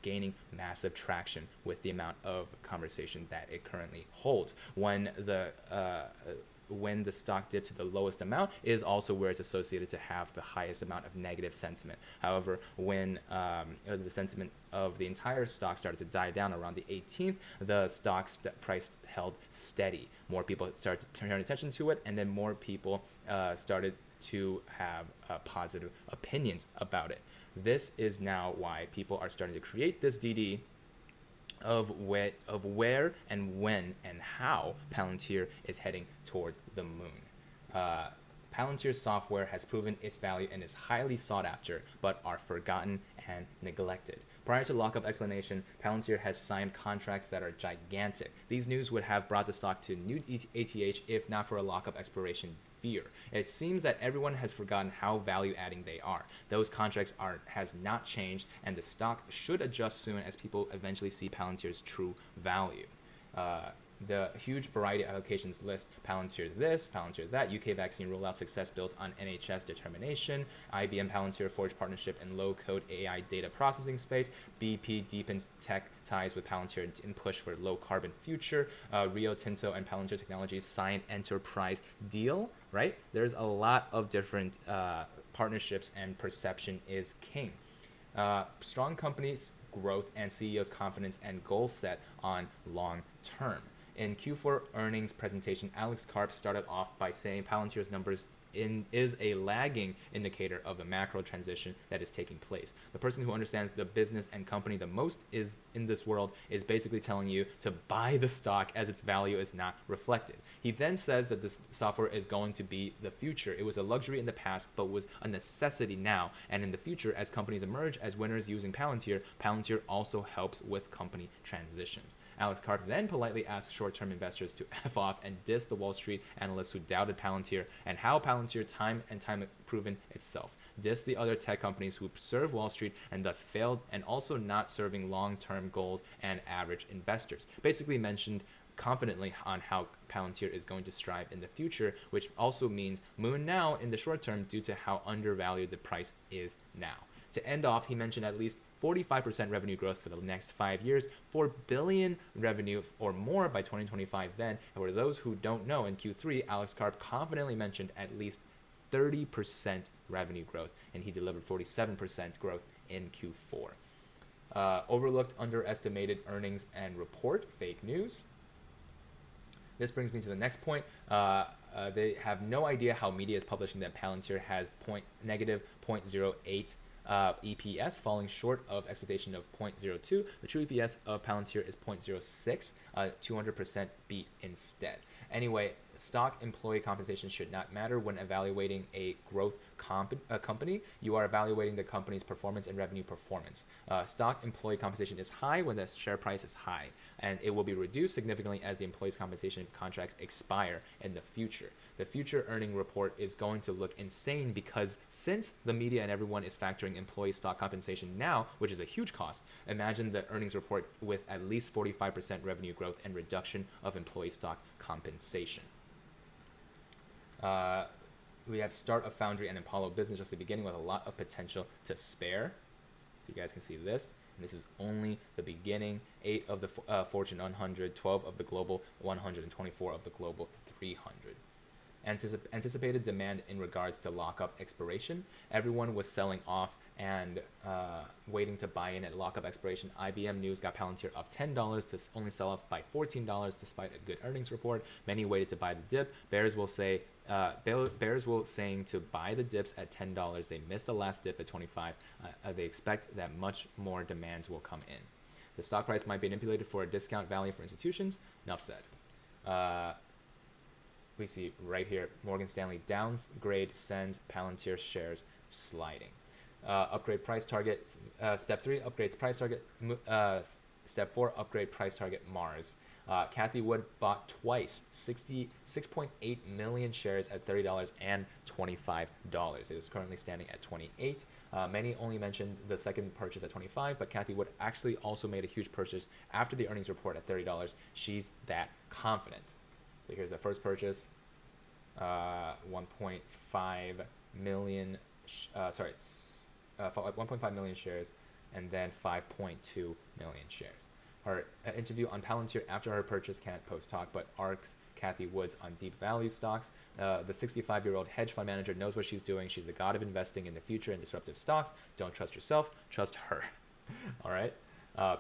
gaining massive traction with the amount of conversation that it currently holds. When the stock dipped to the lowest amount is also where it's associated to have the highest amount of negative sentiment. However, when the sentiment of the entire stock started to die down around the 18th, the stock's price held steady. More people started to turn attention to it, and then more people started to have positive opinions about it. This is now why people are starting to create this DD of where and when and how Palantir is heading towards the moon. Palantir software has proven its value and is highly sought after, but are forgotten and neglected. Prior to lockup explanation, Palantir has signed contracts that are gigantic. These news would have brought the stock to new ATH if not for a lockup expiration fear. It seems that everyone has forgotten how value-adding they are. Those contracts has not changed, and the stock should adjust soon as people eventually see Palantir's true value. The huge variety of applications list Palantir this, Palantir that, UK vaccine rollout success built on NHS determination, IBM Palantir forged partnership in low-code AI data processing space, BP deepens tech ties with Palantir in push for low-carbon future, Rio Tinto and Palantir Technologies sign enterprise deal, right? There's a lot of different partnerships, and perception is king. Strong companies' growth and CEOs' confidence and goal set on long term. In Q4 earnings presentation, Alex Karp started off by saying Palantir's numbers is a lagging indicator of the macro transition that is taking place. The person who understands the business and company the most is in this world is basically telling you to buy the stock as its value is not reflected. He then says that this software is going to be the future. It was a luxury in the past, but was a necessity now. And in the future, as companies emerge as winners using Palantir, Palantir also helps with company transitions. Alex Karp then politely asked short-term investors to F off and diss the Wall Street analysts who doubted Palantir and how Palantir time and time proven itself. Diss the other tech companies who serve Wall Street and thus failed, and also not serving long-term goals and average investors. Basically mentioned confidently on how Palantir is going to strive in the future, which also means moon now in the short term due to how undervalued the price is now. To end off, he mentioned at least 45% revenue growth for the next 5 years, 4 billion revenue or more by 2025 then. And for those who don't know, in Q3, Alex Karp confidently mentioned at least 30% revenue growth, and he delivered 47% growth in Q4. Overlooked, underestimated earnings and report, fake news. This brings me to the next point. They have no idea how media is publishing that Palantir has negative 0.08 EPS, falling short of expectation of 0.02. The true EPS of Palantir is 0.06, 200% beat instead. Anyway, stock employee compensation should not matter when evaluating a growth company. You are evaluating the company's performance and revenue performance. Stock employee compensation is high when the share price is high, and it will be reduced significantly as the employee's compensation contracts expire in the future. The future earning report is going to look insane because since the media and everyone is factoring employee stock compensation now, which is a huge cost, imagine the earnings report with at least 45% revenue growth and reduction of employee stock compensation. We have start a foundry and Apollo business just the beginning with a lot of potential to spare. So you guys can see this. And this is only the beginning. 8 of the Fortune 100, 12 of the Global 100, and 24 of the Global 300. Anticipated demand in regards to lockup expiration. Everyone was selling off and waiting to buy in at lockup expiration. IBM news got Palantir up $10 to only sell off by $14 despite a good earnings report. Many waited to buy the dip. Bears will saying to buy the dips at $10. They missed the last dip at 25. They expect that much more demands will come in. The stock price might be manipulated for a discount value for institutions. Enough said. We see right here, Morgan Stanley downgrade sends Palantir shares sliding. Upgrade price target. Step 3, upgrade price target. Step 4, upgrade price target Mars. Cathie Wood bought twice 6.8 million shares at $30 and $25. It is currently standing at 28. Many only mentioned the second purchase at 25, but Cathie Wood actually also made a huge purchase after the earnings report at $30. She's that confident. So here's the first purchase, 1.5 million, 1.5 million shares, and then 5.2 million shares. Her interview on Palantir after her purchase can't post talk, but arcs Cathie Woods on deep value stocks. The 65-year-old hedge fund manager knows what she's doing. She's the god of investing in the future and disruptive stocks. Don't trust yourself, trust her. All right.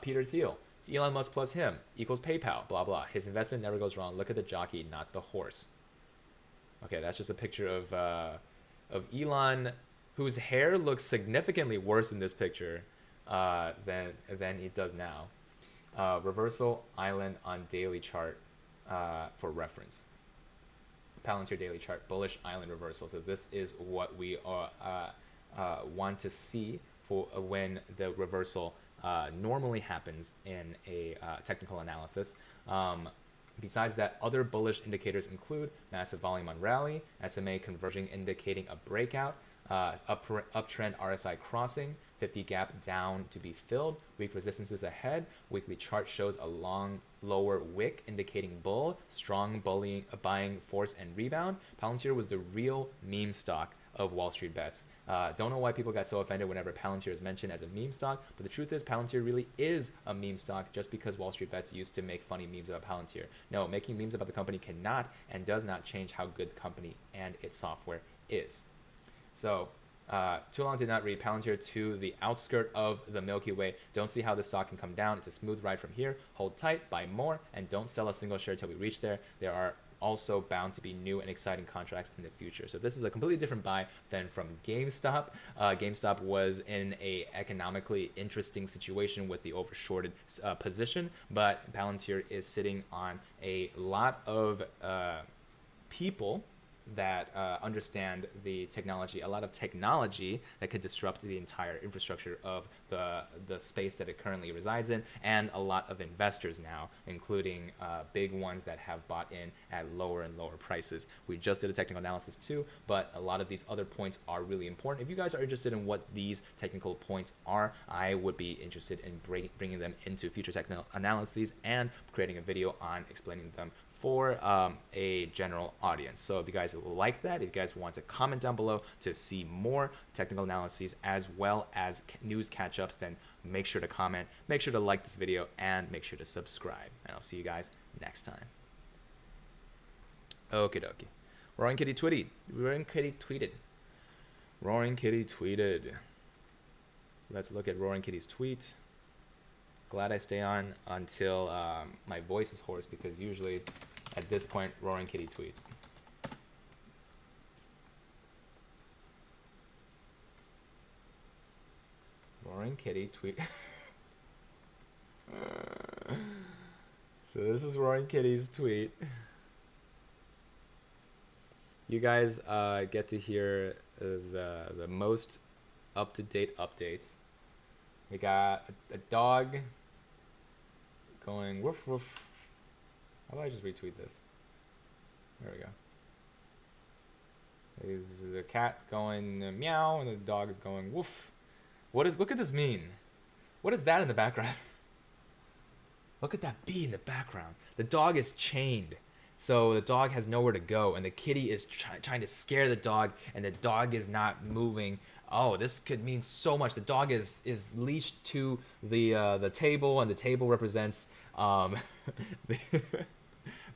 Peter Thiel. Elon Musk plus him equals PayPal, blah, blah. His investment never goes wrong. Look at the jockey, not the horse. Okay, that's just a picture of Elon, whose hair looks significantly worse in this picture than it does now. Reversal island on daily chart for reference. Palantir daily chart, bullish island reversal. So this is what we want to see for when the reversal normally happens in a technical analysis. Besides that, other bullish indicators include massive volume on rally, SMA converging indicating a breakout, uptrend RSI crossing, 50 gap down to be filled, weak resistances ahead, weekly chart shows a long lower wick indicating bull, strong buying force and rebound. Palantir was the real meme stock of Wall Street Bets. Don't know why people got so offended whenever Palantir is mentioned as a meme stock, but the truth is Palantir really is a meme stock just because Wall Street Bets used to make funny memes about Palantir. No, making memes about the company cannot and does not change how good the company and its software is. So, too long did not read. Palantir to the outskirt of the Milky Way. Don't see how this stock can come down. It's a smooth ride from here. Hold tight, buy more, and don't sell a single share till we reach there. There are also bound to be new and exciting contracts in the future. So this is a completely different buy than from GameStop. GameStop was in a economically interesting situation with the overshorted position, but Palantir is sitting on a lot of people that understand the technology, a lot of technology that could disrupt the entire infrastructure of the space that it currently resides in, and a lot of investors now, including big ones that have bought in at lower and lower prices. We just did a technical analysis too, but a lot of these other points are really important. If you guys are interested in what these technical points are, I would be interested in bringing them into future technical analyses and creating a video on explaining them for a general audience. So if you guys like that, if you guys want to comment down below to see more technical analyses as well as news catch-ups, then make sure to comment, make sure to like this video, and make sure to subscribe. And I'll see you guys next time. Okie dokie. Roaring Kitty tweeted. Roaring Kitty tweeted. Let's look at Roaring Kitty's tweet. Glad I stay on until my voice is hoarse, because usually at this point Roaring Kitty tweets. Roaring Kitty tweet. So this is Roaring Kitty's tweet. You guys get to hear the most up-to-date updates. We got a dog going woof woof. How about I just retweet this? There we go. There's a cat going meow, and the dog is going woof. What could this mean? What is that in the background? Look at that bee in the background. The dog is chained, so the dog has nowhere to go, and the kitty is trying to scare the dog, and the dog is not moving. Oh, this could mean so much. The dog is leashed to the table, and the table represents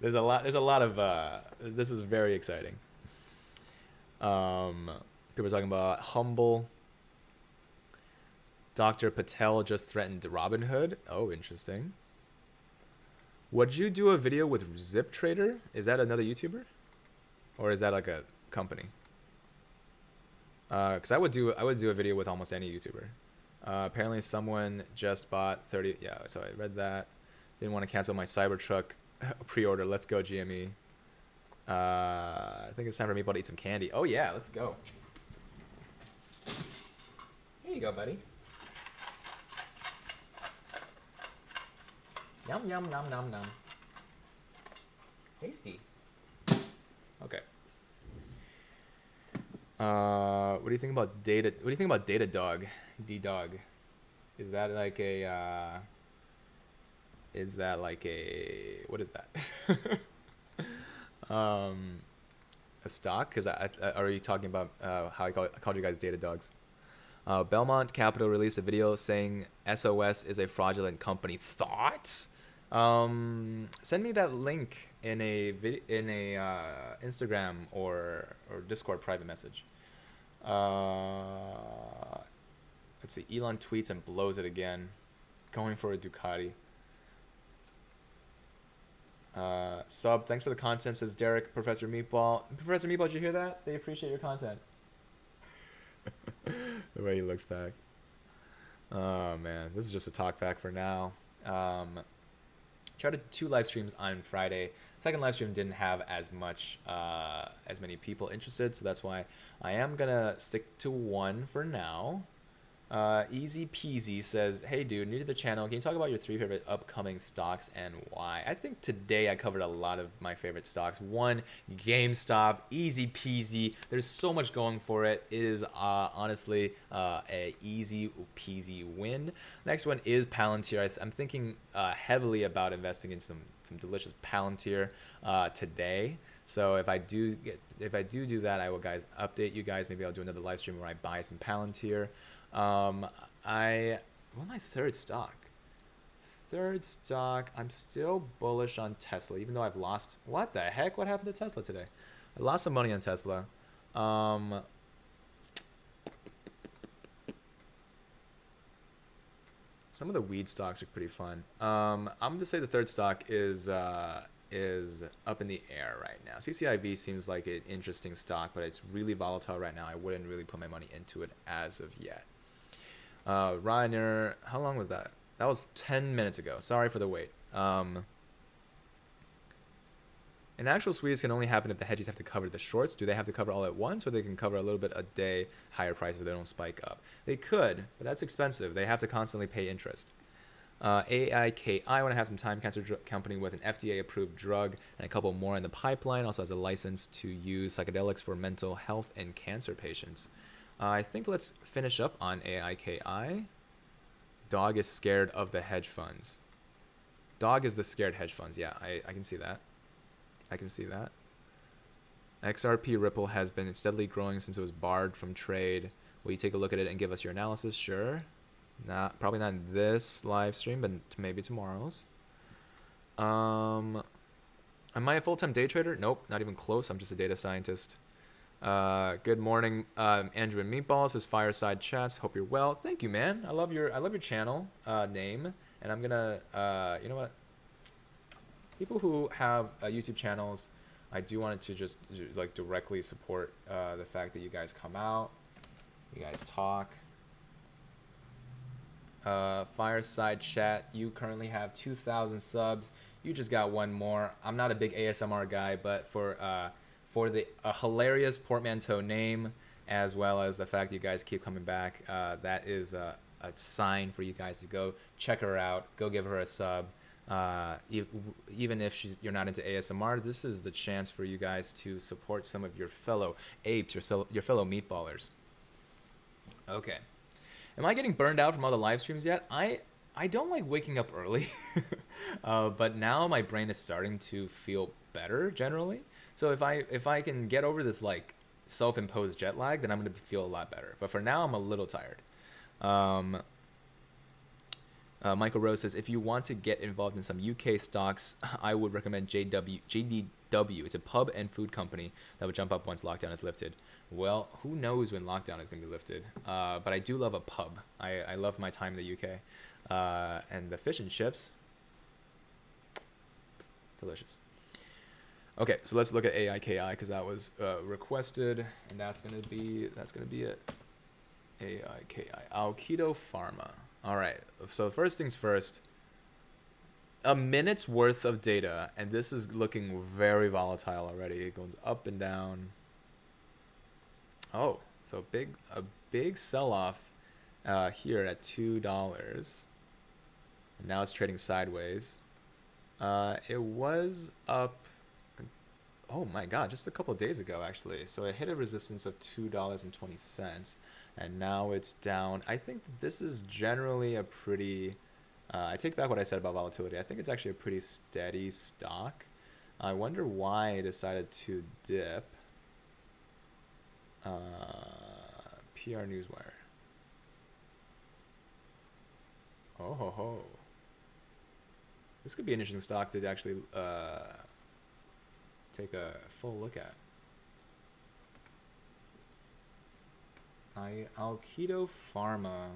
there's a lot of this is very exciting. People are talking about Humble. Dr. Patel just threatened Robinhood. Oh, interesting. Would you do a video with Zip Trader? Is that another YouTuber, or is that like a company? Because I would do a video with almost any YouTuber. Apparently someone just bought 30. Yeah, so I read that. Didn't want to cancel my Cybertruck pre-order. Let's go, GME. I think it's time for Meatball to eat some candy. Oh yeah, let's go. Here you go, buddy. Yum yum nom nom nom. Tasty. Okay. What do you think about Data? What do you think about Datadog? D-Dog. Is that like a? What is that? A stock? Because are you talking about how I called you guys Data Dogs? Belmont Capital released a video saying SOS is a fraudulent company. Thoughts? Send me that link in a Instagram or Discord private message. Let's see. Elon tweets and blows it again. Going for a Ducati. Sub, thanks for the content, says Derek. Professor Meatball. Professor Meatball, did you hear that? They appreciate your content. The way he looks back. Oh man, this is just a talk back for now. Tried to do 2 live streams on Friday. Second live stream didn't have as many people interested, so that's why I am gonna stick to 1 for now. Easy Peasy says, hey dude, new to the channel, can you talk about your 3 favorite upcoming stocks and why? I think today I covered a lot of my favorite stocks. One, GameStop, easy peasy. There's so much going for it. It is honestly a easy peasy win. Next one is Palantir. I'm thinking heavily about investing in some delicious Palantir today. So if I do that, I will update you guys. Maybe I'll do another live stream where I buy some Palantir. My third stock. I'm still bullish on Tesla, even though I've lost. What the heck? What happened to Tesla today? I lost some money on Tesla. Some of the weed stocks are pretty fun. I'm gonna say the third stock is up in the air right now. CCIV seems like an interesting stock, but it's really volatile right now. I wouldn't really put my money into it as of yet. Ryanair, how long was that? That was 10 minutes ago. Sorry for the wait. An actual squeeze can only happen if the hedges have to cover the shorts. Do they have to cover all at once, or they can cover a little bit a day, higher prices so they don't spike up? They could, but that's expensive. They have to constantly pay interest. AIKI, want to have some time, cancer company with an FDA-approved drug and a couple more in the pipeline. Also has a license to use psychedelics for mental health and cancer patients. I think let's finish up on AIKI. Dog is scared of the hedge funds. Dog is the scared hedge funds. Yeah, I can see that. XRP Ripple has been steadily growing since it was barred from trade. Will you take a look at it and give us your analysis? Sure. Probably not this live stream, but maybe tomorrow's. Am I a full-time day trader? Nope, not even close. I'm just a data scientist. Good morning, Andrew and Meatballs. Says Fireside Chats. Hope you're well. Thank you, man. I love your channel name, and I'm gonna you know what? People who have YouTube channels, I do want to just like directly support the fact that you guys come out, you guys talk. Fireside Chat, you currently have 2,000 subs. You just got one more. I'm not a big ASMR guy, but for the hilarious portmanteau name, as well as the fact that you guys keep coming back, that is a sign for you guys to go check her out. Go give her a sub. Even if you're not into ASMR, this is the chance for you guys to support some of your fellow apes, your fellow meatballers. Okay. Am I getting burned out from all the live streams yet? I don't like waking up early, but now my brain is starting to feel better generally. So if I can get over this like self-imposed jet lag, then I'm going to feel a lot better. But for now, I'm a little tired. Michael Rose says, if you want to get involved in some UK stocks, I would recommend JDW. It's a pub and food company that would jump up once lockdown is lifted. Well, who knows when lockdown is going to be lifted? But I do love a pub. I love my time in the UK. And the fish and chips, delicious. Okay, so let's look at AIKI because that was requested, and that's gonna be it. AIKI, Alkedo Pharma. All right, so first things first. A minute's worth of data, and this is looking very volatile already. It goes up and down. Oh, so a big sell-off here at $2, and now it's trading sideways. It was up. Oh my God, just a couple of days ago actually. So it hit a resistance of $2.20, and now it's down. I think this is generally a pretty. I take back what I said about volatility. I think it's actually a pretty steady stock. I wonder why it decided to dip. PR Newswire. Oh ho ho. This could be an interesting stock to actually take a full look at. Alkedo Pharma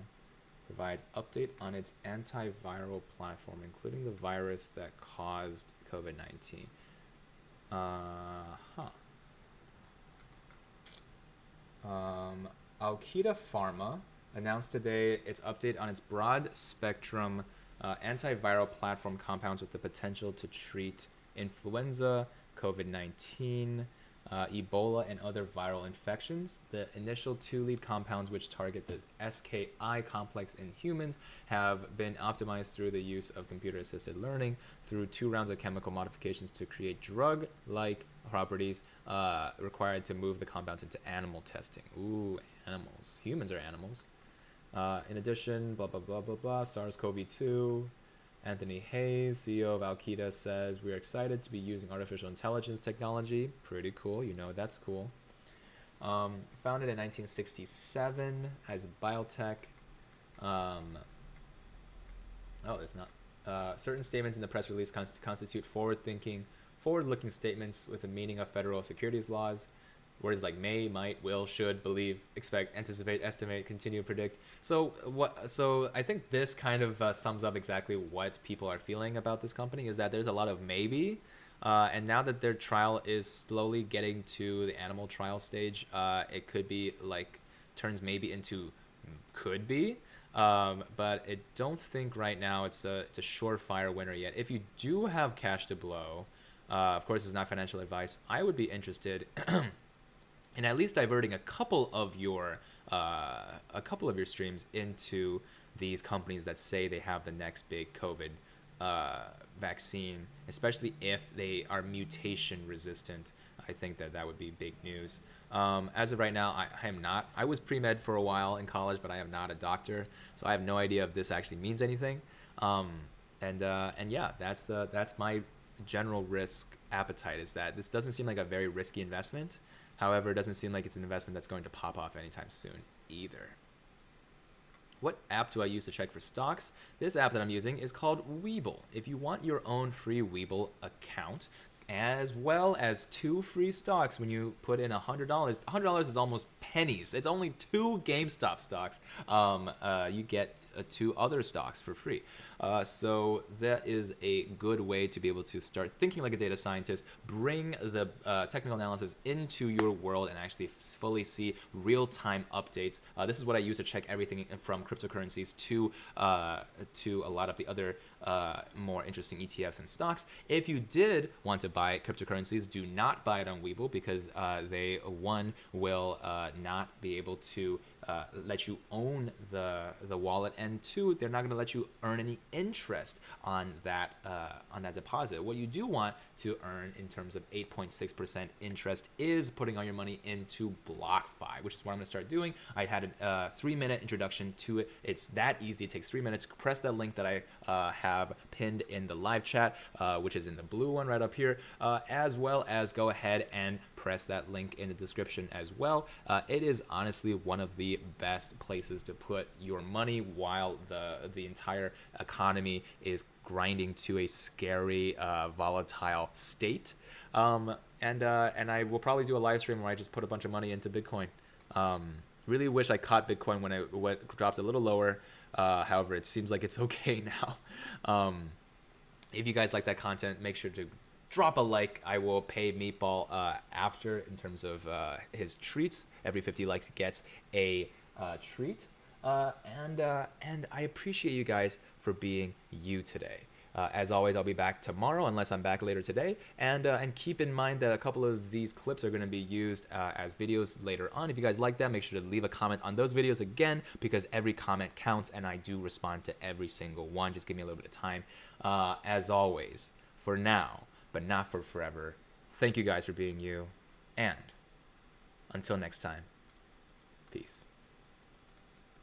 provides update on its antiviral platform, including the virus that caused COVID-19. Alkedo Pharma announced today its update on its broad-spectrum antiviral platform compounds with the potential to treat influenza, COVID-19, Ebola, and other viral infections. The initial 2 lead compounds, which target the SKI complex in humans, have been optimized through the use of computer-assisted learning through 2 rounds of chemical modifications to create drug-like properties required to move the compounds into animal testing. Ooh, animals. Humans are animals. In addition, blah, blah, blah, blah, blah, SARS-CoV-2. Anthony Hayes, CEO of Alkita, says, "We are excited to be using artificial intelligence technology." Pretty cool. You know, that's cool. Founded in 1967 as a biotech. There's not. Certain statements in the press release constitute forward-looking statements with the meaning of federal securities laws. Words like may, might, will, should, believe, expect, anticipate, estimate, continue, predict. So I think this kind of sums up exactly what people are feeling about this company, is that there's a lot of maybe. And now that their trial is slowly getting to the animal trial stage, it could be like turns maybe into could be. But I don't think right now it's a surefire winner yet. If you do have cash to blow, of course it's not financial advice, I would be interested and at least diverting a couple of your streams into these companies that say they have the next big COVID vaccine, especially if they are mutation resistant. I think that would be big news. As of right now, I am not. I was pre-med for a while in college, but I am not a doctor, so I have no idea if this actually means anything. And yeah, that's my general risk appetite, is that this doesn't seem like a very risky investment. However, it doesn't seem like it's an investment that's going to pop off anytime soon either. What app do I use to check for stocks? This app that I'm using is called WeBull. If you want your own free WeBull account, as well as 2 free stocks when you put in $100. $100 is almost pennies. It's only 2 GameStop stocks. You get 2 other stocks for free. So that is a good way to be able to start thinking like a data scientist, bring the technical analysis into your world, and actually fully see real-time updates. This is what I use to check everything from cryptocurrencies to a lot of the other more interesting ETFs and stocks. If you did want to buy cryptocurrencies, do not buy it on Webull, because they, one, will not be able to let you own the wallet, and 2, they're not going to let you earn any interest on that deposit. What you do want to earn in terms of 8.6% interest is putting all your money into BlockFi, which is what I'm going to start doing. I had a 3-minute introduction to it. It's that easy. It takes 3 minutes. Press that link that I have pinned in the live chat, which is in the blue one right up here, as well as go ahead and press that link in the description as well. It is honestly one of the best places to put your money while the entire economy is grinding to a scary, volatile state. And I will probably do a live stream where I just put a bunch of money into Bitcoin. Really wish I caught Bitcoin when it dropped a little lower. However, it seems like it's okay now. If you guys like that content, make sure to drop a like. I will pay Meatball after in terms of his treats. Every 50 likes gets a treat. And I appreciate you guys for being you today. As always, I'll be back tomorrow, unless I'm back later today. And keep in mind that a couple of these clips are going to be used as videos later on. If you guys like that, make sure to leave a comment on those videos again, because every comment counts, and I do respond to every single one. Just give me a little bit of time. As always, for now, but not for forever, thank you guys for being you. And until next time, peace.